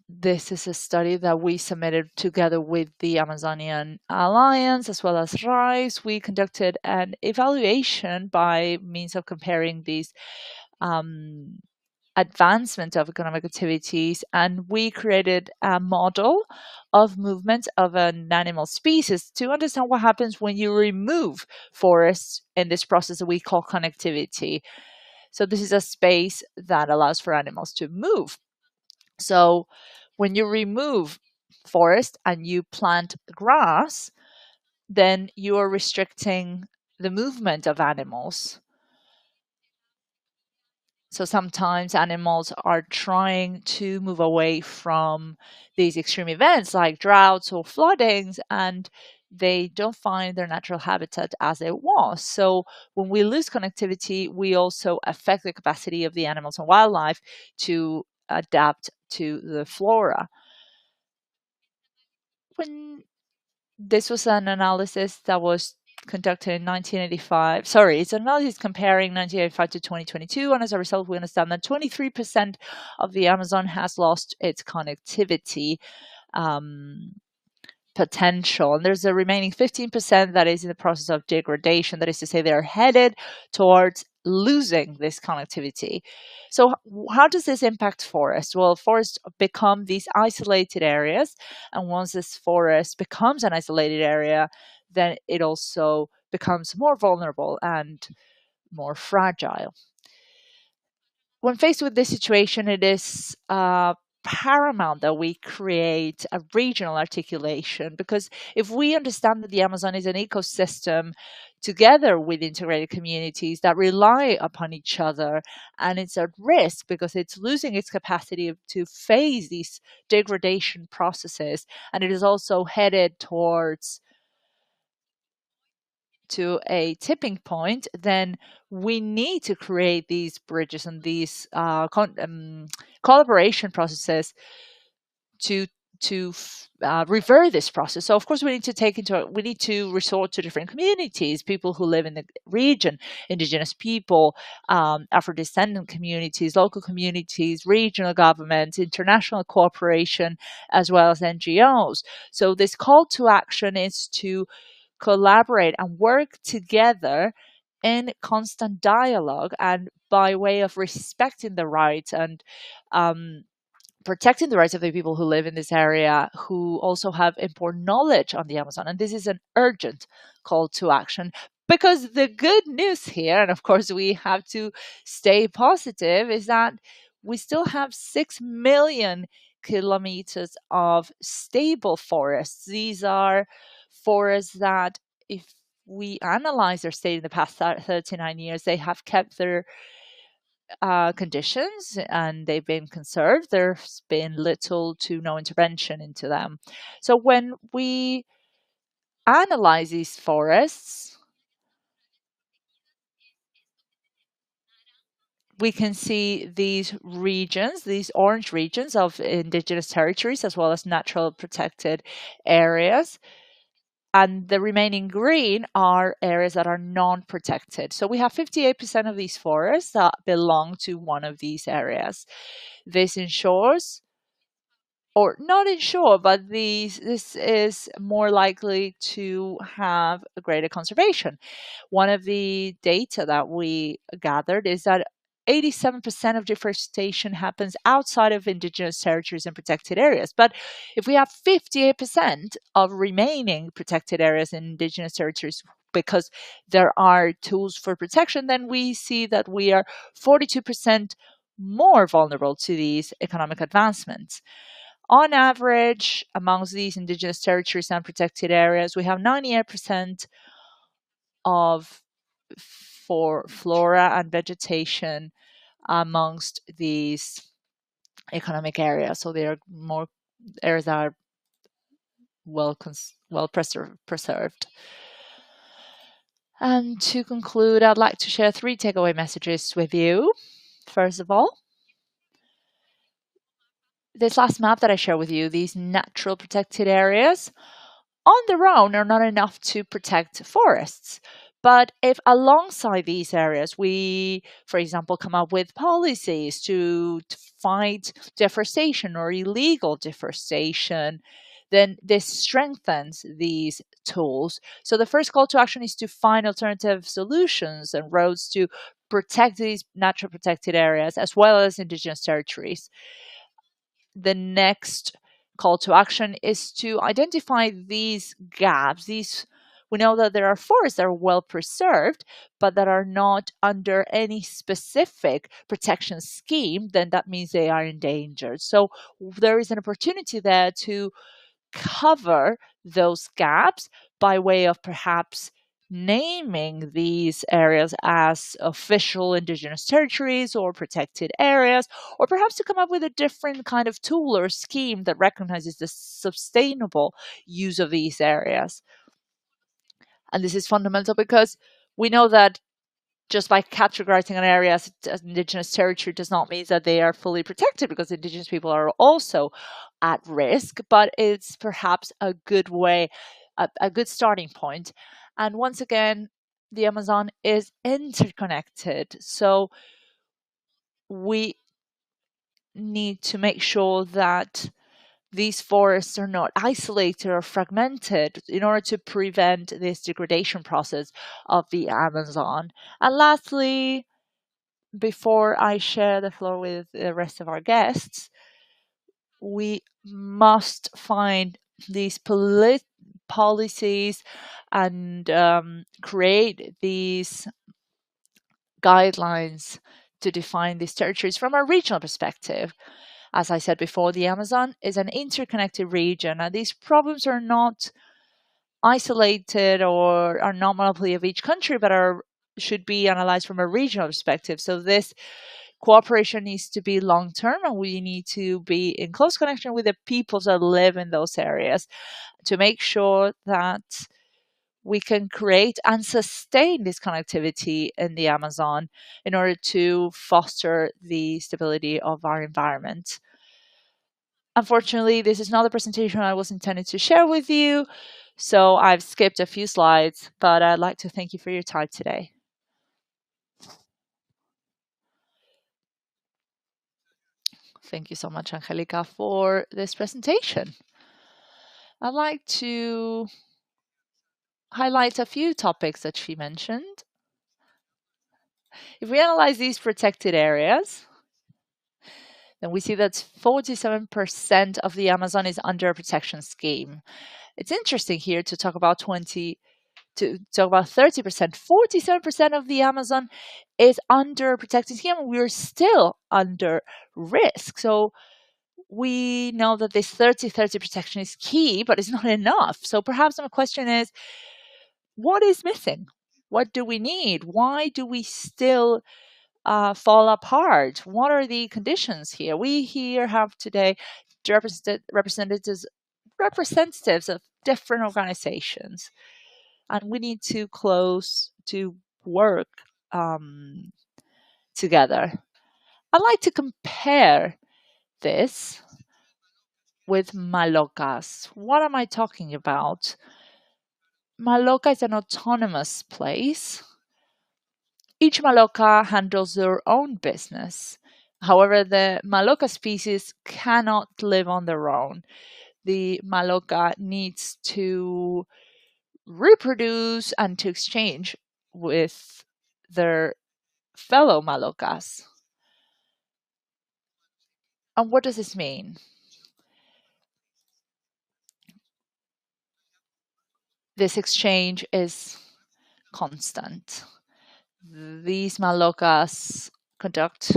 This is a study that we submitted together with the Amazonian Alliance as well as RISE. We conducted an evaluation by means of comparing these advancement of economic activities, and we created a model of movement of an animal species to understand what happens when you remove forests in this process that we call connectivity. So this is a space that allows for animals to move. So when you remove forest and you plant grass, then you are restricting the movement of animals. So sometimes animals are trying to move away from these extreme events like droughts or floodings, and they don't find their natural habitat as it was. So when we lose connectivity, we also affect the capacity of the animals and wildlife to adapt to the flora. When this was an analysis that was conducted in 1985. Sorry, it's an analysis comparing 1985 to 2022, and as a result, we understand that 23% of the Amazon has lost its connectivity potential, and there's a remaining 15% that is in the process of degradation. That is to say, they're headed towards losing this connectivity. So how does this impact forests? Well, forests become these isolated areas, and once this forest becomes an isolated area, then it also becomes more vulnerable and more fragile. When faced with this situation, it is paramount that we create a regional articulation, because if we understand that the Amazon is an ecosystem together with integrated communities that rely upon each other, and it's at risk because it's losing its capacity to face these degradation processes, and it is also headed towards to a tipping point, then we need to create these bridges and these collaboration processes to revert this process. So of course we need to resort to different communities, people who live in the region, indigenous people, Afro-descendant communities, local communities, regional governments, international cooperation, as well as NGOs. So this call to action is to collaborate and work together in constant dialogue, and by way of respecting the rights and protecting the rights of the people who live in this area, who also have important knowledge on the Amazon. And this is an urgent call to action, because the good news here, and of course we have to stay positive, is that we still have 6 million kilometers of stable forests. These are forests that, if we analyze their state in the past 39 years, they have kept their conditions and they've been conserved. There's been little to no intervention into them. So when we analyze these forests, we can see these regions, these orange regions of indigenous territories, as well as natural protected areas. And the remaining green are areas that are non-protected. So we have 58% of these forests that belong to one of these areas. This ensures, or not ensure, but this is more likely to have a greater conservation. One of the data that we gathered is that 87% of deforestation happens outside of indigenous territories and protected areas. But if we have 58% of remaining protected areas in indigenous territories, because there are tools for protection, then we see that we are 42% more vulnerable to these economic advancements. On average, amongst these indigenous territories and protected areas, we have 98% of flora and vegetation amongst these economic areas. So they are more areas that are well preserved. And to conclude, I'd like to share 3 takeaway messages with you. First of all, this last map that I share with you, these natural protected areas, on their own are not enough to protect forests. But if alongside these areas, we, for example, come up with policies to fight deforestation or illegal deforestation, then this strengthens these tools. So the first call to action is to find alternative solutions and roads to protect these natural protected areas as well as indigenous territories. The next call to action is to identify these gaps. We know that there are forests that are well preserved, but that are not under any specific protection scheme, then that means they are endangered. So there is an opportunity there to cover those gaps by way of perhaps naming these areas as official indigenous territories or protected areas, or perhaps to come up with a different kind of tool or scheme that recognizes the sustainable use of these areas. And this is fundamental because we know that just by categorizing an area as indigenous territory does not mean that they are fully protected, because indigenous people are also at risk, but it's perhaps a good way, a good starting point. And once again, the Amazon is interconnected. So we need to make sure that these forests are not isolated or fragmented in order to prevent this degradation process of the Amazon. And lastly, before I share the floor with the rest of our guests, we must find these policies and create these guidelines to define these territories from a regional perspective. As I said before, the Amazon is an interconnected region, and these problems are not isolated or are not monopoly of each country, but should be analyzed from a regional perspective. So this cooperation needs to be long-term, and we need to be in close connection with the peoples that live in those areas to make sure that we can create and sustain this connectivity in the Amazon in order to foster the stability of our environment. Unfortunately, this is not the presentation I was intended to share with you, so I've skipped a few slides, but I'd like to thank you for your time today. Thank you so much, Angelica, for this presentation. I'd like to highlight a few topics that she mentioned. If we analyze these protected areas, then we see that 47% of the Amazon is under a protection scheme. It's interesting here to talk about 30%. 47% of the Amazon is under a protected scheme, and we're still under risk. So we know that this 30-30 protection is key, but it's not enough. So perhaps my question is, what is missing? What do we need? Why do we still fall apart? What are the conditions here? We here have today representatives of different organizations, and we need to work together. I'd like to compare this with Malocas. What am I talking about? Maloca is an autonomous place. Each Maloca handles their own business. However, the Maloca species cannot live on their own. The Maloca needs to reproduce and to exchange with their fellow Malocas. And what does this mean? This exchange is constant. These Malocas conduct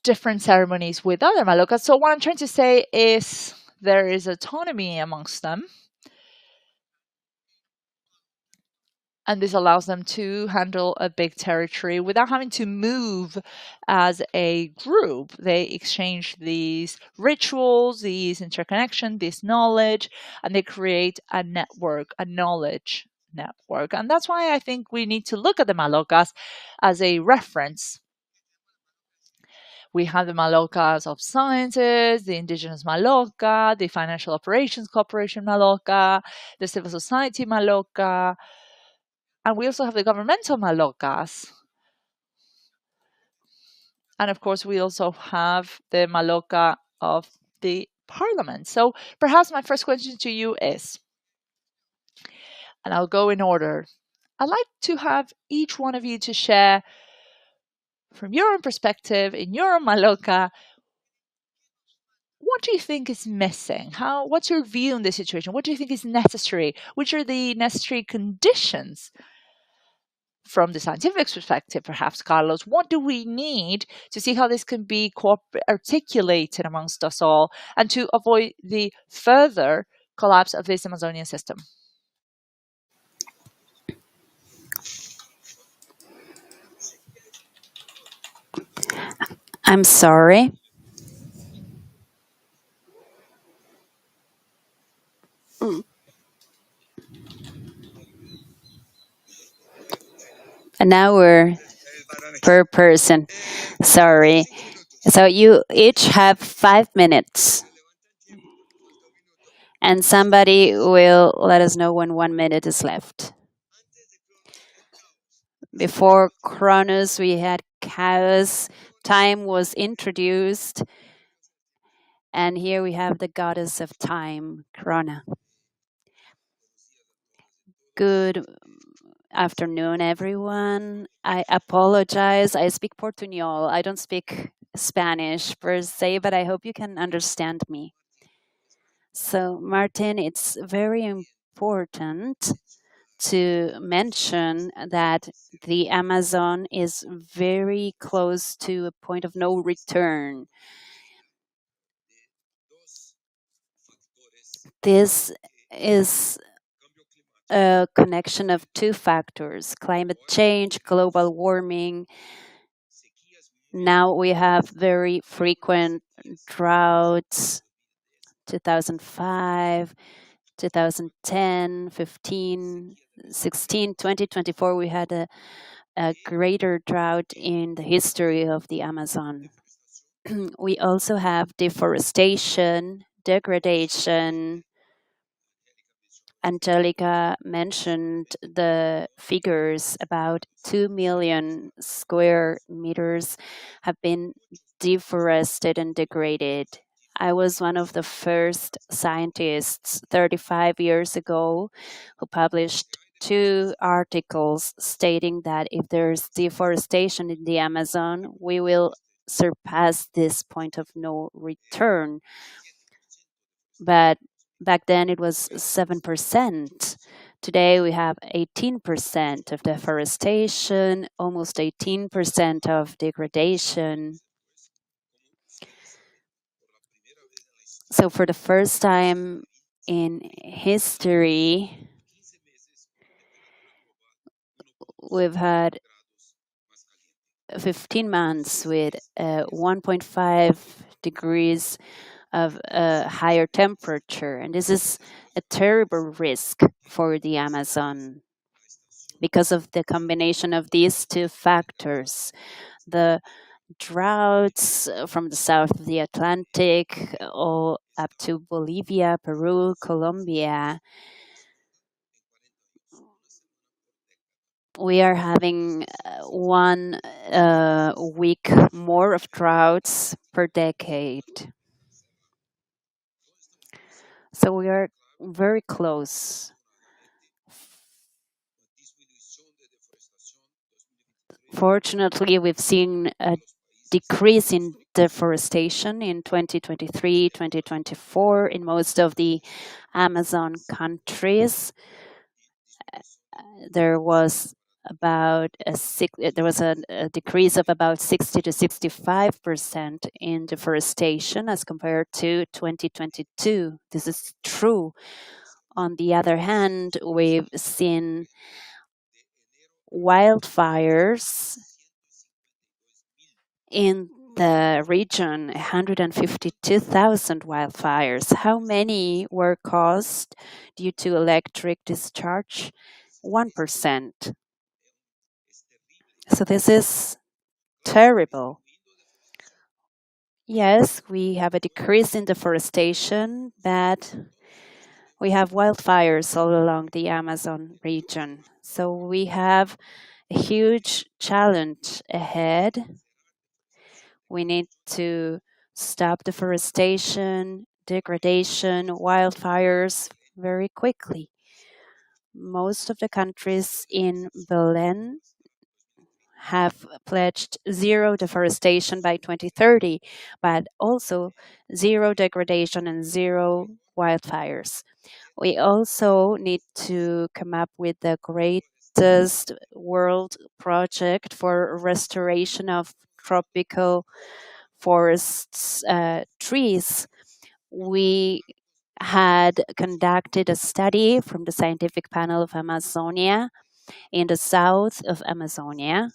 different ceremonies with other Malocas. So what I'm trying to say is there is autonomy amongst them. And this allows them to handle a big territory without having to move as a group. They exchange these rituals, these interconnection, this knowledge, and they create a network, a knowledge network. And that's why I think we need to look at the Malocas as a reference. We have the Malocas of sciences, the indigenous Maloca, the financial operations corporation Maloca, the civil society Maloca, and we also have the governmental Malocas. And of course, we also have the Maloca of the parliament. So perhaps my first question to you is, and I'll go in order, I'd like to have each one of you to share from your own perspective, in your own Maloca, what do you think is missing? What's your view on the situation? What do you think is necessary? Which are the necessary conditions? From the scientific perspective, perhaps, Carlos, what do we need to see how this can be articulated amongst us all and to avoid the further collapse of this Amazonian system? I'm sorry. An hour per person. Sorry. So you each have 5 minutes. And somebody will let us know when 1 minute is left. Before Cronus, we had chaos. Time was introduced. And here we have the goddess of time, Corona. Good afternoon, everyone. I apologize. I speak Portuñol. I don't speak Spanish per se, but I hope you can understand me. So, Martin, it's very important to mention that the Amazon is very close to a point of no return. This is a connection of two factors: climate change, global warming. Now we have very frequent droughts, 2005, 2010, 15, 16, 2024, we had a greater drought in the history of the Amazon. We also have deforestation, degradation. Angelica mentioned the figures: about 2 million square meters have been deforested and degraded. I was one of the first scientists 35 years ago who published 2 articles stating that if there's deforestation in the Amazon, we will surpass this point of no return. But back then it was 7%. Today we have 18% of deforestation, almost 18% of degradation. So for the first time in history, we've had 15 months with 1.5 degrees of a higher temperature. And this is a terrible risk for the Amazon because of the combination of these two factors. The droughts from the south of the Atlantic all up to Bolivia, Peru, Colombia. We are having 1 week more of droughts per decade. So we are very close. Fortunately, we've seen a decrease in deforestation in 2023, 2024 in most of the Amazon countries. There was about a decrease of about 60 to 65% in deforestation as compared to 2022. This is true. On the other hand, we've seen wildfires in the region, 152,000 wildfires. How many were caused due to electric discharge? 1%. So this is terrible. Yes, we have a decrease in deforestation, but we have wildfires all along the Amazon region. So we have a huge challenge ahead. We need to stop deforestation, degradation, wildfires very quickly. Most of the countries in Belen have pledged zero deforestation by 2030, but also zero degradation and zero wildfires. We also need to come up with the greatest world project for restoration of tropical forests, trees. We had conducted a study from the scientific panel of Amazonia in the south of Amazonia,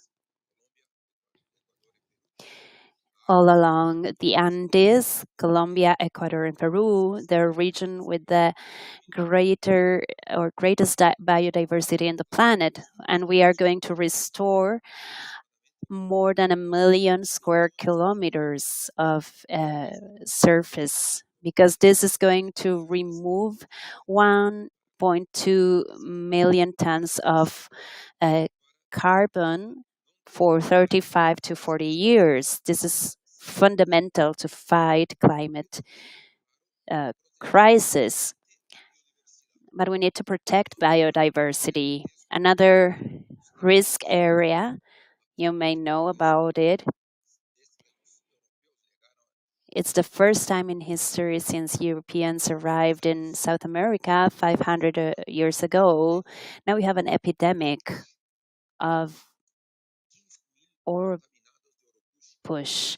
all along the Andes, Colombia, Ecuador, and Peru, the region with the greatest biodiversity in the planet. And we are going to restore more than 1 million square kilometers of surface, because this is going to remove 1.2 million tons of carbon for 35 to 40 years. This is fundamental to fight climate crisis. But we need to protect biodiversity. Another risk area, you may know about it, It's the first time in history since Europeans arrived in South America 500 years ago. Now we have an epidemic of push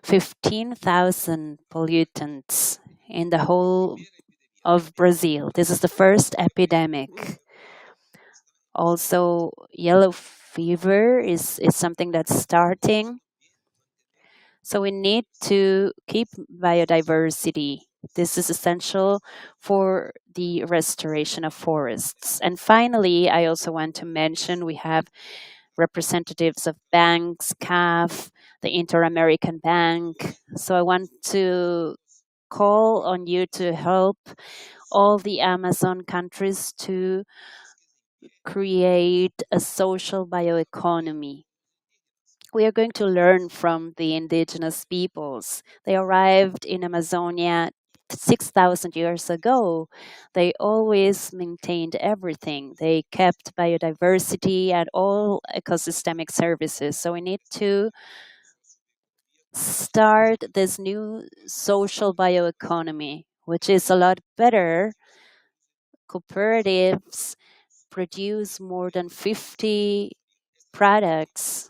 15,000 pollutants in the whole of Brazil. This is the first epidemic. Also, yellow fever is something that's starting. So we need to keep biodiversity. This is essential for the restoration of forests. And finally, I also want to mention we have representatives of banks, CAF, the Inter-American Bank. So I want to call on you to help all the Amazon countries to create a social bioeconomy. We are going to learn from the indigenous peoples. They arrived in Amazonia 6,000 years ago. They always maintained everything. They kept biodiversity and all ecosystemic services. So we need to start this new social bioeconomy, which is a lot better. Cooperatives produce more than 50 products.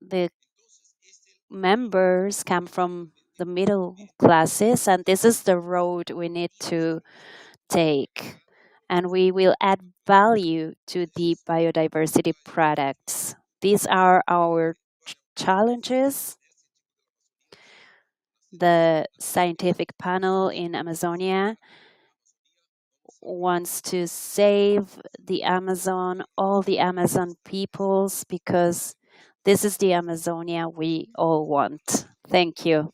The members come from the middle classes, and this is the road we need to take. And we will add value to the biodiversity products. These are our challenges. The scientific panel in Amazonia wants to save the Amazon, all the Amazon peoples, because this is the Amazonia we all want. Thank you.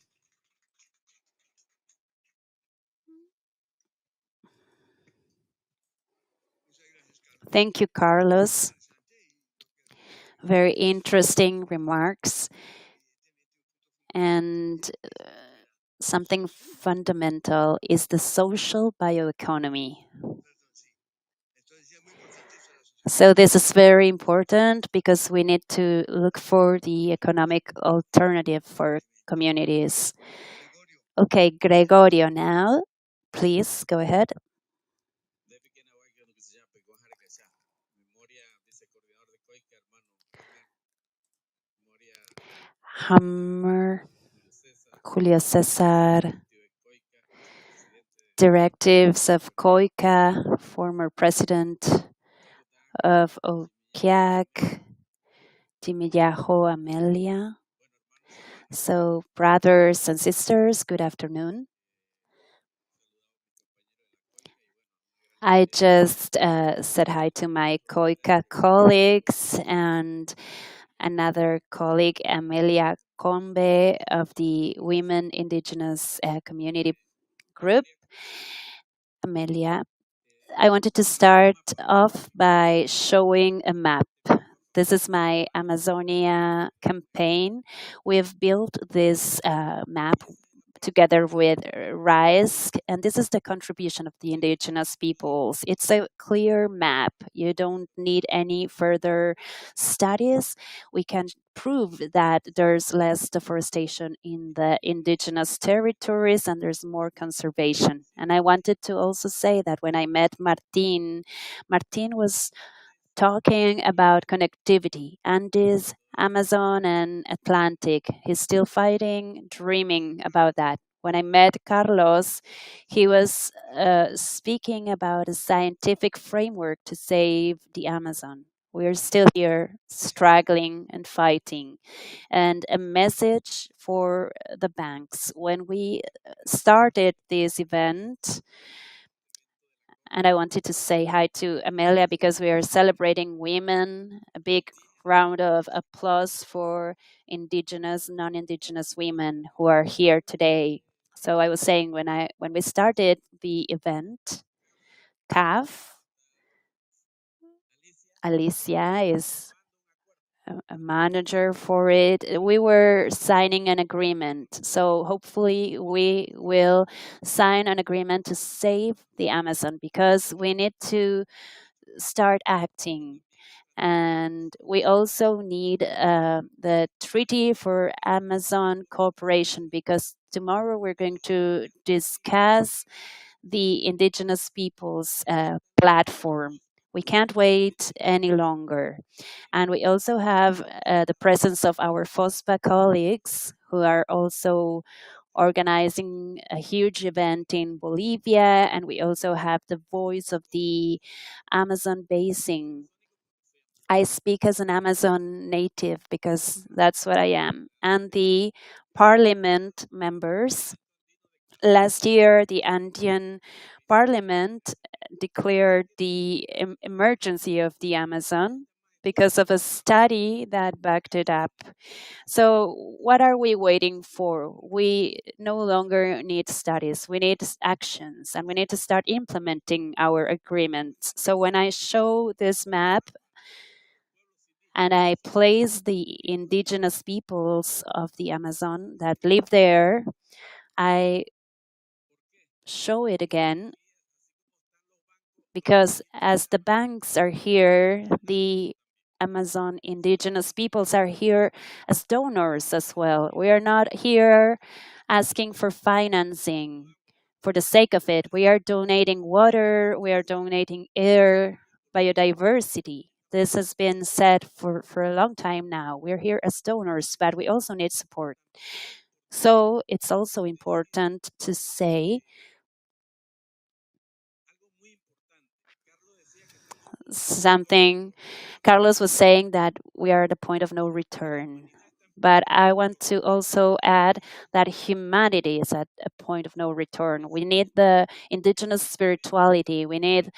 Thank you, Carlos. Very interesting remarks. And something fundamental is the social bioeconomy. So this is very important because we need to look for the economic alternative for communities. Okay, Gregorio, now, please go ahead. Hammer, Julio Cesar, directives of COICA, former president of OKIAC, Timiyaho Amelia. So, brothers and sisters, good afternoon. I just said hi to my COICA colleagues and another colleague, Amelia Combe of the Women Indigenous Community Group. Amelia, I wanted to start off by showing a map. This is my Amazonia campaign. We've built this map together with RISE, and this is the contribution of the indigenous peoples. It's a clear map. You don't need any further studies. We can prove that there's less deforestation in the indigenous territories and there's more conservation. And I wanted to also say that when I met Martin was talking about connectivity, Andes, Amazon, and Atlantic. He's still fighting, dreaming about that. When I met Carlos, he was speaking about a scientific framework to save the Amazon. We're still here struggling and fighting. And a message for the banks. When we started this event, and I wanted to say hi to Amelia because we are celebrating women. A big round of applause for indigenous, non-indigenous women who are here today. So I was saying when we started the event, CAF, Alicia is a manager for it. We were signing an agreement. So hopefully we will sign an agreement to save the Amazon because we need to start acting. And we also need the Treaty for Amazon Cooperation, because tomorrow we're going to discuss the Indigenous Peoples platform. We can't wait any longer. And we also have the presence of our FOSPA colleagues who are also organizing a huge event in Bolivia. And we also have the voice of the Amazon Basin. I speak as an Amazon native because that's what I am. And the parliament members. Last year, the Andean Parliament declared the emergency of the Amazon because of a study that backed it up. So, what are we waiting for? We no longer need studies, we need actions, and we need to start implementing our agreements. So, when I show this map and I place the indigenous peoples of the Amazon that live there, I show it again because as the banks are here, the Amazon indigenous peoples are here as donors as well. We are not here asking for financing for the sake of it. We are donating water, we are donating air, biodiversity. This has been said for a long time now. We're here as donors, but we also need support. So it's also important to say something. Carlos was saying that we are at the point of no return. But I want to also add that humanity is at a point of no return. We need the indigenous spirituality. We need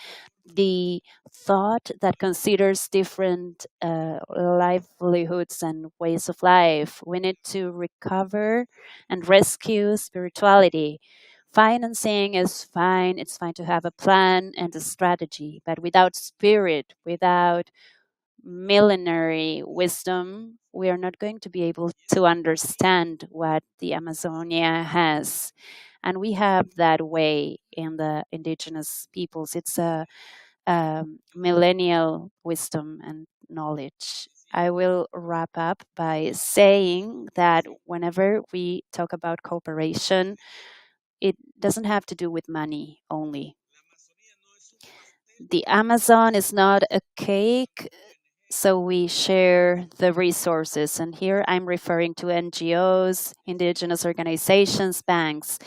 the thought that considers different livelihoods and ways of life. We need to recover and rescue spirituality. Financing is fine. It's fine to have a plan and a strategy, but without spirit, without millenary wisdom, we are not going to be able to understand what the Amazonia has. And we have that way in the indigenous peoples. It's a millennial wisdom and knowledge. I will wrap up by saying that whenever we talk about cooperation, it doesn't have to do with money only. The Amazon is not a cake, so we share the resources. And here I'm referring to NGOs, indigenous organizations, banks.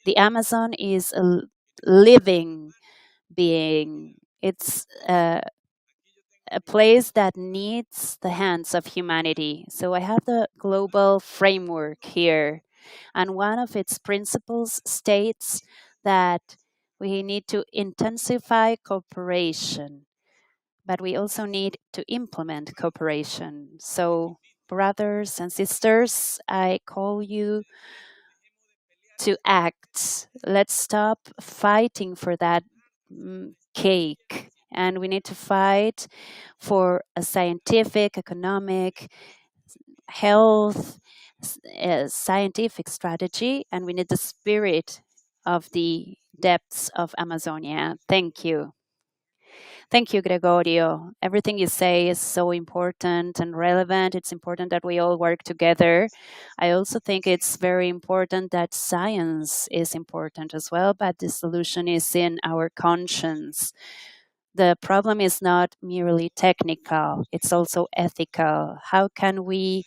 The Amazon is a living being. It's a place that needs the hands of humanity. So I have the global framework here. And one of its principles states that we need to intensify cooperation, but we also need to implement cooperation. So, brothers and sisters, I call you to act. Let's stop fighting for that cake. And we need to fight for a scientific, economic, health, scientific strategy. And we need the spirit of the depths of Amazonia. Thank you. Thank you, Gregorio. Everything you say is so important and relevant. It's important that we all work together. I also think it's very important that science is important as well, but the solution is in our conscience. The problem is not merely technical, it's also ethical. How can we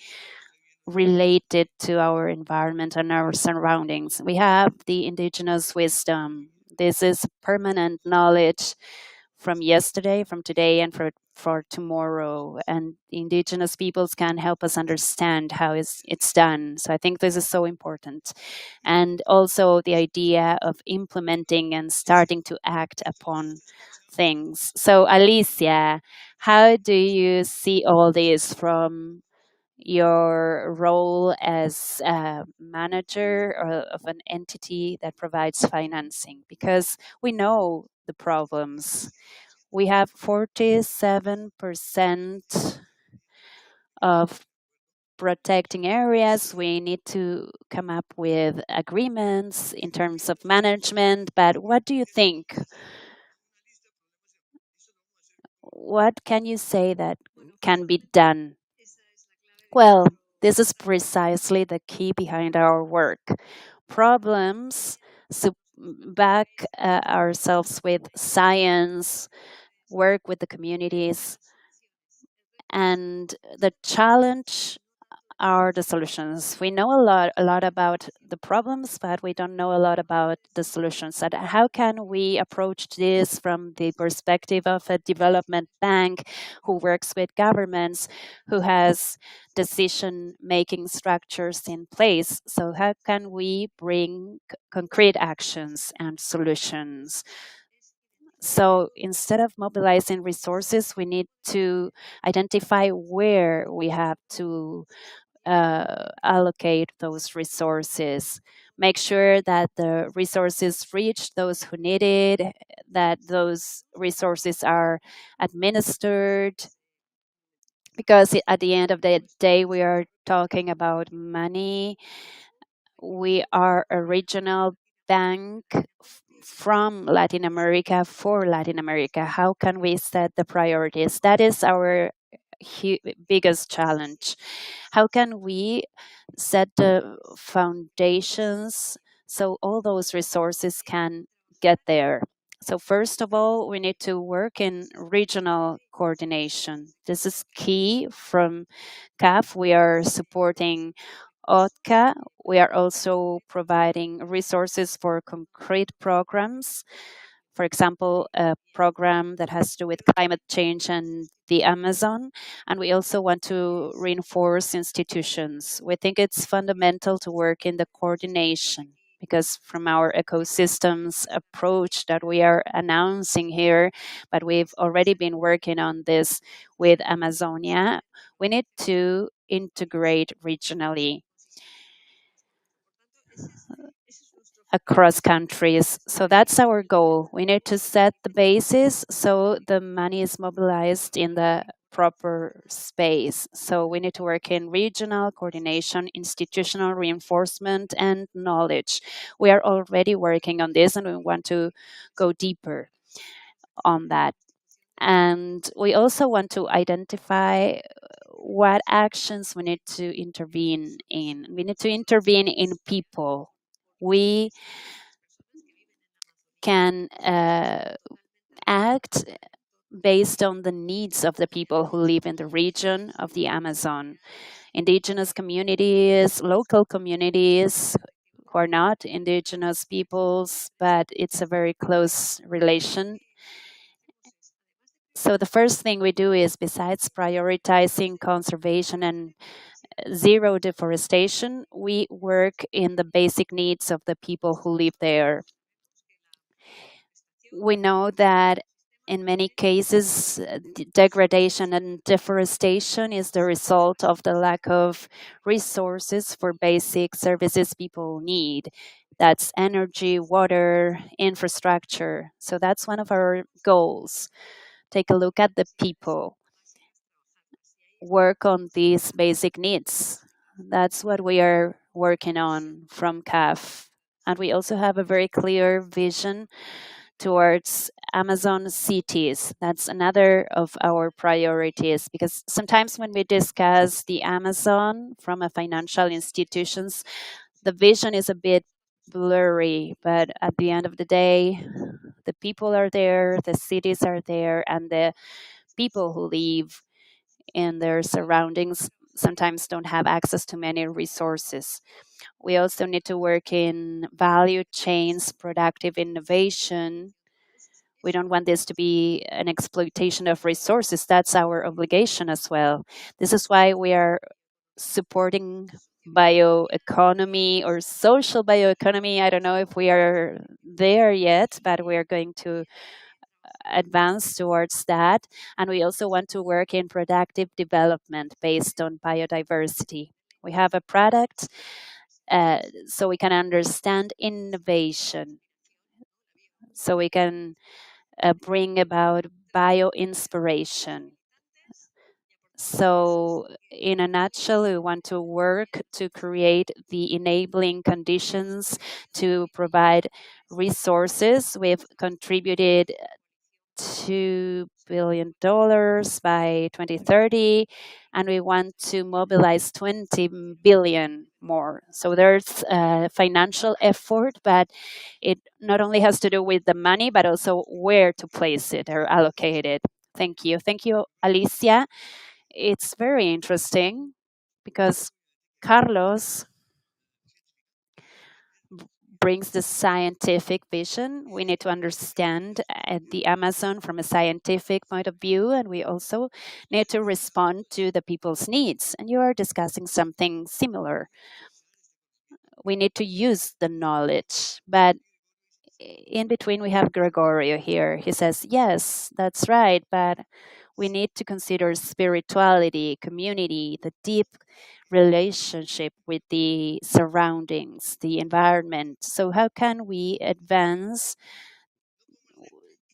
relate it to our environment and our surroundings? We have the indigenous wisdom. This is permanent knowledge from yesterday, from today, and for tomorrow. And indigenous peoples can help us understand how it's done. So I think this is so important. And also the idea of implementing and starting to act upon things. So Alicia, how do you see all this from your role as a manager of an entity that provides financing? Because we know the problems. We have 47% of protecting areas. We need to come up with agreements in terms of management. But what do you think? What can you say that can be done? Well, this is precisely the key behind our work. Problems, back ourselves with science, work with the communities, and the challenge are the solutions. We know a lot about the problems, but we don't know a lot about the solutions. And how can we approach this from the perspective of a development bank who works with governments, who has decision-making structures in place? So how can we bring concrete actions and solutions? So instead of mobilizing resources, we need to identify where we have to allocate those resources, make sure that the resources reach those who need it, that those resources are administered, because at the end of the day, we are talking about money. We are a regional bank from Latin America for Latin America. How can we set the priorities? That is our biggest challenge. How can we set the foundations so all those resources can get there? So first of all, we need to work in regional coordination. This is key. From CAF, we are supporting OTCA. We are also providing resources for concrete programs. For example, a program that has to do with climate change and the Amazon. And we also want to reinforce institutions. We think it's fundamental to work in the coordination, because from our ecosystems approach that we are announcing here, but we've already been working on this with Amazonia, we need to integrate regionally across countries. So that's our goal. We need to set the basis so the money is mobilized in the proper space. So we need to work in regional coordination, institutional reinforcement, and knowledge. We are already working on this, and we want to go deeper on that. And we also want to identify what actions we need to intervene in. We need to intervene in people. We can act based on the needs of the people who live in the region of the Amazon. Indigenous communities, local communities who are not indigenous peoples, but it's a very close relation. So the first thing we do is, besides prioritizing conservation and zero deforestation, we work in the basic needs of the people who live there. We know that in many cases, degradation and deforestation is the result of the lack of resources for basic services people need. That's energy, water, infrastructure. So that's one of our goals. Take a look at the people. Work on these basic needs. That's what we are working on from CAF. And we also have a very clear vision towards Amazon cities. That's another of our priorities, because sometimes when we discuss the Amazon from a financial institutions, the vision is a bit blurry, but at the end of the day, the people are there, the cities are there, and the people who live in their surroundings sometimes don't have access to many resources. We also need to work in value chains, productive innovation. We don't want this to be an exploitation of resources. That's our obligation as well. This is why we are supporting bioeconomy or social bioeconomy. I don't know if we are there yet, but we are going to advance towards that. And we also want to work in productive development based on biodiversity. We have a product so we can understand innovation, so we can bring about bio-inspiration. So in a nutshell, we want to work to create the enabling conditions to provide resources. We've contributed $2 billion by 2030, and we want to mobilize 20 billion more. So there's a financial effort, but it not only has to do with the money, but also where to place it or allocate it. Thank you. Thank you, Alicia. It's very interesting because Carlos brings the scientific vision. We need to understand the Amazon from a scientific point of view, and we also need to respond to the people's needs. And you are discussing something similar. We need to use the knowledge, but in between we have Gregorio here. He says, yes, that's right, but we need to consider spirituality, community, the deep relationship with the surroundings, the environment. So how can we advance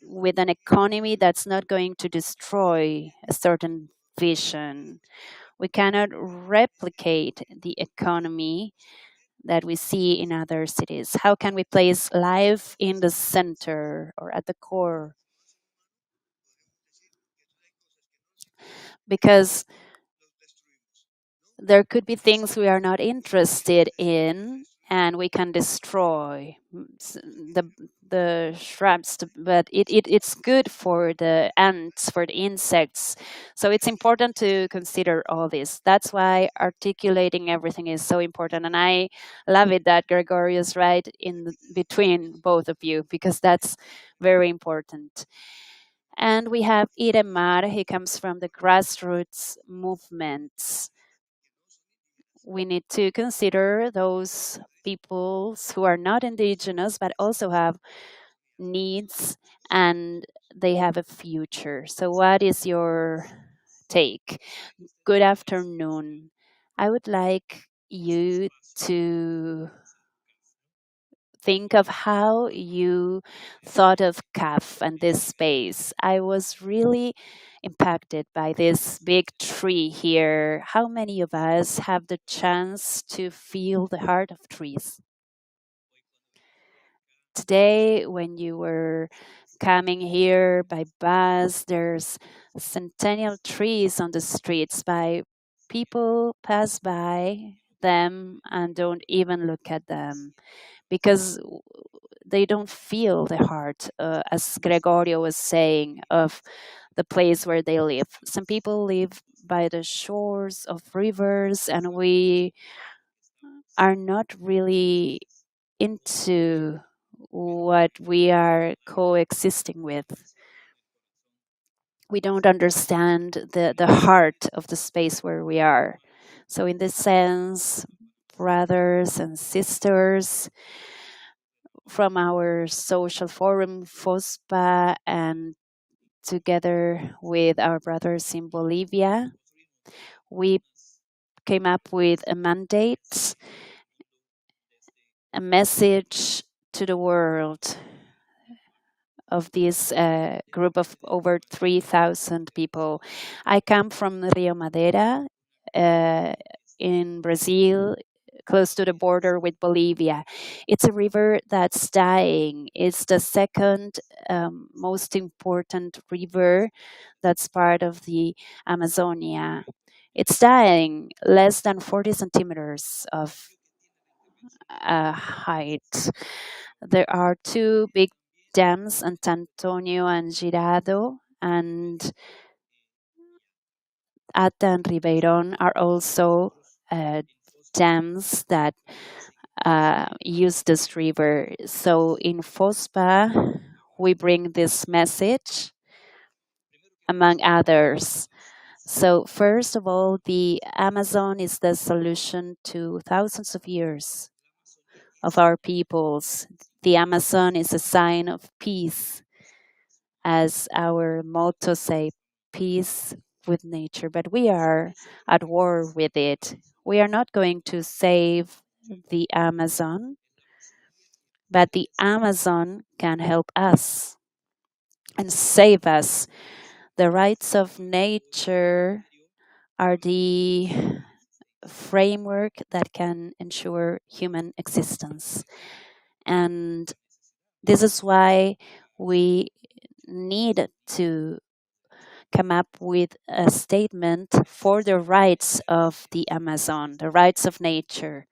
with an economy that's not going to destroy a certain vision? We cannot replicate the economy that we see in other cities. How can we place life in the center or at the core? Because there could be things we are not interested in and we can destroy the shrubs, but it's good for the ants, for the insects. So it's important to consider all this. That's why articulating everything is so important. And I love it that Gregorio is right in between both of you, because that's very important. And we have Iremar. He comes from the grassroots movements. We need to consider those peoples who are not indigenous but also have needs and they have a future. So what is your take? Good afternoon. I would like you to think of how you thought of CAF and this space. I was really impacted by this big tree here. How many of us have the chance to feel the heart of trees? Today, when you were coming here by bus, there's centennial trees on the streets. By people pass by them and don't even look at them because they don't feel the heart, as Gregorio was saying, of the place where they live. Some people live by the shores of rivers, and we are not really into what we are coexisting with. We don't understand the heart of the space where we are. So in this sense, brothers and sisters, from our social forum, FOSPA, and together with our brothers in Bolivia, we came up with a mandate, a message to the world of this group of over 3,000 people. I come from Rio Madeira in Brazil, close to the border with Bolivia. It's a river that's dying. It's the second most important river that's part of the Amazonia. It's dying, less than 40 centimeters of height. There are two big dams, Antonio and Girado, and Ata and Ribeirón are also dams that use this river. So in FOSPA, we bring this message, among others. So first of all, the Amazon is the solution to thousands of years of our peoples. The Amazon is a sign of peace, as our motto say, peace with nature, but we are at war with it. We are not going to save the Amazon, but the Amazon can help us and save us. The rights of nature are the framework that can ensure human existence. And this is why we need to come up with a statement for the rights of the Amazon, the rights of nature.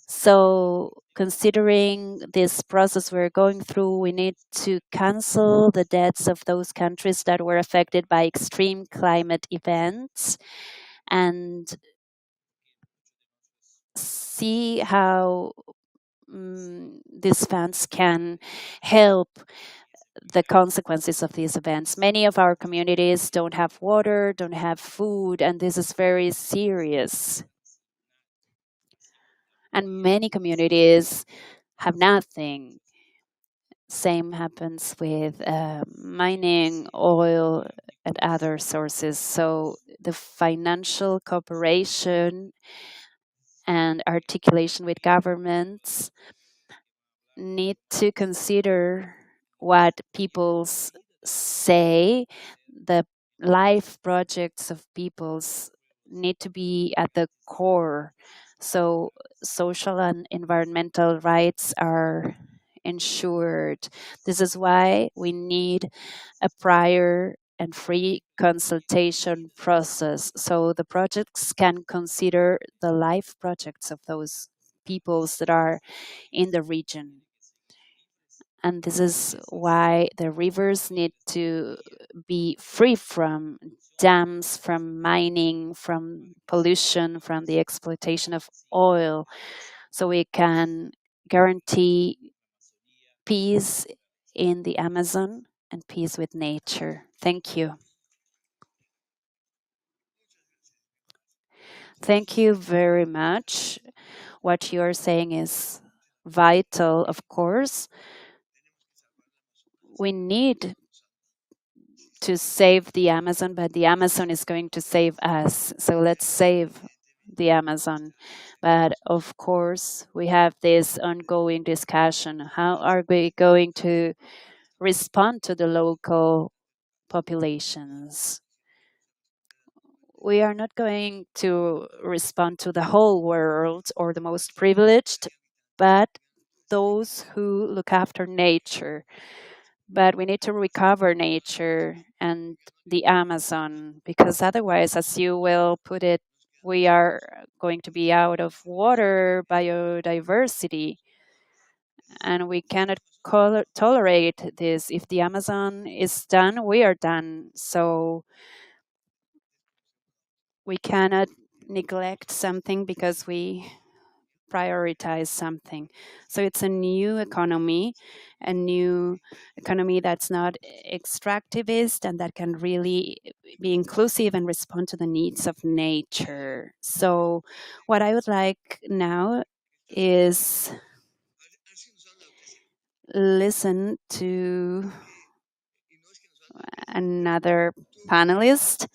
So, considering this process we're going through, we need to cancel the debts of those countries that were affected by extreme climate events and see how these funds can help the consequences of these events. Many of our communities don't have water, don't have food, and this is very serious. And many communities have nothing. Same happens with mining, oil, and other sources. So the financial cooperation and articulation with governments need to consider what peoples say. The life projects of peoples need to be at the core. So social and environmental rights are ensured. This is why we need a prior and free consultation process so the projects can consider the life projects of those peoples that are in the region. And this is why the rivers need to be free from dams, from mining, from pollution, from the exploitation of oil, so we can guarantee peace in the Amazon and peace with nature. Thank you. Thank you very much. What you're saying is vital, of course. We need to save the Amazon, but the Amazon is going to save us. So let's save the Amazon. But of course, we have this ongoing discussion. How are we going to respond to the local populations? We are not going to respond to the whole world or the most privileged, but those who look after nature. But we need to recover nature and the Amazon, because otherwise, as you will put it, we are going to be out of water, biodiversity, and we cannot tolerate this. If the Amazon is done, we are done. So we cannot neglect something because we prioritize something. So it's a new economy that's not extractivist and that can really be inclusive and respond to the needs of nature. So what I would like now is listen to another panelist.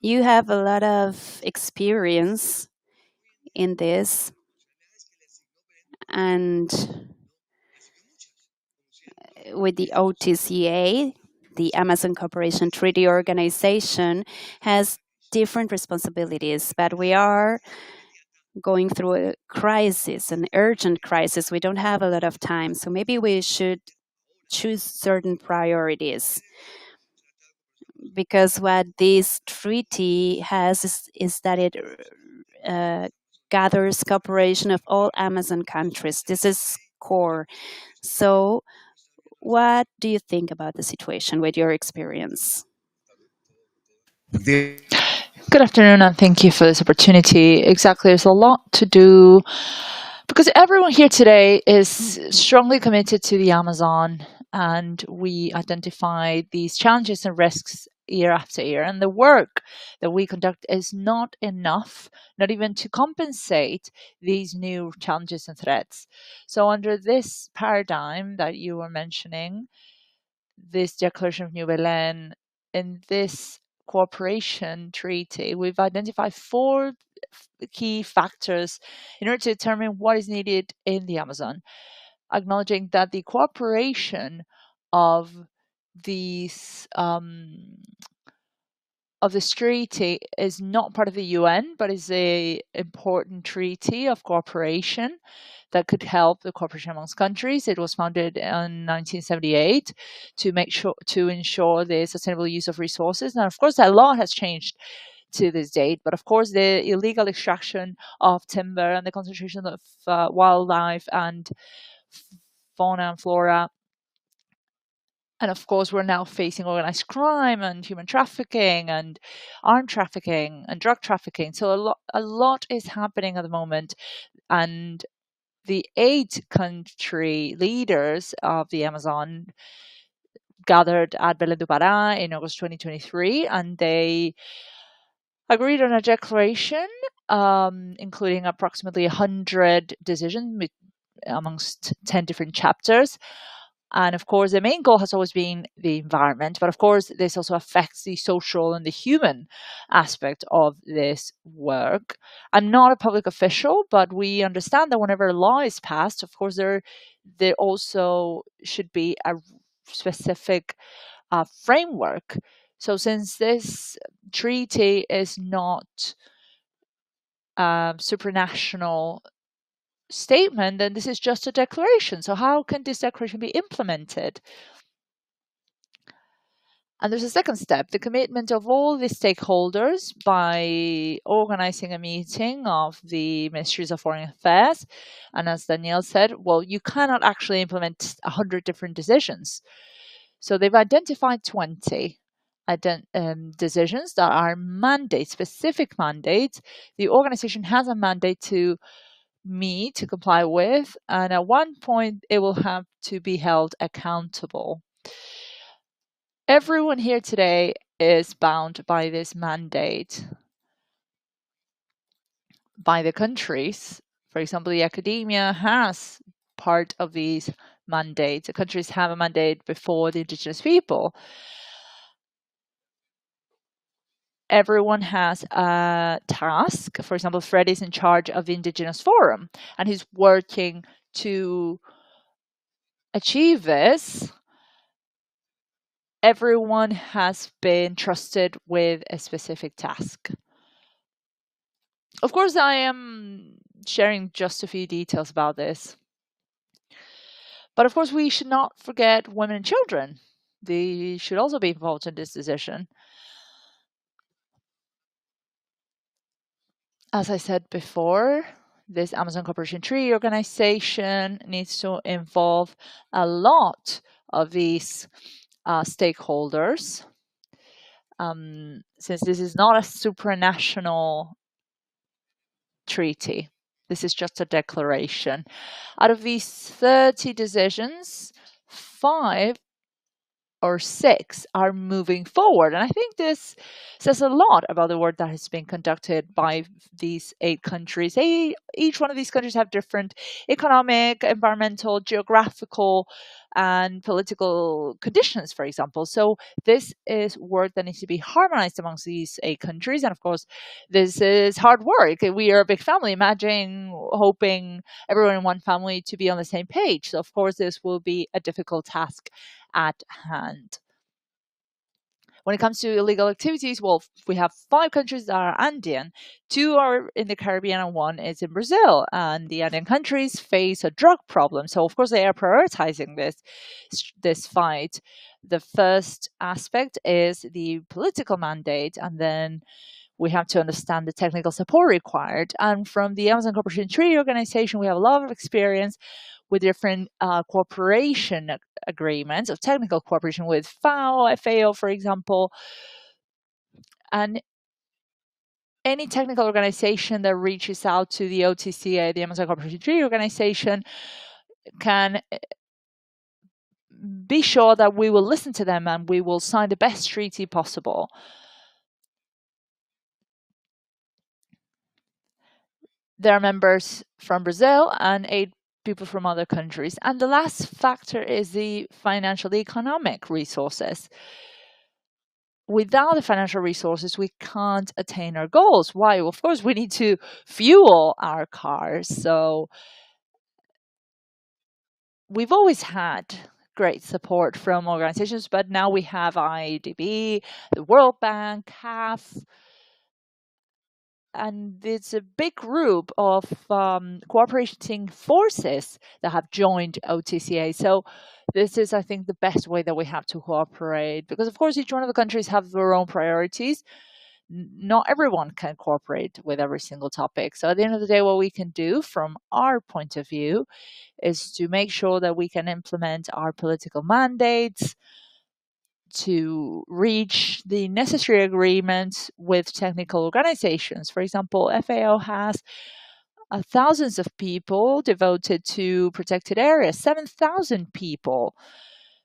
You have a lot of experience in this, and with the OTCA, the Amazon Cooperation Treaty Organization, has different responsibilities, but we are going through a crisis, an urgent crisis. We don't have a lot of time, so maybe we should choose certain priorities. Because what this treaty has is that it gathers cooperation of all Amazon countries. This is core. So what do you think about the situation with your experience? Good afternoon, and thank you for this opportunity. Exactly, there's a lot to do because everyone here today is strongly committed to the Amazon, and we identify these challenges and risks year after year. And the work that we conduct is not enough, not even to compensate these new challenges and threats. So under this paradigm that you were mentioning, this Declaration of New Belen, in this cooperation treaty, we've identified 4 key factors in order to determine what is needed in the Amazon, acknowledging that the cooperation of these of this treaty is not part of the UN, but is an important treaty of cooperation that could help the cooperation amongst countries. It was founded in 1978 to ensure the sustainable use of resources. And of course, that law has changed to this date. But of course, the illegal extraction of timber and the concentration of wildlife and fauna and flora. And of course, we're now facing organized crime and human trafficking and armed trafficking and drug trafficking. So a lot is happening at the moment. And the 8 country leaders of the Amazon gathered at Belén do Pará in August 2023, and they agreed on a declaration, including approximately 100 decisions amongst 10 different chapters. And of course, the main goal has always been the environment, but of course, this also affects the social and the human aspect of this work. I'm not a public official, but we understand that whenever a law is passed, of course, there also should be a specific framework. So since this treaty is not supranational statement, then this is just a declaration. So how can this declaration be implemented? And there's a second step, the commitment of all the stakeholders by organizing a meeting of the Ministries of Foreign Affairs. And as Danielle said, well, you cannot actually implement 100 different decisions. So they've identified 20 decisions that are mandates, specific mandates. The organization has a mandate to meet, to comply with, and at one point it will have to be held accountable. Everyone here today is bound by this mandate by the countries. For example, the academia has part of these mandates. The countries have a mandate before the indigenous people. Everyone has a task. For example, Fred is in charge of the Indigenous Forum, and he's working to achieve this. Everyone has been trusted with a specific task. Of course, I am sharing just a few details about this. But of course, we should not forget women and children. They should also be involved in this decision. As I said before, this Amazon Cooperation Treaty Organization needs to involve a lot of these stakeholders. Since this is not a supranational treaty, this is just a declaration. Out of these 30 decisions, 5 or 6 are moving forward. And I think this says a lot about the work that has been conducted by these 8 countries. Each one of these countries have different economic, environmental, geographical, and political conditions, for example. So this is work that needs to be harmonized amongst these 8 countries. And of course, this is hard work. We are a big family. Imagine hoping everyone in one family to be on the same page. So of course, this will be a difficult task at hand. When it comes to illegal activities, well, we have 5 countries that are Andean, 2 are in the Caribbean, and 1 is in Brazil. And the Andean countries face a drug problem. So, of course, they are prioritizing this fight. The first aspect is the political mandate, and then we have to understand the technical support required. And from the Amazon Cooperation Treaty Organization, we have a lot of experience with different cooperation agreements of technical cooperation with FAO, for example. And any technical organization that reaches out to the OTCA, the Amazon Cooperation Treaty Organization, can be sure that we will listen to them and we will sign the best treaty possible. There are members from Brazil and 8 people from other countries. And the last factor is the financial, the economic resources. Without the financial resources, we can't attain our goals. Why? Well, of course, we need to fuel our cars. So we've always had great support from organizations, but now we have IDB, the World Bank, CAF, and it's a big group of cooperating forces that have joined OTCA. So this is, I think, the best way that we have to cooperate, because of course each one of the countries have their own priorities. Not everyone can cooperate with every single topic. So at the end of the day, what we can do from our point of view is to make sure that we can implement our political mandates, to reach the necessary agreements with technical organizations. For example, FAO has thousands of people devoted to protected areas, 7,000 people.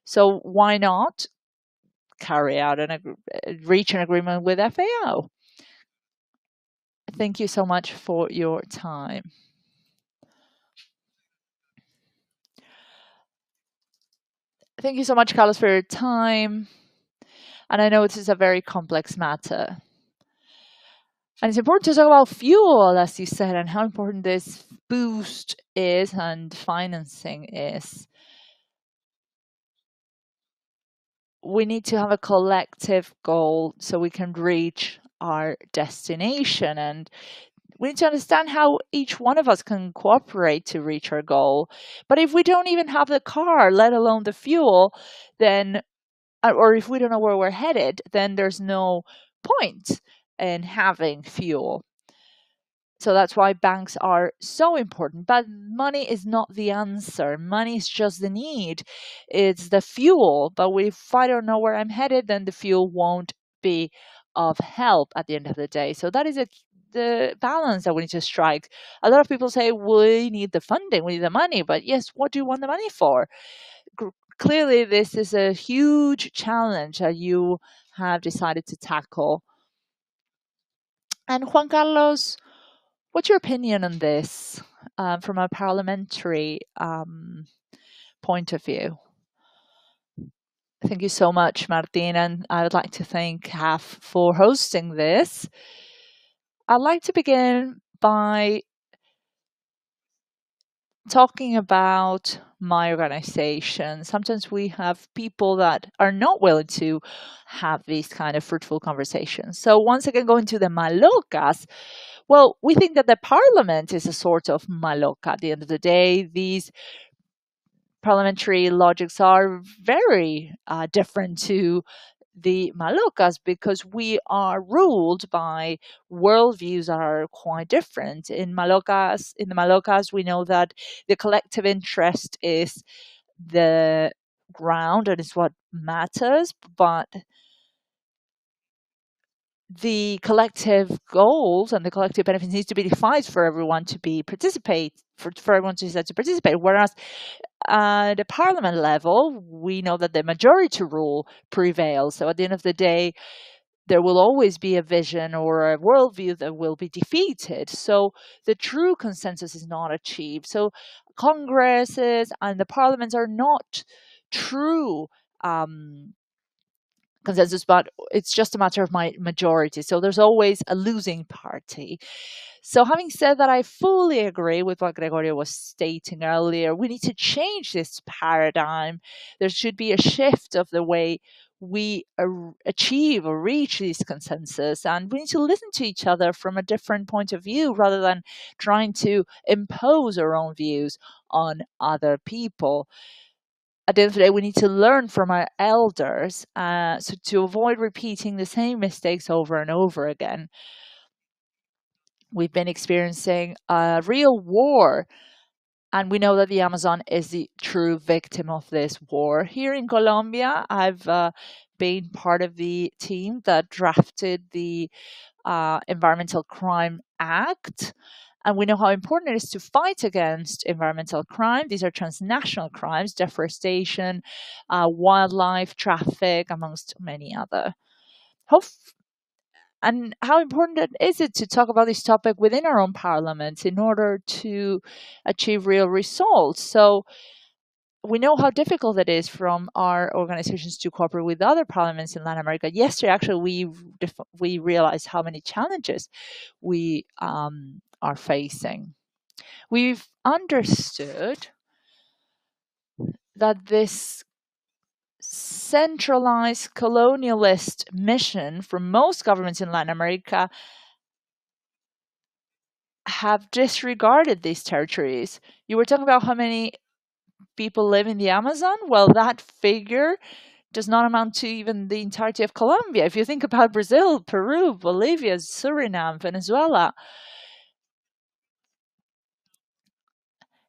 So why not carry out reach an agreement with FAO? Thank you so much for your time. Thank you so much, Carlos, for your time. And I know this is a very complex matter. And it's important to talk about fuel, as you said, and how important this boost is and financing is. We need to have a collective goal so we can reach our destination. And we need to understand how each one of us can cooperate to reach our goal. But if we don't even have the car, let alone the fuel, then, or if we don't know where we're headed, then there's no point in having fuel. So that's why banks are so important. But money is not the answer. Money is just the need. It's the fuel. But if I don't know where I'm headed, then the fuel won't be of help at the end of the day. So that is the balance that we need to strike. A lot of people say we need the funding, we need the money. But yes, what do you want the money for? Clearly, this is a huge challenge that you have decided to tackle. And Juan Carlos, what's your opinion on this from a parliamentary point of view? Thank you so much, Martin, and I would like to thank CAF for hosting this. I'd like to begin by talking about my organization. Sometimes we have people that are not willing to have these kind of fruitful conversations. So once again, going to the Malocas, well, we think that the parliament is a sort of Maloca. At the end of the day, these parliamentary logics are very different to the Malocas because we are ruled by worldviews that are quite different. In the Malocas, we know that the collective interest is the ground and is what matters, but the collective goals and the collective benefits needs to be defined for everyone to for everyone to decide to participate. Whereas at the parliament level, we know that the majority rule prevails. So at the end of the day, there will always be a vision or a worldview that will be defeated. So the true consensus is not achieved. So congresses and the parliaments are not true consensus, but it's just a matter of my majority. So there's always a losing party. So having said that, I fully agree with what Gregorio was stating earlier. We need to change this paradigm. There should be a shift of the way we achieve or reach these consensus, and we need to listen to each other from a different point of view rather than trying to impose our own views on other people. At the end of the day, we need to learn from our elders so to avoid repeating the same mistakes over and over again. We've been experiencing a real war, and we know that the Amazon is the true victim of this war. Here in Colombia, I've been part of the team that drafted the Environmental Crime Act. And we know how important it is to fight against environmental crime. These are transnational crimes, deforestation, wildlife, traffic, amongst many other. And how important is it to talk about this topic within our own parliaments in order to achieve real results? So we know how difficult it is from our organizations to cooperate with other parliaments in Latin America. Yesterday, actually, we realized how many challenges we are facing. We've understood that this centralized colonialist mission from most governments in Latin America have disregarded these territories. You were talking about how many people live in the Amazon. Well, that figure does not amount to even the entirety of Colombia. If you think about Brazil, Peru, Bolivia, Suriname, Venezuela.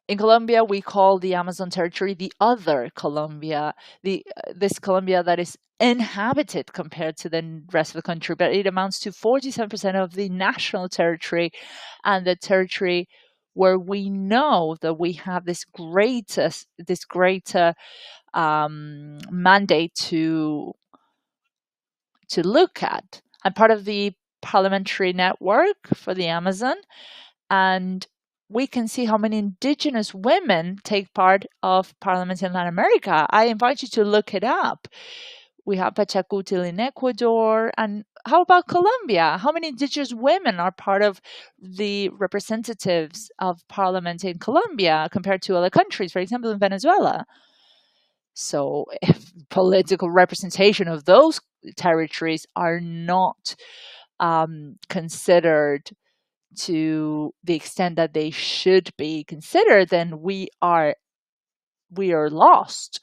In Colombia, we call the Amazon territory the other Colombia, this Colombia that is inhabited compared to the rest of the country, but it amounts to 47% of the national territory and the territory where we know that we have this greater mandate to look at. I'm part of the parliamentary network for the Amazon, and we can see how many indigenous women take part of parliaments in Latin America. I invite you to look it up. We have Pachacutil in Ecuador. And how about Colombia? How many indigenous women are part of the representatives of parliament in Colombia compared to other countries, for example, in Venezuela? So if political representation of those territories are not considered to the extent that they should be considered, then we are lost.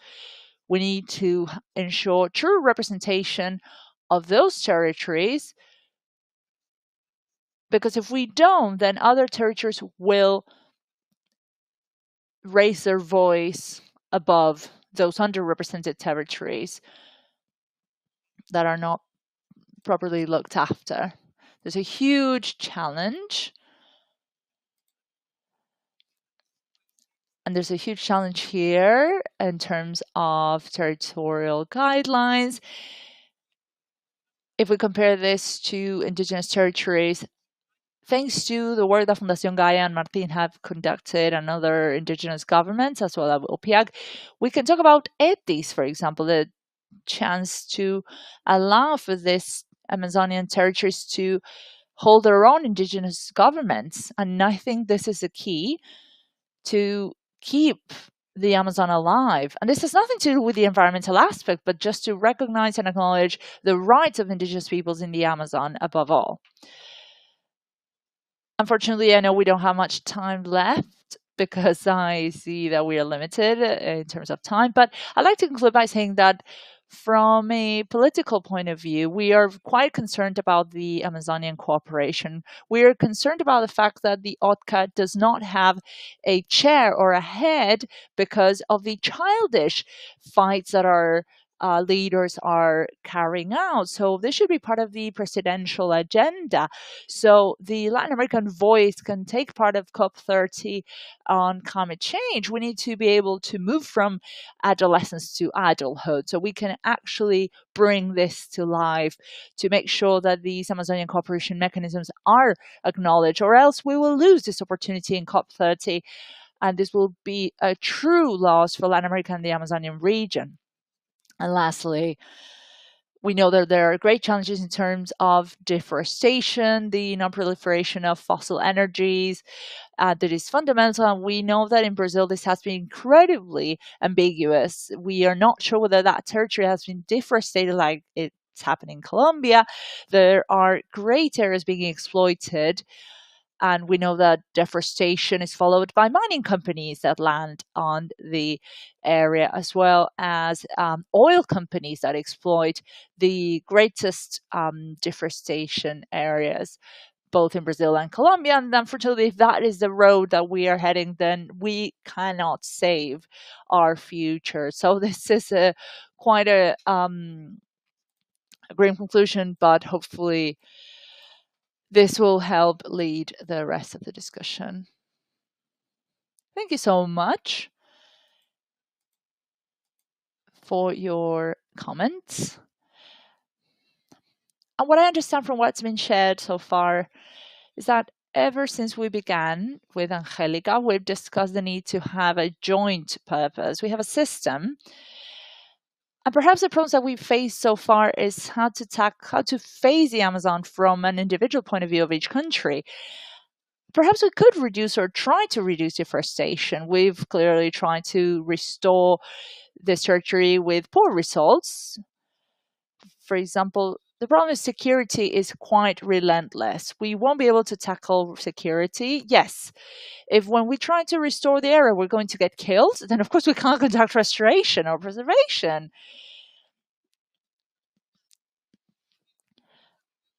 We need to ensure true representation of those territories, because if we don't, then other territories will raise their voice above those underrepresented territories that are not properly looked after. There's a huge challenge. And there's a huge challenge here in terms of territorial guidelines. If we compare this to indigenous territories, thanks to the work that Fundación Gaia and Martín have conducted and other indigenous governments, as well as OPIAG, we can talk about ETIs, for example, the chance to allow for these Amazonian territories to hold their own indigenous governments. And I think this is the key to keep the Amazon alive. And this has nothing to do with the environmental aspect, but just to recognize and acknowledge the rights of indigenous peoples in the Amazon above all. Unfortunately, I know we don't have much time left because I see that we are limited in terms of time, but I'd like to conclude by saying that from a political point of view, we are quite concerned about the Amazonian cooperation. We are concerned about the fact that the OTCA does not have a chair or a head because of the childish fights that our leaders are carrying out. So this should be part of the presidential agenda. So the Latin American voice can take part of COP30 on climate change. We need to be able to move from adolescence to adulthood. So we can actually bring this to life to make sure that these Amazonian cooperation mechanisms are acknowledged, or else we will lose this opportunity in COP30. And this will be a true loss for Latin America and the Amazonian region. And lastly, we know that there are great challenges in terms of deforestation, the non-proliferation of fossil energies, that is fundamental. And we know that in Brazil, this has been incredibly ambiguous. We are not sure whether that territory has been deforested like it's happening in Colombia. There are great areas being exploited. And we know that deforestation is followed by mining companies that land on the area, as well as oil companies that exploit the greatest deforestation areas, both in Brazil and Colombia. And unfortunately, if that is the road that we are heading, then we cannot save our future. So this is quite a grim conclusion, but hopefully this will help lead the rest of the discussion. Thank you so much for your comments. And what I understand from what's been shared so far is that ever since we began with Angelica, we've discussed the need to have a joint purpose. We have a system. And perhaps the problems that we've faced so far is how to face the Amazon from an individual point of view of each country. perhaps we could reduce or try to reduce deforestation. We've clearly tried to restore this territory with poor results. For example, the problem is security is quite relentless. We won't be able to tackle security. Yes, if when we try to restore the area, we're going to get killed, then of course we can't conduct restoration or preservation.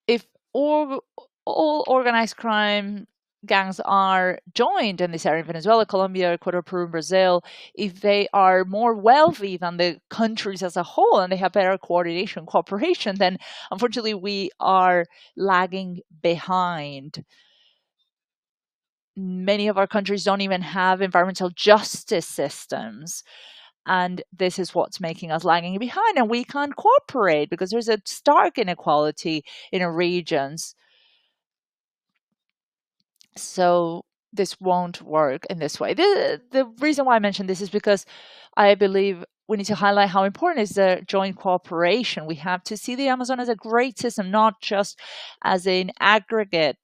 If all organized crime gangs are joined in this area, Venezuela, Colombia, Ecuador, Peru, and Brazil, if they are more wealthy than the countries as a whole and they have better coordination, cooperation, then unfortunately we are lagging behind. Many of our countries don't even have environmental justice systems. And this is what's making us lagging behind. And we can't cooperate because there's a stark inequality in our regions. So this won't work in this way. The reason why I mentioned this is because I believe we need to highlight how important is the joint cooperation. We have to see the Amazon as a great system, not just as an aggregate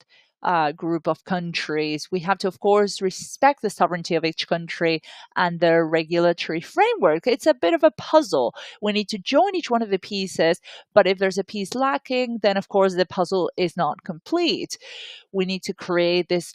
group of countries. We have to, of course, respect the sovereignty of each country and their regulatory framework. It's a bit of a puzzle. We need to join each one of the pieces, but if there's a piece lacking, then of course the puzzle is not complete. We need to create this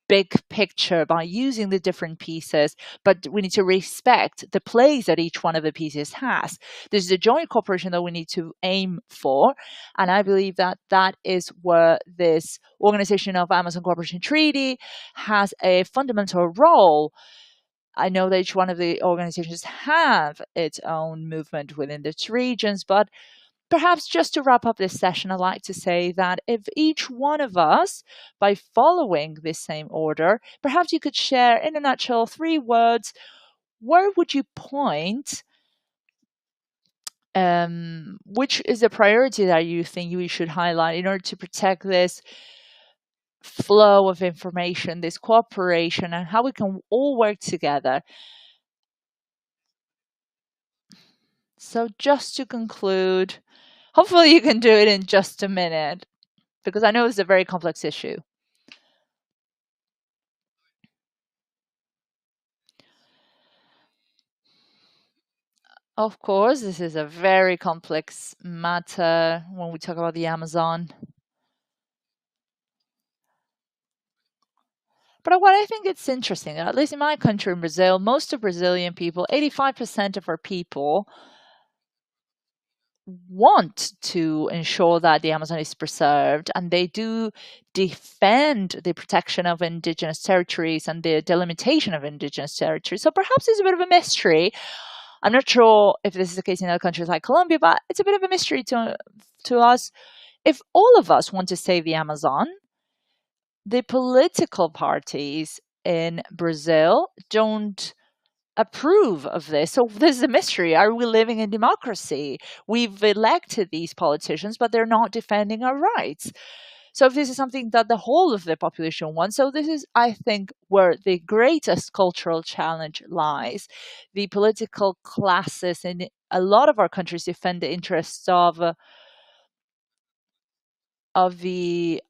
big picture by using the different pieces, but we need to respect the place that each one of the pieces has. This is a joint cooperation that we need to aim for, and I believe that that is where this Organization of Amazon Cooperation Treaty has a fundamental role. I know that each one of the organizations have its own movement within its regions, but perhaps just to wrap up this session, I'd like to say that if each one of us, by following this same order, perhaps you could share in a nutshell 3 words, where would you point? Which is the priority that you think we should highlight in order to protect this flow of information, this cooperation, and how we can all work together? So just to conclude, hopefully you can do it in just a minute, because I know it's a very complex issue. Of course, this is a very complex matter when we talk about the Amazon. But what I think it's interesting, at least in my country, in Brazil, most of Brazilian people, 85% of our people, want to ensure that the Amazon is preserved, and they do defend the protection of indigenous territories and the delimitation of indigenous territories. So perhaps it's a bit of a mystery. I'm not sure if this is the case in other countries like Colombia, but it's a bit of a mystery to us. If all of us want to save the Amazon, the political parties in Brazil don't approve of this. So this is a mystery. Are we living in democracy? We've elected these politicians, but they're not defending our rights. So if this is something that the whole of the population wants, so this is, I think, where the greatest cultural challenge lies. The political classes in a lot of our countries defend the interests of the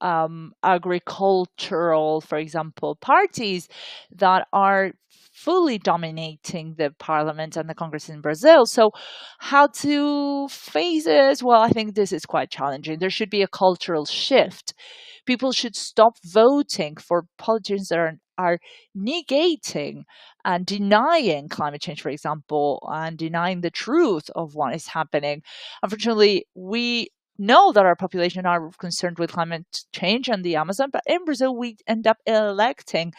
agricultural, for example, parties that are fully dominating the parliament and the Congress in Brazil. So how to face this? Well, I think this is quite challenging. There should be a cultural shift. People should stop voting for politicians that are negating and denying climate change, for example, and denying the truth of what is happening. Unfortunately, we know that our population are concerned with climate change and the Amazon, but in Brazil, we end up electing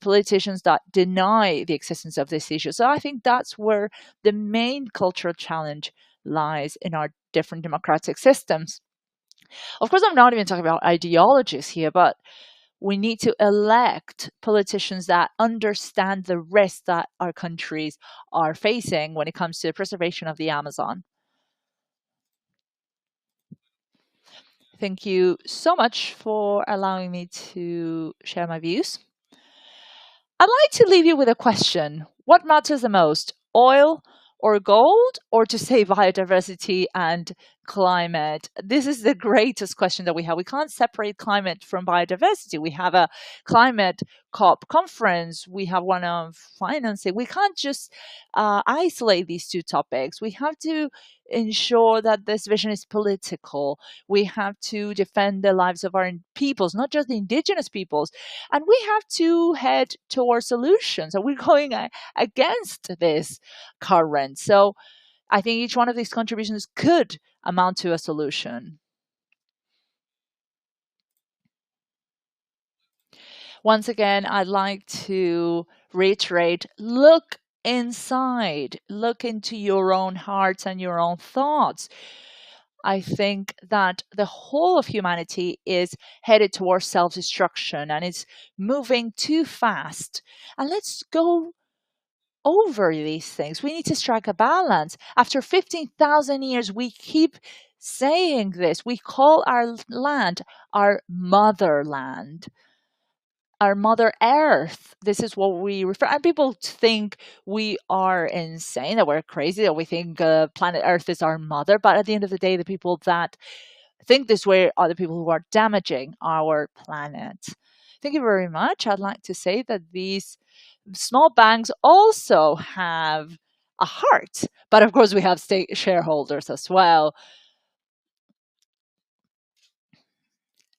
politicians that deny the existence of this issue. So I think that's where the main cultural challenge lies in our different democratic systems. Of course, I'm not even talking about ideologies here, but we need to elect politicians that understand the risks that our countries are facing when it comes to the preservation of the Amazon. Thank you so much for allowing me to share my views. I'd like to leave you with a question. What matters the most, oil or gold, or to save biodiversity and climate? This is the greatest question that we have. We can't separate climate from biodiversity. We have a climate COP conference. We have one on financing. We can't just isolate these two topics. We have to ensure that this vision is political. We have to defend the lives of our peoples, not just the indigenous peoples. And we have to head towards solutions. And we're going against this current. So I think each one of these contributions could amount to a solution. Once again, I'd like to reiterate, look inside, look into your own hearts and your own thoughts. I think that the whole of humanity is headed towards self-destruction and it's moving too fast. And let's go over these things. We need to strike a balance. After 15,000 years, we keep saying this. We call our land our motherland, our Mother Earth. This is what we refer. And people think we are insane, that we're crazy, that we think planet Earth is our mother. But at the end of the day, the people that think this way are the people who are damaging our planet. Thank you very much. I'd like to say that these small banks also have a heart, but of course we have state shareholders as well.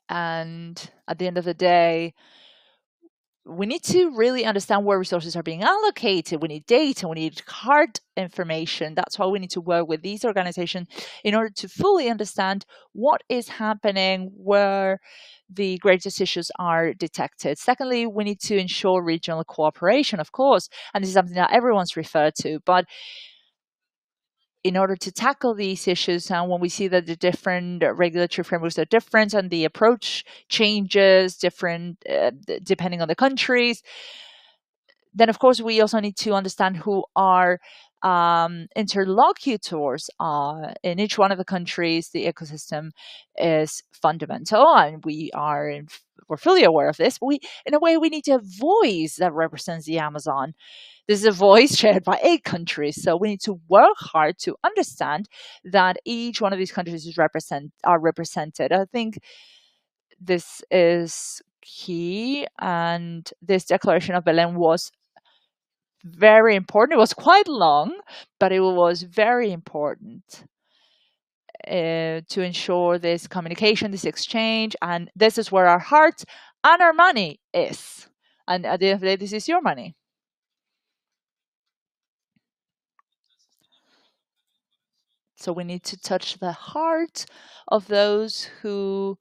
And at the end of the day, we need to really understand where resources are being allocated. We need data, we need hard information. That's why we need to work with these organizations in order to fully understand what is happening, where the greatest issues are detected. Secondly, we need to ensure regional cooperation, of course, and this is something that everyone's referred to. But in order to tackle these issues, and when we see that the different regulatory frameworks are different and the approach changes different depending on the countries, then of course we also need to understand who are interlocutors are. In each one of the countries, the ecosystem is fundamental, and we're fully aware of this. But in a way, we need a voice that represents the Amazon. This is a voice shared by 8 countries, so we need to work hard to understand that each one of these countries are represented. I think this is key, and this Declaration of Belen was very important. It was quite long, but it was very important to ensure this communication, this exchange, and this is where our heart and our money is. And at the end of the day, this is your money. So we need to touch the heart of those who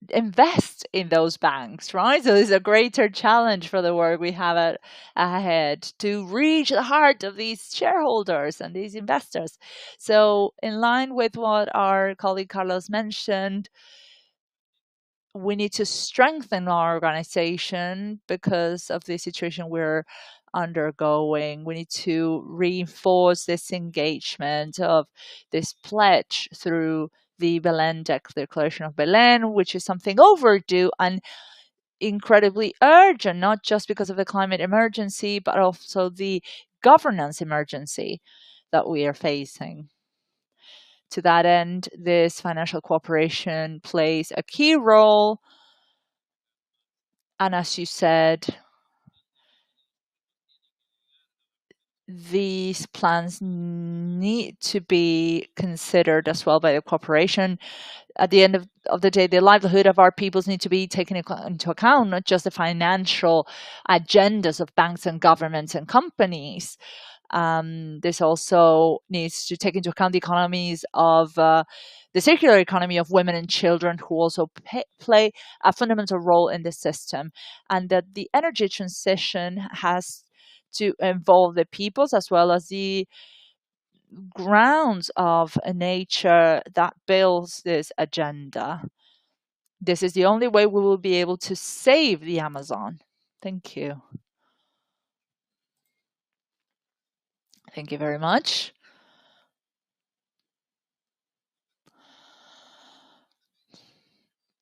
invest in those banks, right? So there's a greater challenge for the work we have ahead to reach the heart of these shareholders and these investors. So in line with what our colleague Carlos mentioned, we need to strengthen our organization because of the situation we're undergoing. We need to reinforce this engagement of this pledge through the Declaration of Belen, which is something overdue and incredibly urgent, not just because of the climate emergency, but also the governance emergency that we are facing. To that end, this financial cooperation plays a key role. And as you said, these plans need to be considered as well by the corporation. At the end of the day, the livelihood of our peoples need to be taken into account, not just the financial agendas of banks and governments and companies. This also needs to take into account the economies of the circular economy of women and children, who also play a fundamental role in the system, and that the energy transition has to involve the peoples as well as the grounds of nature that builds this agenda. This is the only way we will be able to save the Amazon. Thank you. Thank you very much.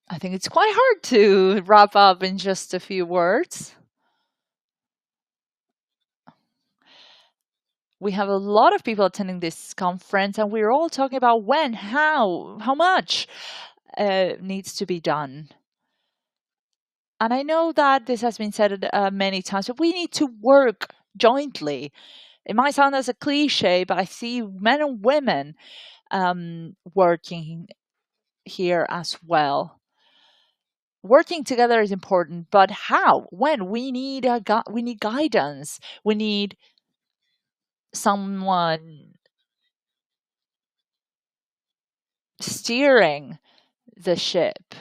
I think it's quite hard to wrap up in just a few words. We have a lot of people attending this conference, and we're all talking about when, how much needs to be done. And I know that this has been said many times, but we need to work jointly. It might sound as a cliche, but I see men and women working here as well. Working together is important, but how? When? We need guidance. We need someone steering the ship.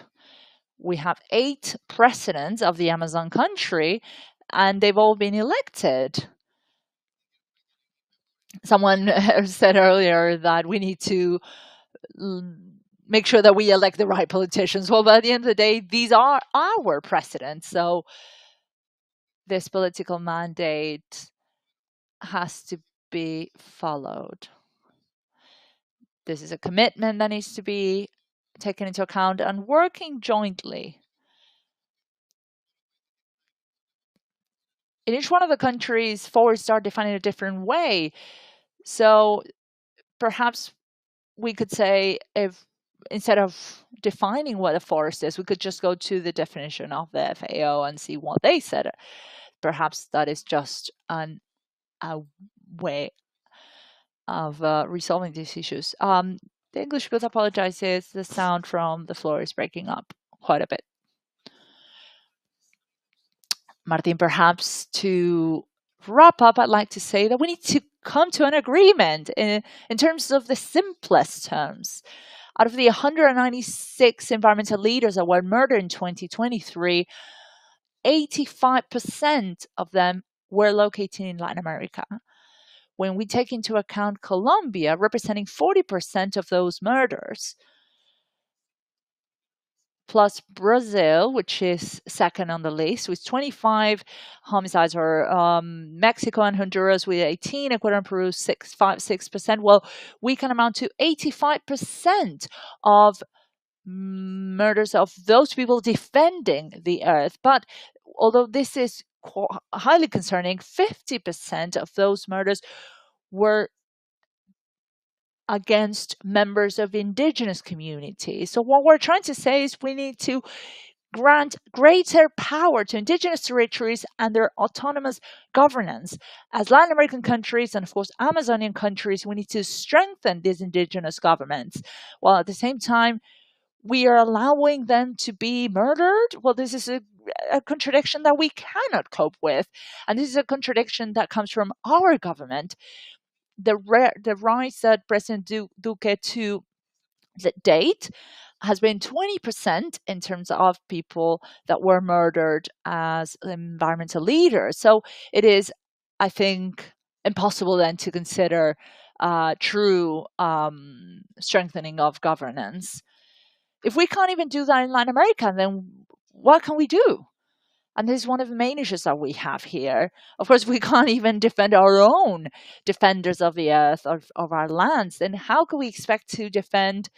We have 8 presidents of the Amazon country, and they've all been elected. Someone said earlier that we need to make sure that we elect the right politicians. Well, by the end of the day, these are our presidents. So this political mandate has to be followed. This is a commitment that needs to be taken into account, and working jointly. In each one of the countries, forests are defined in a different way. So perhaps we could say, if instead of defining what a forest is, we could just go to the definition of the FAO and see what they said. Perhaps that is just a way of resolving these issues. The English booth apologizes. The sound from the floor is breaking up quite a bit. Martin, perhaps to wrap up, I'd like to say that we need to come to an agreement in terms of the simplest terms. Out of the 196 environmental leaders that were murdered in 2023, 85% of them were located in Latin America. When we take into account Colombia, representing 40% of those murders, plus Brazil, which is second on the list with 25 homicides, or Mexico and Honduras with 18, Ecuador and Peru 6%. Well, we can amount to 85% of murders of those people defending the earth. But although this is highly concerning, 50% of those murders were against members of indigenous communities. So what we're trying to say is we need to grant greater power to indigenous territories and their autonomous governance. As Latin American countries and, of course, Amazonian countries, we need to strengthen these indigenous governments, while at the same time we are allowing them to be murdered. Well, this is a contradiction that we cannot cope with. And this is a contradiction that comes from our government. The rise that President Duque to the date has been 20% in terms of people that were murdered as environmental leaders. So it is, I think, impossible then to consider true strengthening of governance. If we can't even do that in Latin America, then what can we do? And this is one of the main issues that we have here. Of course, we can't even defend our own defenders of the earth, of our lands. Then how can we expect to defend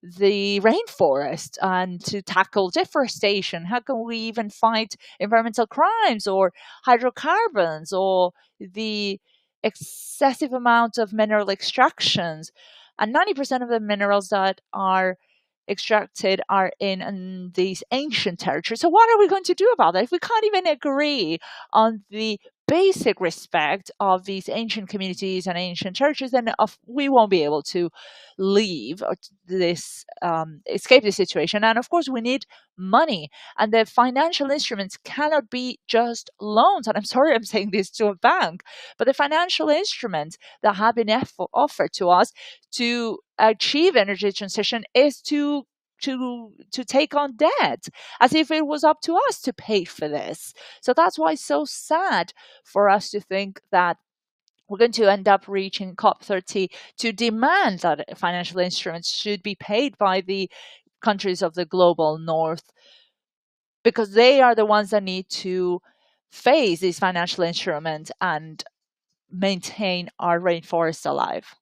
the rainforest and to tackle deforestation? How can we even fight environmental crimes or hydrocarbons or the excessive amount of mineral extractions? And 90% of the minerals that are extracted are in these ancient territories. So what are we going to do about that? If we can't even agree on the basic respect of these ancient communities and ancient churches, then we won't be able to leave this, escape this situation. And of course, we need money, and the financial instruments cannot be just loans. And I'm sorry I'm saying this to a bank, but the financial instruments that have been offered to us to achieve energy transition is to take on debt, as if it was up to us to pay for this. So that's why it's so sad for us to think that we're going to end up reaching COP30 to demand that financial instruments should be paid by the countries of the global north, because they are the ones that need to face these financial instruments and maintain our rainforests alive.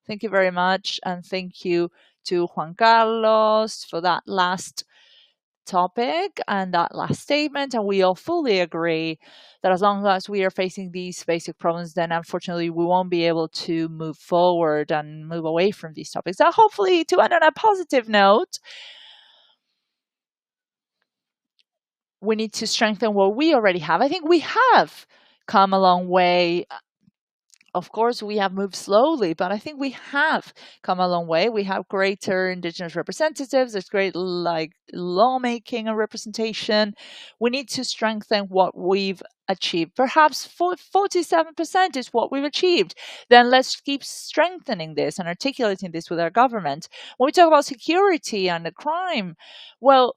Thank you very much, and thank you to Juan Carlos for that last topic and that last statement, and we all fully agree that as long as we are facing these basic problems, then unfortunately we won't be able to move forward and move away from these topics. So hopefully, to end on a positive note, we need to strengthen what we already have. I think we have come a long way. Of course, we have moved slowly, but I think we have come a long way. We have greater indigenous representatives. There's great lawmaking and representation. We need to strengthen what we've achieved. Perhaps 47% is what we've achieved. Then let's keep strengthening this and articulating this with our government. When we talk about security and the crime, well,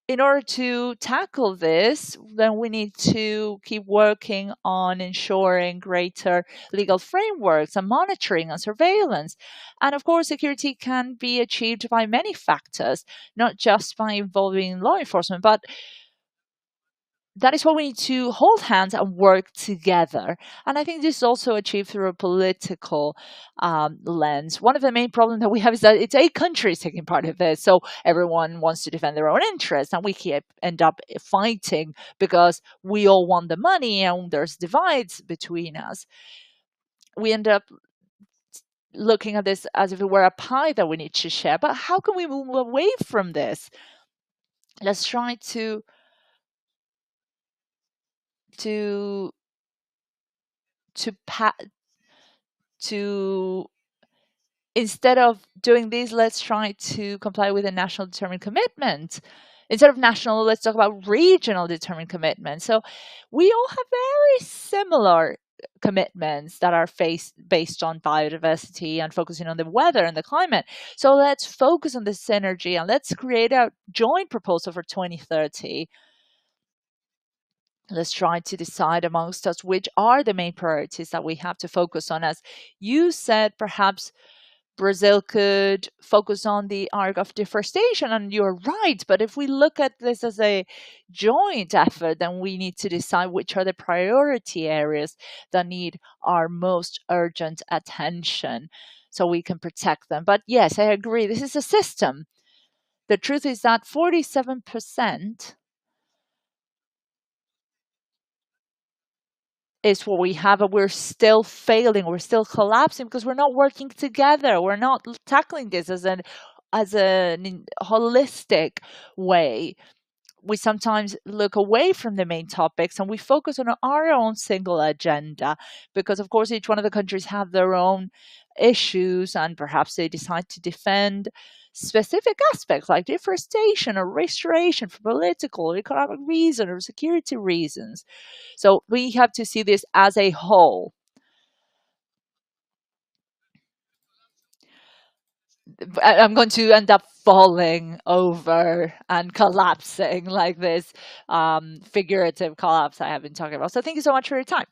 in order to tackle this, then we need to keep working on ensuring greater legal frameworks and monitoring and surveillance. And of course, security can be achieved by many factors, not just by involving law enforcement, but that is why we need to hold hands and work together. And I think this is also achieved through a political lens. One of the main problems that we have is that it's 8 countries taking part in this. So everyone wants to defend their own interests, and we end up fighting because we all want the money and there's divides between us. We end up looking at this as if it were a pie that we need to share. But how can we move away from this? Let's try to instead of doing this, let's try to comply with a national determined commitment. Instead of national, let's talk about regional determined commitment. So we all have very similar commitments that are based on biodiversity and focusing on the weather and the climate. So let's focus on the synergy and let's create a joint proposal for 2030. Let's try to decide amongst us which are the main priorities that we have to focus on. As you said, perhaps Brazil could focus on the arc of deforestation, and you're right. But if we look at this as a joint effort, then we need to decide which are the priority areas that need our most urgent attention so we can protect them. But yes, I agree. This is a system. The truth is that 47% is what we have, and we're still failing, we're still collapsing because we're not working together. We're not tackling this as a holistic way. We sometimes look away from the main topics and we focus on our own single agenda because, of course, each one of the countries have their own issues and perhaps they decide to defend specific aspects like deforestation or restoration for political or economic reasons or security reasons. So we have to see this as a whole. I'm going to end up falling over and collapsing like this figurative collapse I have been talking about. So thank you so much for your time.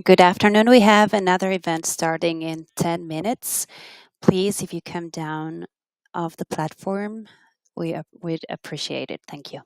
Good afternoon. We have another event starting in 10 minutes. Please, if you come down off the platform, we'd appreciate it. Thank you.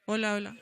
Hola, hola.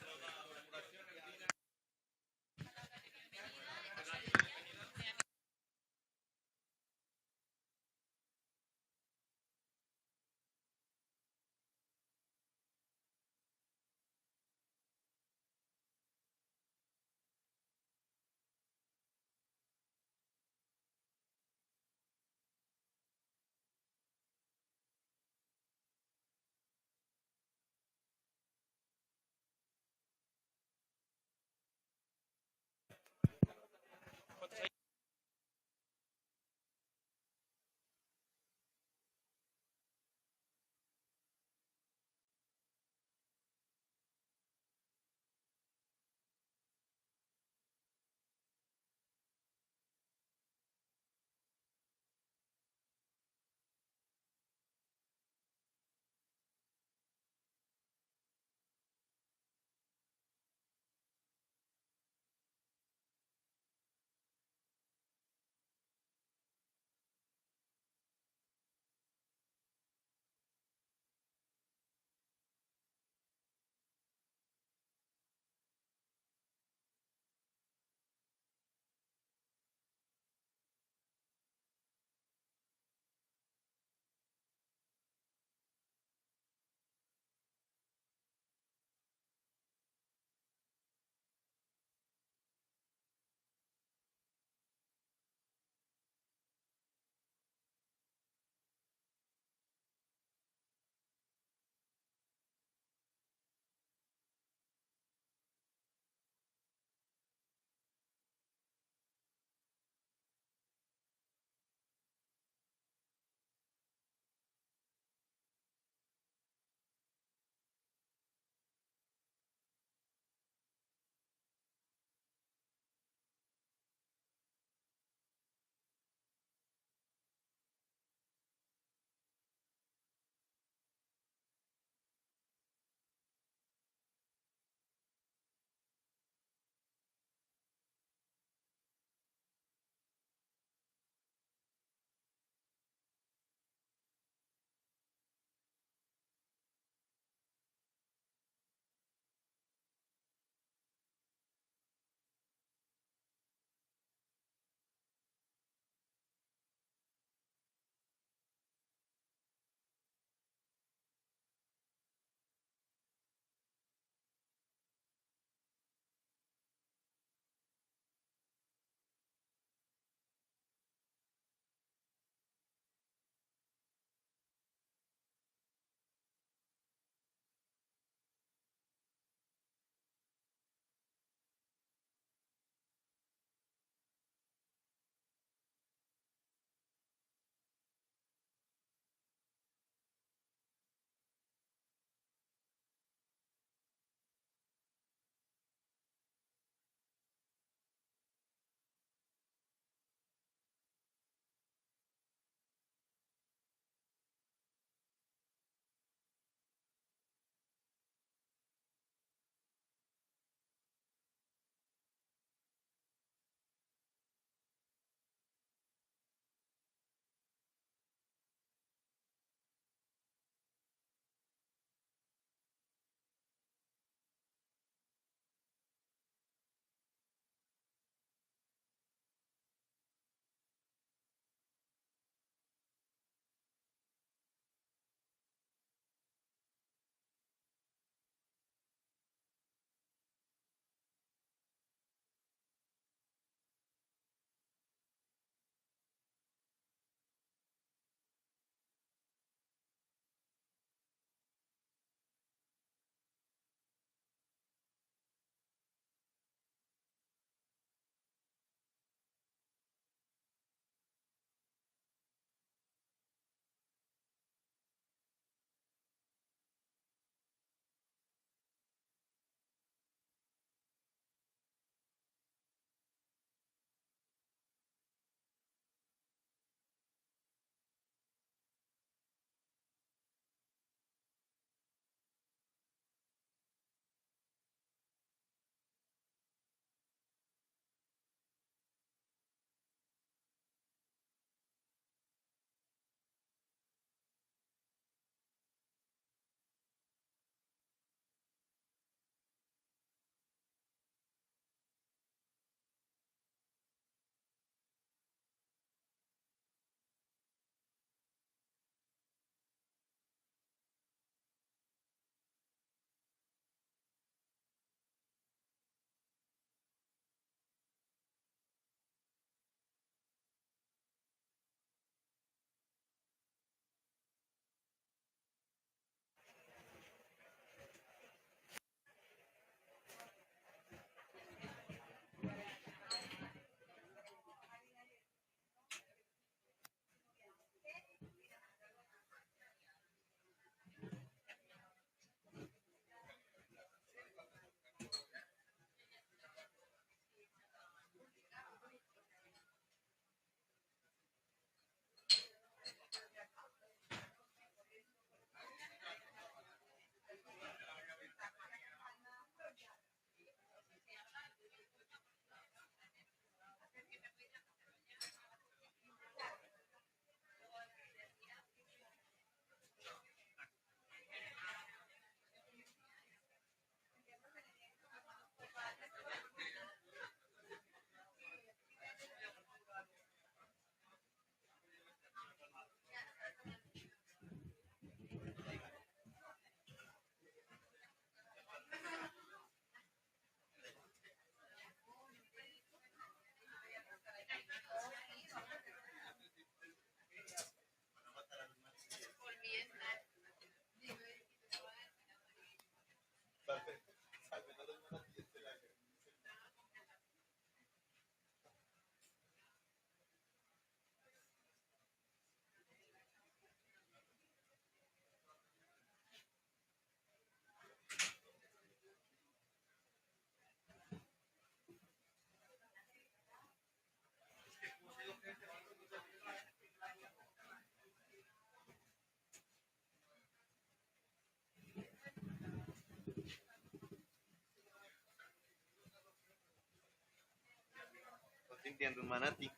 sintiendo un manatí.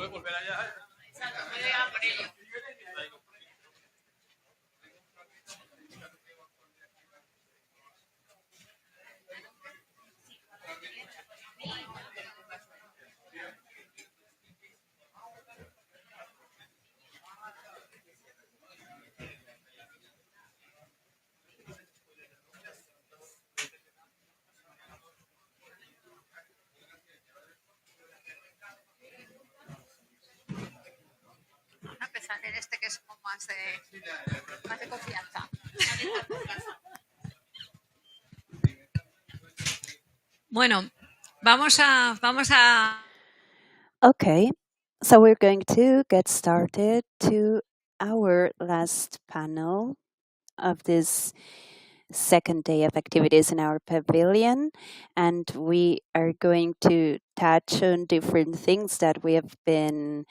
¿Puedes volver allá? Bueno, vamos a... Okay, so we're going to get started to our last panel of this second day of activities in our pavilion, and we are going to touch on different things that we have been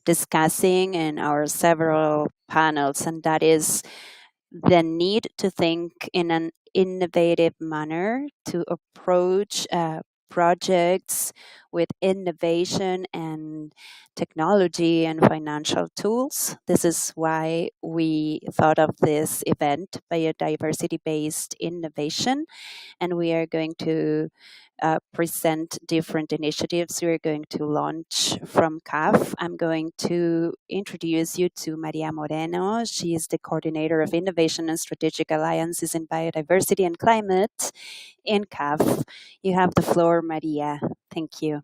discussing in our several panels, and that is the need to think in an innovative manner to approach projects with innovation and technology and financial tools. This is why we thought of this event, Biodiversity-Based Innovation, and we are going to present different initiatives we're going to launch from CAF. I'm going to introduce you to Maria Moreno. She is the coordinator of Innovation and Strategic Alliances in Biodiversity and Climate in CAF. You have the floor, Maria. Thank you.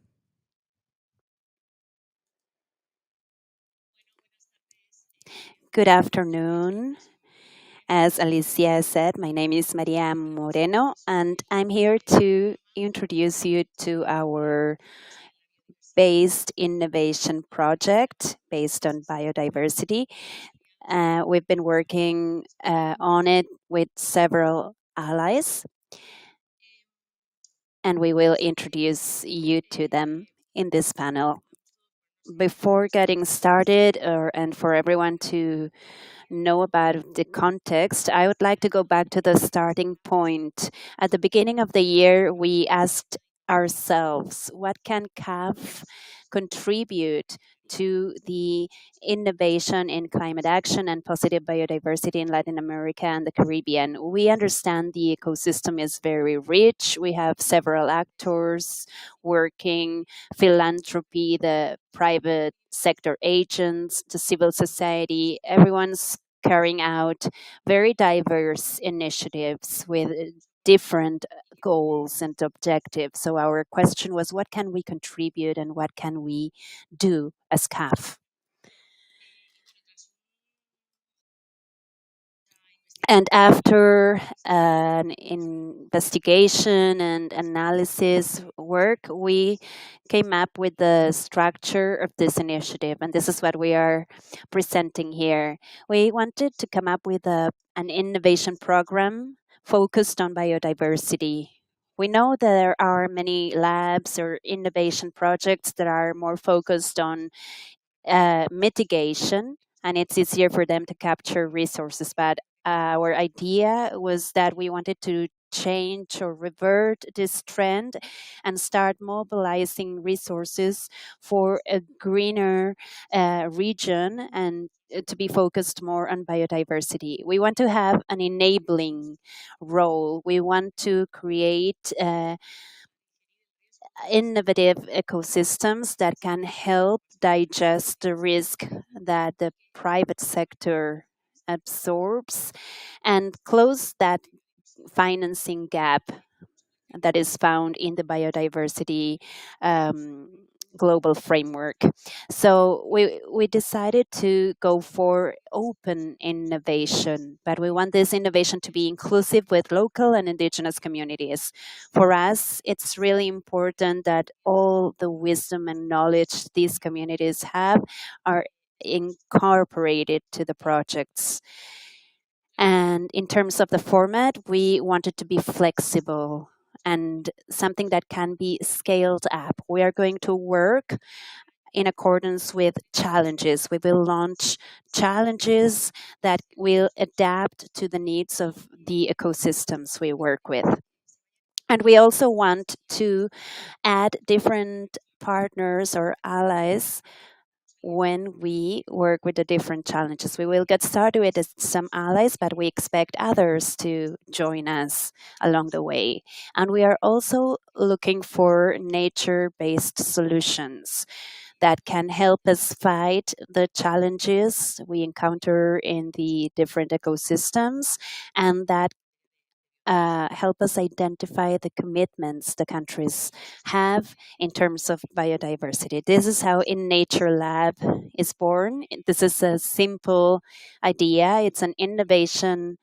Good afternoon. As Alicia said, my name is Maria Moreno, and I'm here to introduce you to our based innovation project based on biodiversity. We've been working on it with several allies, and we will introduce you to them in this panel. Before getting started, and for everyone to know about the context, I would like to go back to the starting point. At the beginning of the year, we asked ourselves, what can CAF contribute to the innovation in climate action and positive biodiversity in Latin America and the Caribbean? We understand the ecosystem is very rich. We have several actors working, philanthropy, the private sector agents, the civil society, everyone's carrying out very diverse initiatives with different goals and objectives. So our question was, what can we contribute and what can we do as CAF? And after an investigation and analysis work, we came up with the structure of this initiative. And this is what we are presenting here. We wanted to come up with an innovation program focused on biodiversity. We know there are many labs or innovation projects that are more focused on mitigation, and it's easier for them to capture resources. But our idea was that we wanted to change or revert this trend and start mobilizing resources for a greener region and to be focused more on biodiversity. We want to have an enabling role. We want to create innovative ecosystems that can help digest the risk that the private sector absorbs and close that financing gap that is found in the biodiversity global framework. So we decided to go for open innovation, but we want this innovation to be inclusive with local and indigenous communities. For us, it's really important that all the wisdom and knowledge these communities have are incorporated to the projects. And in terms of the format, we wanted to be flexible and something that can be scaled up. We are going to work in accordance with challenges. We will launch challenges that will adapt to the needs of the ecosystems we work with. And we also want to add different partners or allies when we work with the different challenges. We will get started with some allies, but we expect others to join us along the way. And we are also looking for nature-based solutions that can help us fight the challenges we encounter in the different ecosystems and that help us identify the commitments the countries have in terms of biodiversity. This is how InNatureLab is born. This is a simple idea. It's an innovation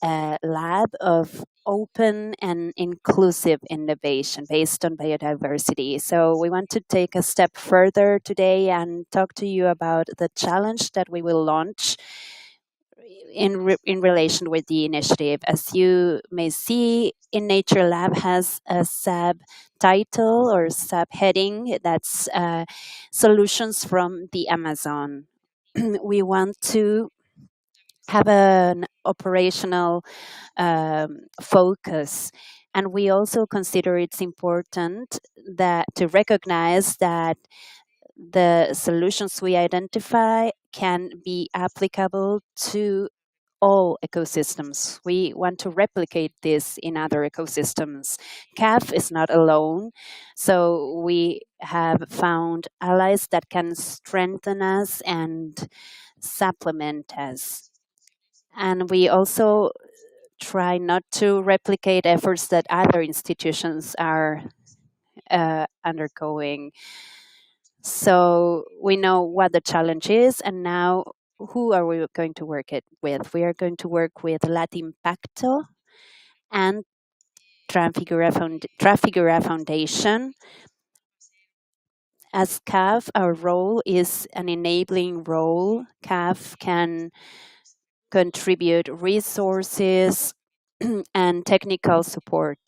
lab of open and inclusive innovation based on biodiversity. So we want to take a step further today and talk to you about the challenge that we will launch in relation with the initiative. As you may see, InNatureLab has a subtitle or subheading that's solutions from the Amazon. We want to have an operational focus. And we also consider it's important that to recognize that the solutions we identify can be applicable to all ecosystems. We want to replicate this in other ecosystems. CAF is not alone, so we have found allies that can strengthen us and supplement us. And we also try not to replicate efforts that other institutions are undergoing. So we know what the challenge is, and now who are we going to work it with? We are going to work with Latimpacto and Trafigura Foundation. As CAF, our role is an enabling role. CAF can contribute resources and technical support.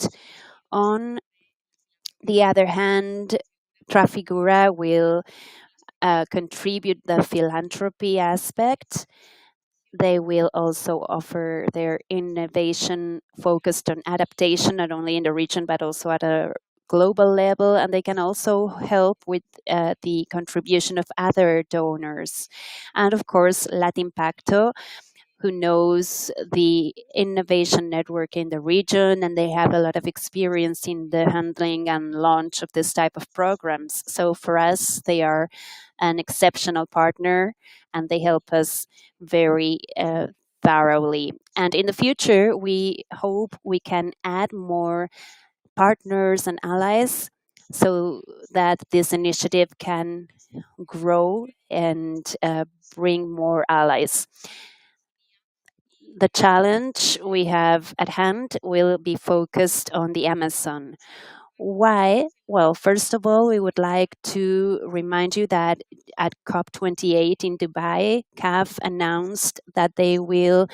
On the other hand, Trafigura will contribute the philanthropy aspect. They will also offer their innovation focused on adaptation, not only in the region, but also at a global level. And they can also help with the contribution of other donors. And of course, Latimpacto, who knows the innovation network in the region, and they have a lot of experience in the handling and launch of this type of programs. So for us, they are an exceptional partner, and they help us very thoroughly. And in the future, we hope we can add more partners and allies so that this initiative can grow and bring more allies. The challenge we have at hand will be focused on the Amazon. Why? Well, first of all, we would like to remind you that at COP28 in Dubai, CAF announced that they will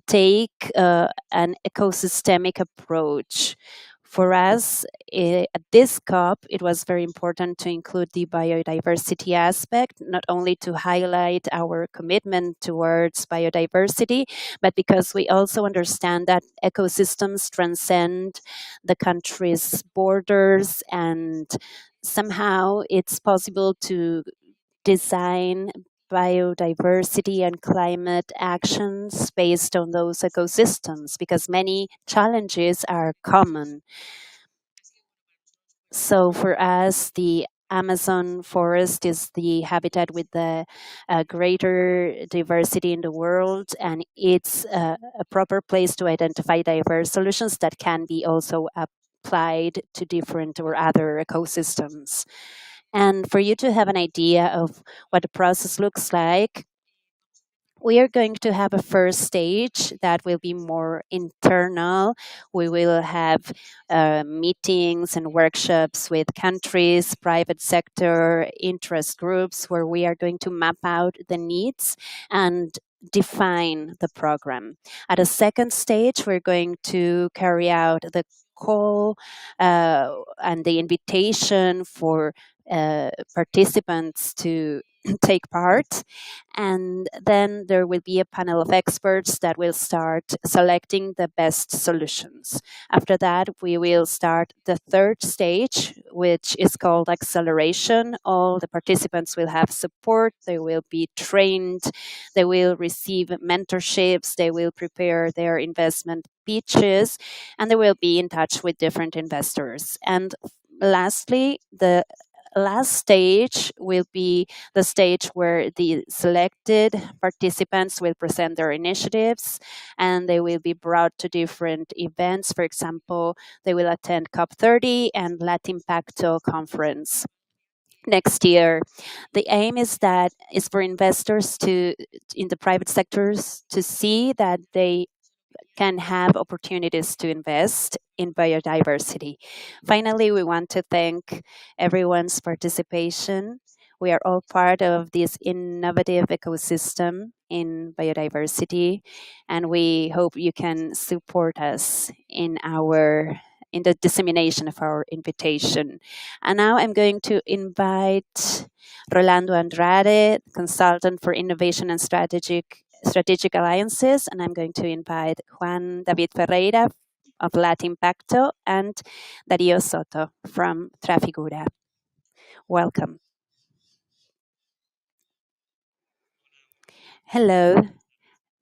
take an ecosystemic approach. For us, at this COP, it was very important to include the biodiversity aspect, not only to highlight our commitment towards biodiversity, but because we also understand that ecosystems transcend the country's borders, and somehow it's possible to design biodiversity and climate actions based on those ecosystems, because many challenges are common. So for us, the Amazon forest is the habitat with the greater diversity in the world, and it's a proper place to identify diverse solutions that can be also applied to different or other ecosystems. And for you to have an idea of what the process looks like, we are going to have a first stage that will be more internal. We will have meetings and workshops with countries, private sector, interest groups, where we are going to map out the needs and define the program. At a second stage, we're going to carry out the call and the invitation for participants to take part. And then there will be a panel of experts that will start selecting the best solutions. After that, we will start the third stage, which is called acceleration. All the participants will have support, they will be trained, they will receive mentorships, they will prepare their investment pitches, and they will be in touch with different investors. And lastly, the last stage will be the stage where the selected participants will present their initiatives, and they will be brought to different events. For example, they will attend COP30 and Latimpacto conference next year. The aim is for investors in the private sectors to see that they can have opportunities to invest in biodiversity. Finally, we want to thank everyone's participation. We are all part of this innovative ecosystem in biodiversity, and we hope you can support us in the dissemination of our invitation. And now I'm going to invite Rolando Andrade, consultant for innovation and strategic alliances, and I'm going to invite Juan David Ferreira of Latimpacto and Darío Soto from Trafigura. Welcome. Hello.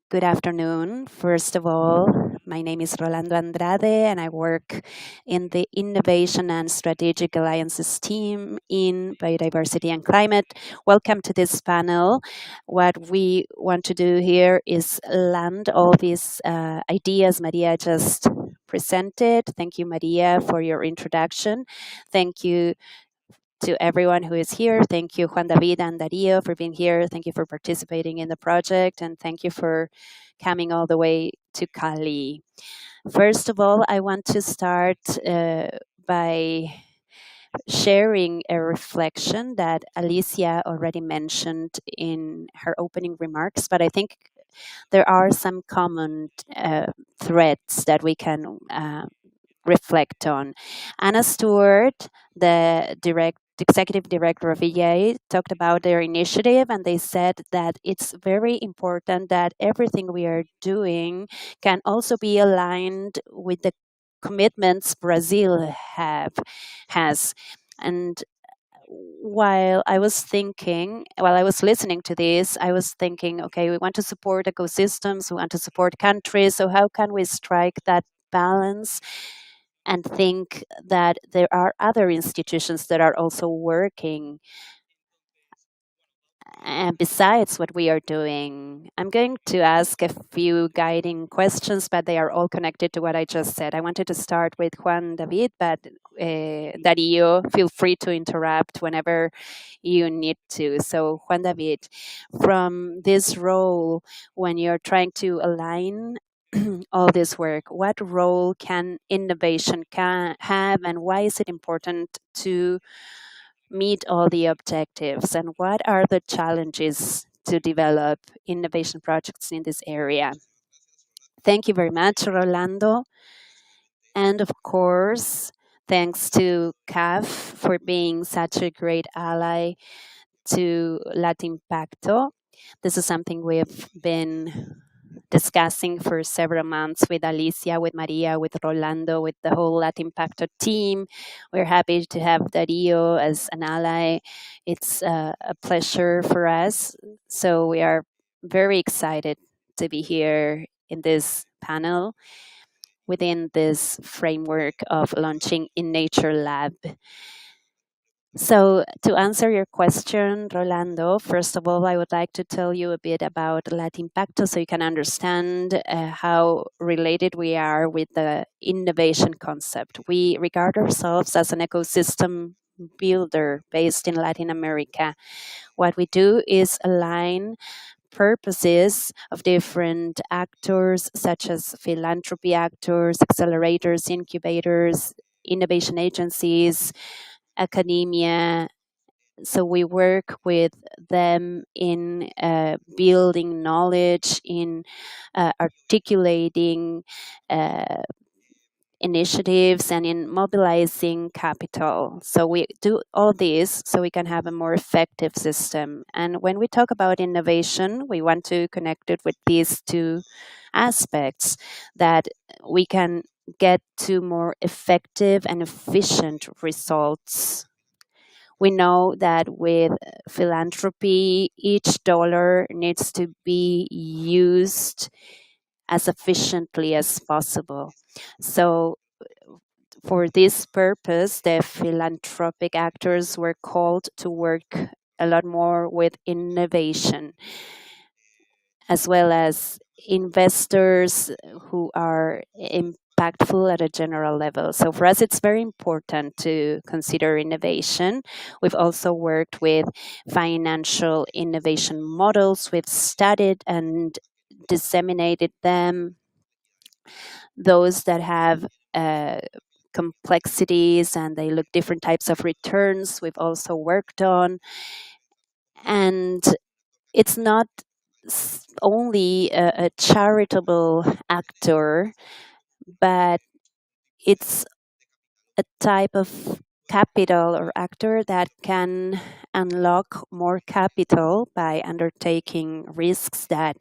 Good afternoon. First of all, my name is Rolando Andrade, and I work in the Innovation and Strategic Alliances team in Biodiversity and Climate. Welcome to this panel. What we want to do here is land all these ideas Maria just presented. Thank you, Maria, for your introduction. Thank you to everyone who is here. Thank you, Juan David and Darío, for being here. Thank you for participating in the project, and thank you for coming all the way to Cali. First of all, I want to start by sharing a reflection that Alicia already mentioned in her opening remarks, but I think there are some common threads that we can reflect on. Anna Stewart, the executive director of EA, talked about their initiative, and they said that it's very important that everything we are doing can also be aligned with the commitments Brazil has. And while I was listening to this, I was thinking, okay, we want to support ecosystems, we want to support countries, so how can we strike that balance and think that there are other institutions that are also working besides what we are doing? I'm going to ask a few guiding questions, but they are all connected to what I just said. I wanted to start with Juan David, but Darío, feel free to interrupt whenever you need to. So Juan David, from this role, when you're trying to align all this work, what role can innovation have, and why is it important to meet all the objectives, and what are the challenges to develop innovation projects in this area? Thank you very much, Rolando. And of course, thanks to CAF for being such a great ally to Latimpacto. This is something we've been discussing for several months with Alicia, with Maria, with Rolando, with the whole Latimpacto team. We're happy to have Darío as an ally. It's a pleasure for us. So we are very excited to be here in this panel within this framework of launching InNatureLab. So to answer your question, Rolando, first of all, I would like to tell you a bit about Latimpacto so you can understand how related we are with the innovation concept. We regard ourselves as an ecosystem builder based in Latin America. What we do is align purposes of different actors, such as philanthropy actors, accelerators, incubators, innovation agencies, academia. So we work with them in building knowledge, in articulating initiatives, and in mobilizing capital. So we do all this so we can have a more effective system. And when we talk about innovation, we want to connect it with these two aspects, that we can get to more effective and efficient results. We know that with philanthropy, each dollar needs to be used as efficiently as possible. So for this purpose, the philanthropic actors were called to work a lot more with innovation, as well as investors who are impactful at a general level. So for us, it's very important to consider innovation. We've also worked with financial innovation models. We've studied and disseminated them, those that have complexities and they look different types of returns. We've also worked on, and it's not only a charitable actor, but it's a type of capital or actor that can unlock more capital by undertaking risks that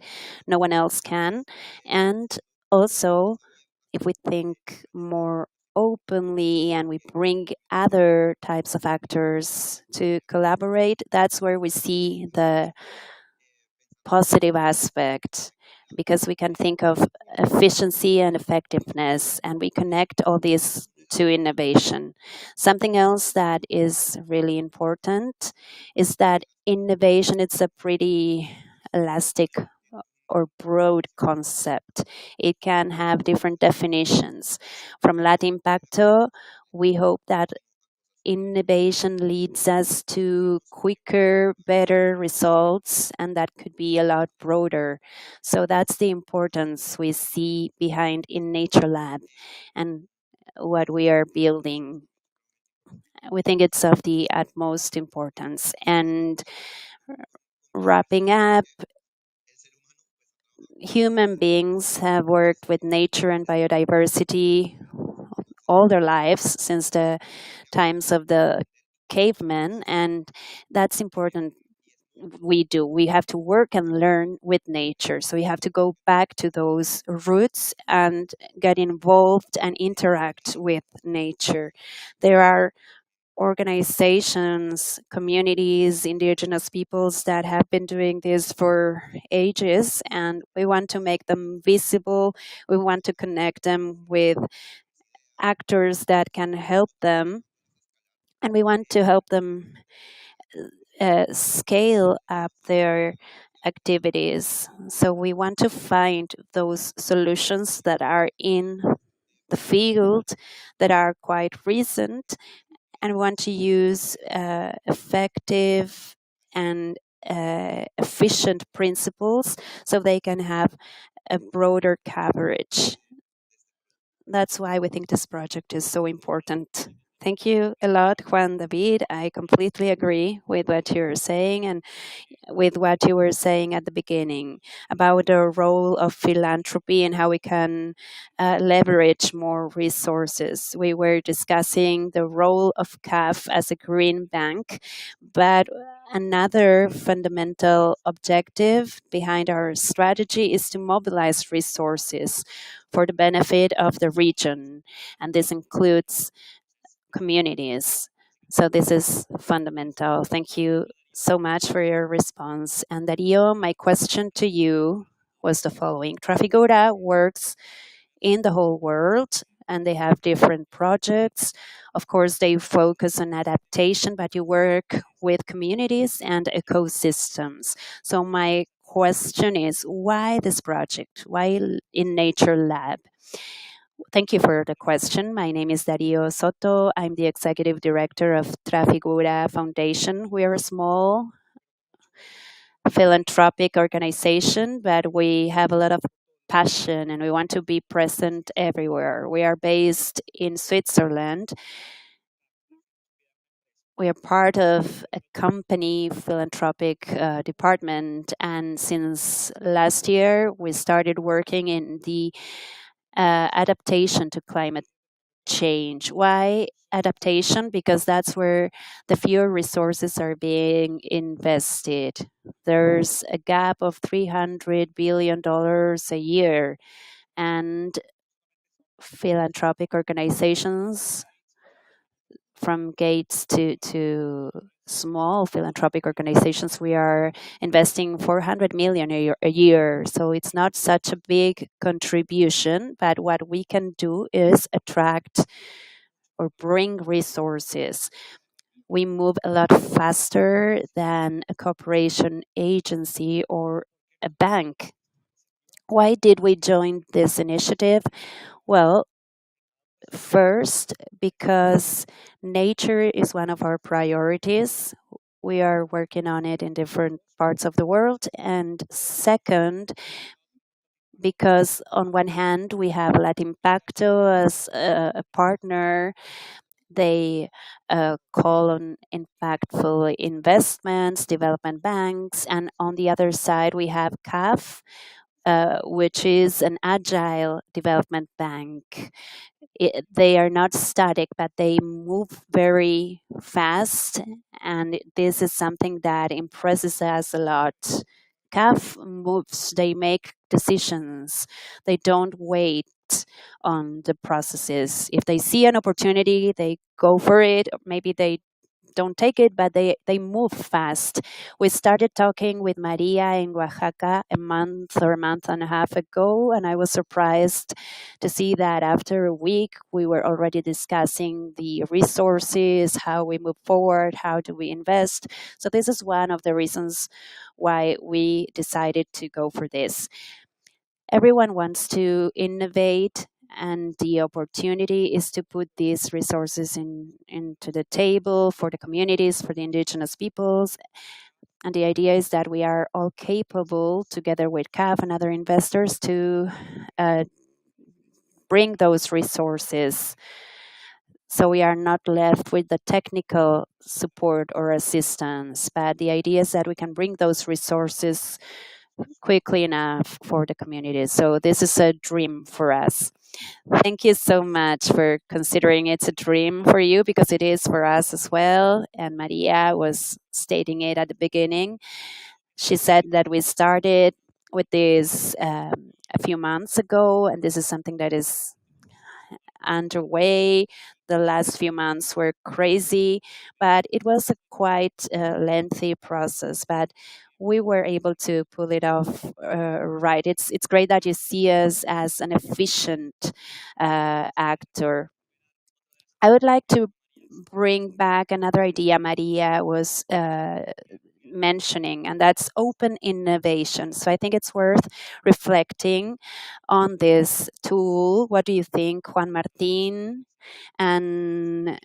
no one else can. And also, if we think more openly and we bring other types of actors to collaborate, that's where we see the positive aspect, because we can think of efficiency and effectiveness, and we connect all these to innovation. Something else that is really important is that innovation, it's a pretty elastic or broad concept. It can have different definitions. From Latin Pacto, we hope that innovation leads us to quicker, better results, and that could be a lot broader. So that's the importance we see behind InNatureLab and what we are building. We think it's of the utmost importance. And wrapping up, human beings have worked with nature and biodiversity all their lives since the times of the cavemen, and that's important. We have to work and learn with nature, so we have to go back to those roots and get involved and interact with nature. There are organizations, communities, indigenous peoples that have been doing this for ages, and we want to make them visible. We want to connect them with actors that can help them, and we want to help them scale up their activities. So we want to find those solutions that are in the field, that are quite recent, and we want to use effective and efficient principles so they can have a broader coverage. That's why we think this project is so important. Thank you a lot, Juan David. I completely agree with what you're saying and with what you were saying at the beginning about the role of philanthropy and how we can leverage more resources. We were discussing the role of CAF as a green bank, but another fundamental objective behind our strategy is to mobilize resources for the benefit of the region, and this includes communities. So this is fundamental. Thank you so much for your response. And Dario, my question to you was the following. Trafigura works in the whole world, and they have different projects. Of course, they focus on adaptation, but you work with communities and ecosystems. So my question is, why this project? Why InNatureLab? Thank you for the question. My name is Dario Soto. I'm the executive director of Trafigura Foundation. We are a small philanthropic organization, but we have a lot of passion and we want to be present everywhere. We are based in Switzerland. We are part of a company philanthropic department, and since last year we started working in the adaptation to climate change. Why adaptation? Because that's where the fewer resources are being invested. There's a gap of $300 billion a year, and philanthropic organizations, from Gates to small philanthropic organizations, we are investing 400 million a year. So it's not such a big contribution, but what we can do is attract or bring resources. We move a lot faster than a corporation, agency, or a bank. Why did we join this initiative? Well, first, because nature is one of our priorities. We are working on it in different parts of the world. And second, because on one hand, we have Latimpacto as a partner. They call on impactful investments, development banks. And on the other side, we have CAF, which is an agile development bank. They are not static, but they move very fast. And this is something that impresses us a lot. CAF moves, they make decisions, they don't wait on the processes. If they see an opportunity, they go for it. Maybe they don't take it, but they move fast. We started talking with Maria in Oaxaca a month or a month and a half ago, and I was surprised to see that after a week, we were already discussing the resources, how we move forward, how do we invest. So this is one of the reasons why we decided to go for this. Everyone wants to innovate, and the opportunity is to put these resources into the table for the communities, for the indigenous peoples. And the idea is that we are all capable, together with CAF and other investors, to bring those resources. So we are not left with the technical support or assistance, but the idea is that we can bring those resources quickly enough for the community. So this is a dream for us. Thank you so much for considering it's a dream for you, because it is for us as well. And Maria was stating it at the beginning. She said that we started with this a few months ago, and this is something that is underway. The last few months were crazy, but it was a quite lengthy process. But we were able to pull it off right. It's great that you see us as an efficient actor. I would like to bring back another idea Maria was mentioning, and that's open innovation. So I think it's worth reflecting on this tool. What do you think, Juan Martin? And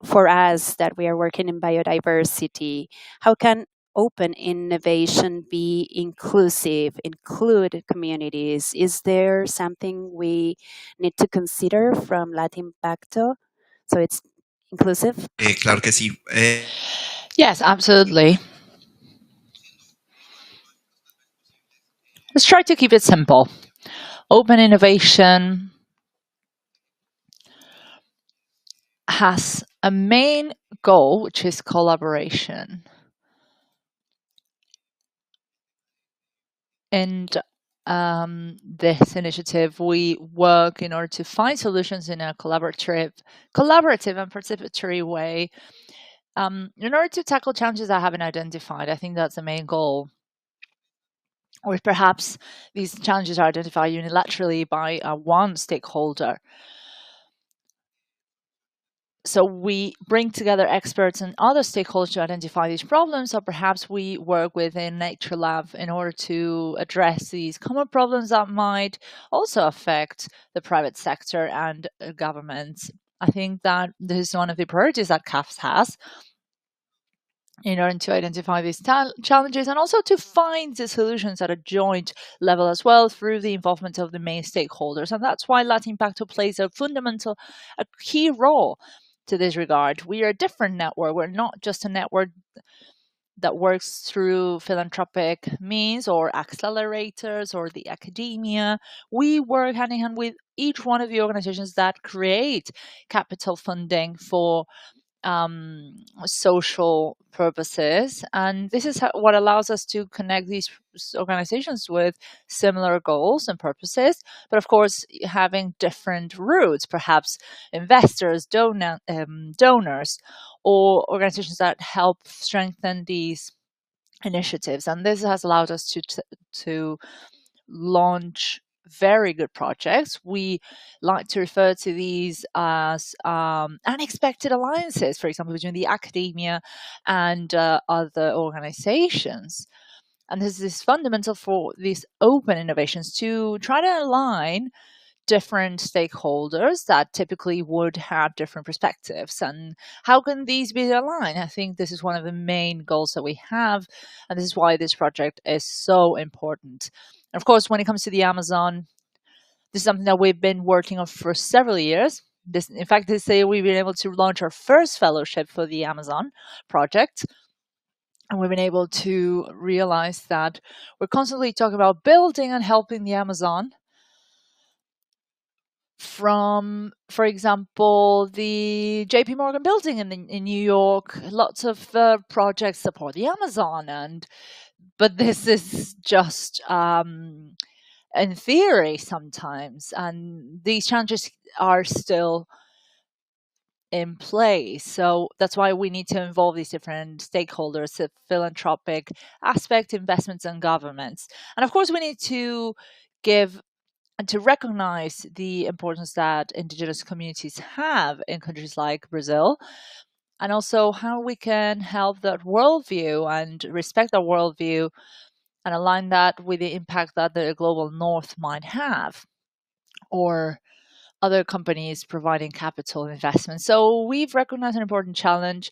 for us that we are working in biodiversity, how can open innovation be inclusive, include communities? Is there something we need to consider from Latimpacto so it's inclusive? Claro que sí. Yes, absolutely. Let's try to keep it simple. Open innovation has a main goal, which is collaboration. And this initiative, we work in order to find solutions in a collaborative and participatory way in order to tackle challenges that I haven't identified. I think that's the main goal. Or perhaps these challenges are identified unilaterally by one stakeholder. So we bring together experts and other stakeholders to identify these problems, or perhaps we work with InNatureLab in order to address these common problems that might also affect the private sector and governments. I think that this is one of the priorities that CAF has in order to identify these challenges and also to find the solutions at a joint level as well through the involvement of the main stakeholders. And that's why Latimpacto plays a key role to this regard. We are a different network. We're not just a network that works through philanthropic means or accelerators or the academia. We work hand in hand with each one of the organizations that create capital funding for social purposes, and this is what allows us to connect these organizations with similar goals and purposes, but of course having different routes, perhaps investors, donors, or organizations that help strengthen these initiatives. And this has allowed us to launch very good projects. We like to refer to these as unexpected alliances, for example, between the academia and other organizations. And this is fundamental for these open innovations to try to align different stakeholders that typically would have different perspectives. And how can these be aligned? I think this is one of the main goals that we have, and this is why this project is so important. And of course, when it comes to the Amazon, this is something that we've been working on for several years. In fact, this year we've been able to launch our first fellowship for the Amazon project. And we've been able to realize that we're constantly talking about building and helping the Amazon from, for example, the JP Morgan building in New York. Lots of projects support the Amazon, but this is just in theory sometimes, and these challenges are still in place. So that's why we need to involve these different stakeholders, the philanthropic aspect, investments, and governments. And of course, we need to give and to recognize the importance that indigenous communities have in countries like Brazil, and also how we can help that worldview and respect that worldview and align that with the impact that the global north might have, or other companies providing capital investment. So we've recognized an important challenge,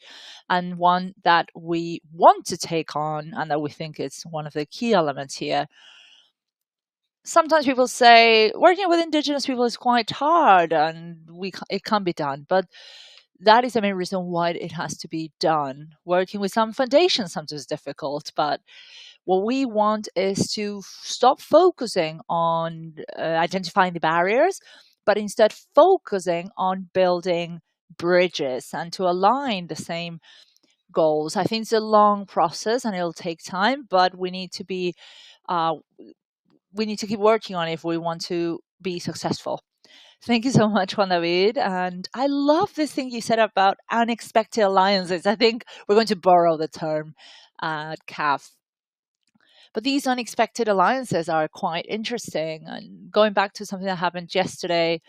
and one that we want to take on, and that we think is one of the key elements here. Sometimes people say working with indigenous people is quite hard and it can't be done, but that is the main reason why it has to be done. Working with some foundations sometimes is difficult, but what we want is to stop focusing on identifying the barriers, but instead focusing on building bridges and to align the same goals. I think it's a long process and it'll take time, but we need to be we need to keep working on it if we want to be successful. Thank you so much, Juan David. And I love this thing you said about unexpected alliances. I think we're going to borrow the term at CAF. But these unexpected alliances are quite interesting. And going back to something that happened yesterday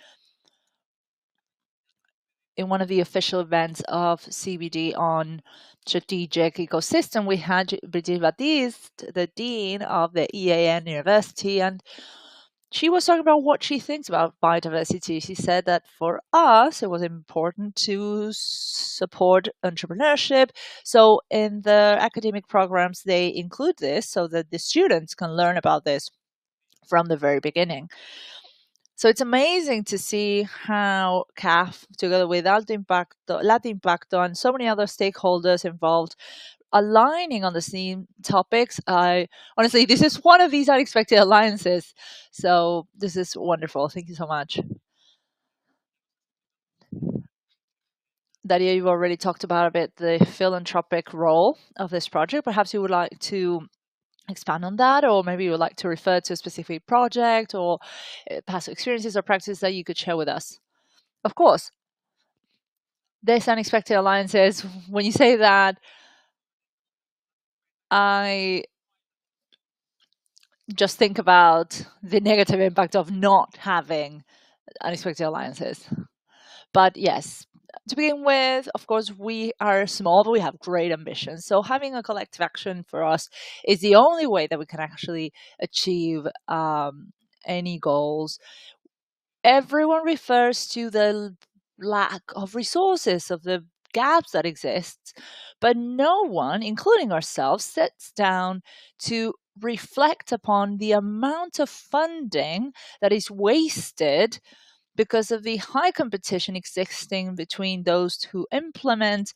in one of the official events of CBD on strategic ecosystem, we had Brigitte Baptiste, the dean of the EAN University, and she was talking about what she thinks about biodiversity. She said that for us, it was important to support entrepreneurship. So in the academic programs, they include this so that the students can learn about this from the very beginning. So it's amazing to see how CAF, together with Alto Impacto, Lato Impacto, and so many other stakeholders involved, aligning on the same topics. Honestly, this is one of these unexpected alliances. So this is wonderful. Thank you so much. Daria, you've already talked about a bit the philanthropic role of this project. Perhaps you would like to expand on that, or maybe you would like to refer to a specific project or past experiences or practices that you could share with us. Of course. There's unexpected alliances. When you say that, I just think about the negative impact of not having unexpected alliances. But yes, to begin with, of course, we are small, but we have great ambitions. So having a collective action for us is the only way that we can actually achieve any goals. Everyone refers to the lack of resources, of the gaps that exist, but no one, including ourselves, sits down to reflect upon the amount of funding that is wasted because of the high competition existing between those who implement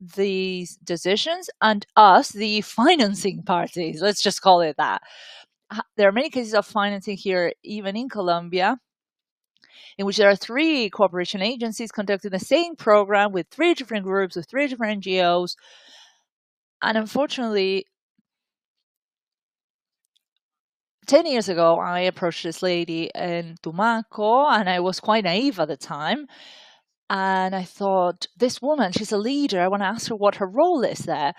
these decisions and us, the financing parties. Let's just call it that. There are many cases of financing here, even in Colombia, in which there are 3 cooperation agencies conducting the same program with 3 different groups, with 3 different NGOs. And unfortunately, 10 years ago, I approached this lady in Tumaco, and I was quite naive at the time. And I thought, this woman, she's a leader. I want to ask her what her role is there.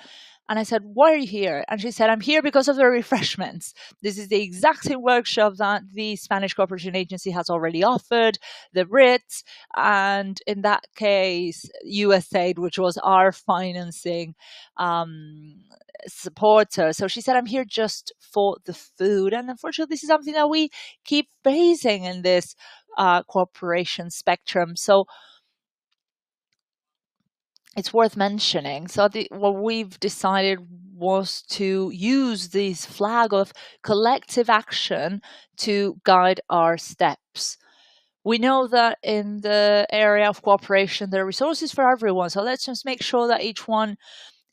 And I said, why are you here? And she said, I'm here because of the refreshments. This is the exact same workshop that the Spanish Cooperation Agency has already offered, the Brits, and in that case, USAID, which was our financing supporter. So she said, I'm here just for the food. And unfortunately, this is something that we keep facing in this cooperation spectrum. So it's worth mentioning. So what we've decided was to use this flag of collective action to guide our steps. We know that in the area of cooperation, there are resources for everyone. So let's just make sure that each one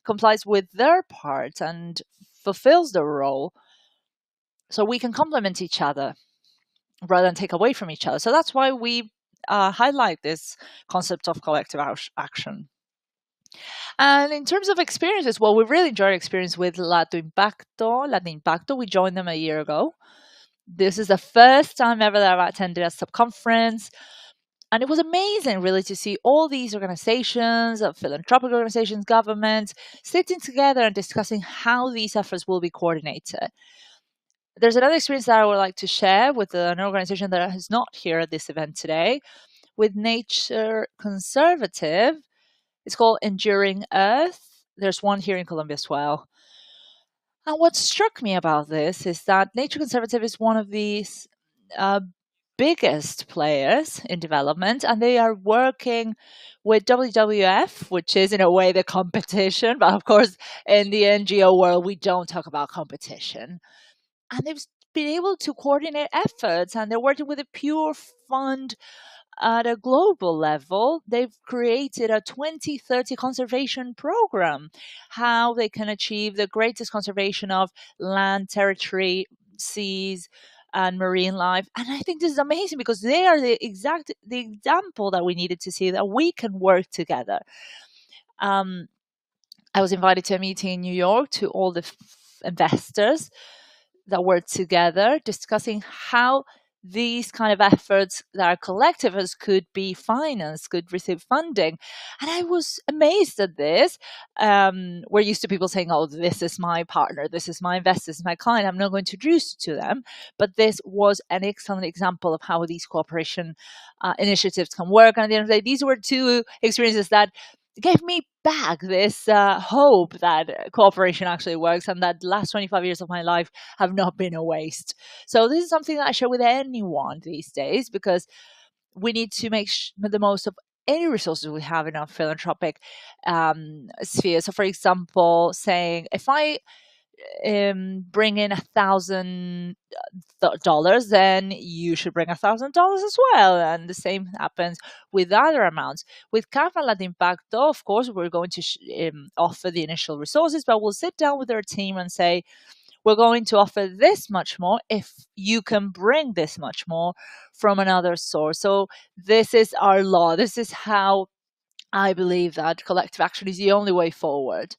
complies with their part and fulfills their role so we can complement each other rather than take away from each other. So that's why we highlight this concept of collective action. And in terms of experiences, well, we really enjoyed our experience with Latin Impacto. We joined them a year ago. This is the first time ever that I've attended a sub-conference. And it was amazing, really, to see all these organizations, philanthropic organizations, governments, sitting together and discussing how these efforts will be coordinated. There's another experience that I would like to share with an organization that is not here at this event today, with Nature Conservative. It's called Enduring Earth. There's one here in Colombia as well. And what struck me about this is that Nature Conservative is one of these biggest players in development, and they are working with WWF, which is in a way the competition, but of course in the NGO world we don't talk about competition. And they've been able to coordinate efforts, and they're working with a pure fund at a global level. They've created a 2030 conservation program, how they can achieve the greatest conservation of land, territory, seas, and marine life. And I think this is amazing because they are the example that we needed to see, that we can work together. I was invited to a meeting in New York to all the investors that were together discussing how these kind of efforts that are collective could be financed, could receive funding. And I was amazed at this. We're used to people saying, oh, this is my partner, this is my investor, this is my client, I'm not going to introduce you to them. But this was an excellent example of how these cooperation initiatives can work. And at the end of the day, these were two experiences that gave me back this hope that cooperation actually works, and that the last 25 years of my life have not been a waste. So this is something that I share with anyone these days, because we need to make the most of any resources we have in our philanthropic sphere. So for example, saying, if I bring in $1,000, then you should bring $1,000 as well. And the same happens with other amounts. With Catalan Impacto, of course, we're going to offer the initial resources, but we'll sit down with our team and say, we're going to offer this much more if you can bring this much more from another source. So this is our law. This is how I believe that collective action is the only way forward.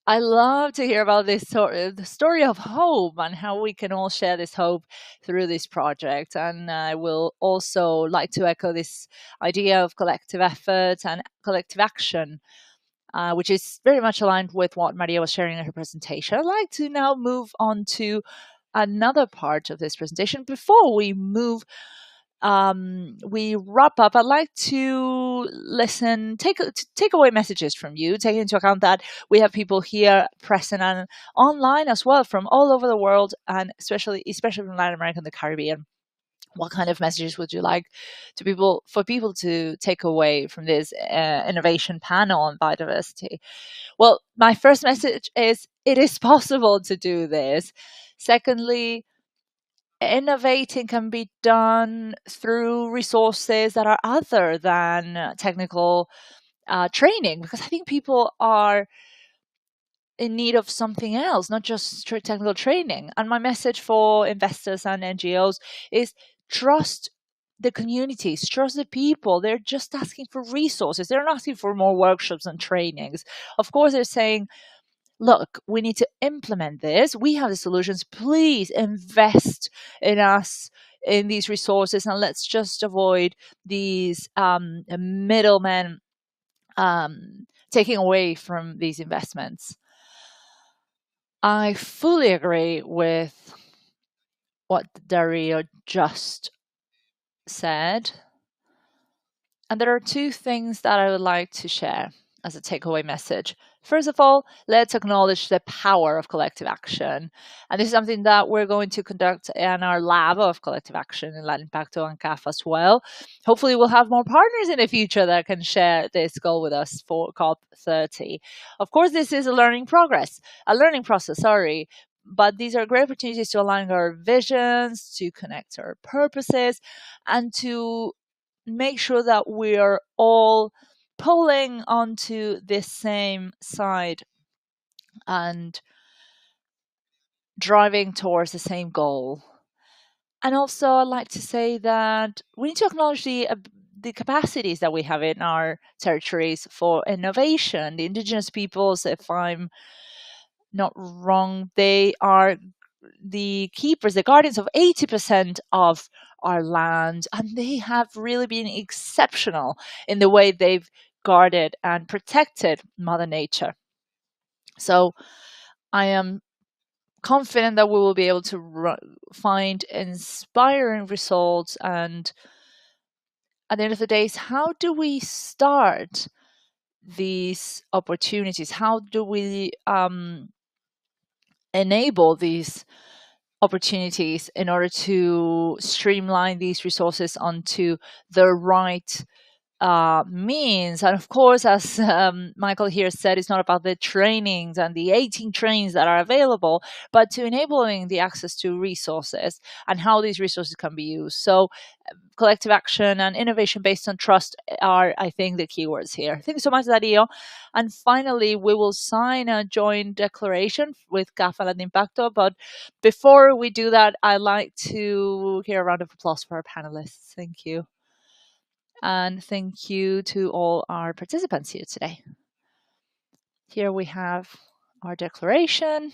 I love to hear about this the story of hope and how we can all share this hope through this project. And I will also like to echo this idea of collective effort and collective action, which is very much aligned with what Maria was sharing in her presentation. I'd like to now move on to another part of this presentation. Before we wrap up, I'd like to take away messages from you, taking into account that we have people here present and online as well from all over the world, and especially from Latin America and the Caribbean. What kind of messages would you like for people to take away from this innovation panel on biodiversity? Well, my first message is it is possible to do this. Secondly, innovating can be done through resources that are other than technical training, because I think people are in need of something else, not just technical training. And my message for investors and NGOs is trust the communities, trust the people. They're just asking for resources. They're not asking for more workshops and trainings. Of course, they're saying, look, we need to implement this. We have the solutions. Please invest in us, in these resources, and let's just avoid these middlemen taking away from these investments. I fully agree with what Dario just said. And there are two things that I would like to share as a takeaway message. First of all, let's acknowledge the power of collective action. And this is something that we're going to conduct in our lab of collective action in Latin Impacto and CAF as well. Hopefully we'll have more partners in the future that can share this goal with us for COP30. Of course, this is a learning process, but these are great opportunities to align our visions, to connect our purposes, and to make sure that we're all pulling onto this same side and driving towards the same goal. And also, I'd like to say that we need to acknowledge the capacities that we have in our territories for innovation. The indigenous peoples, if I'm not wrong, they are the keepers, the guardians of 80% of our land, and they have really been exceptional in the way they've guarded and protected Mother Nature. So I am confident that we will be able to find inspiring results. And at the end of the day, how do we start these opportunities? How do we enable these opportunities in order to streamline these resources onto the right means? And of course, as Michael here said, it's not about the trainings and the 18 trains that are available, but to enabling the access to resources and how these resources can be used. So collective action and innovation based on trust are, I think, the keywords here. Thank you so much, Dario. And finally, we will sign a joint declaration with CAF and Latin Impacto. But before we do that, I'd like to hear a round of applause for our panelists. Thank you. And thank you to all our participants here today. Here we have our declaration.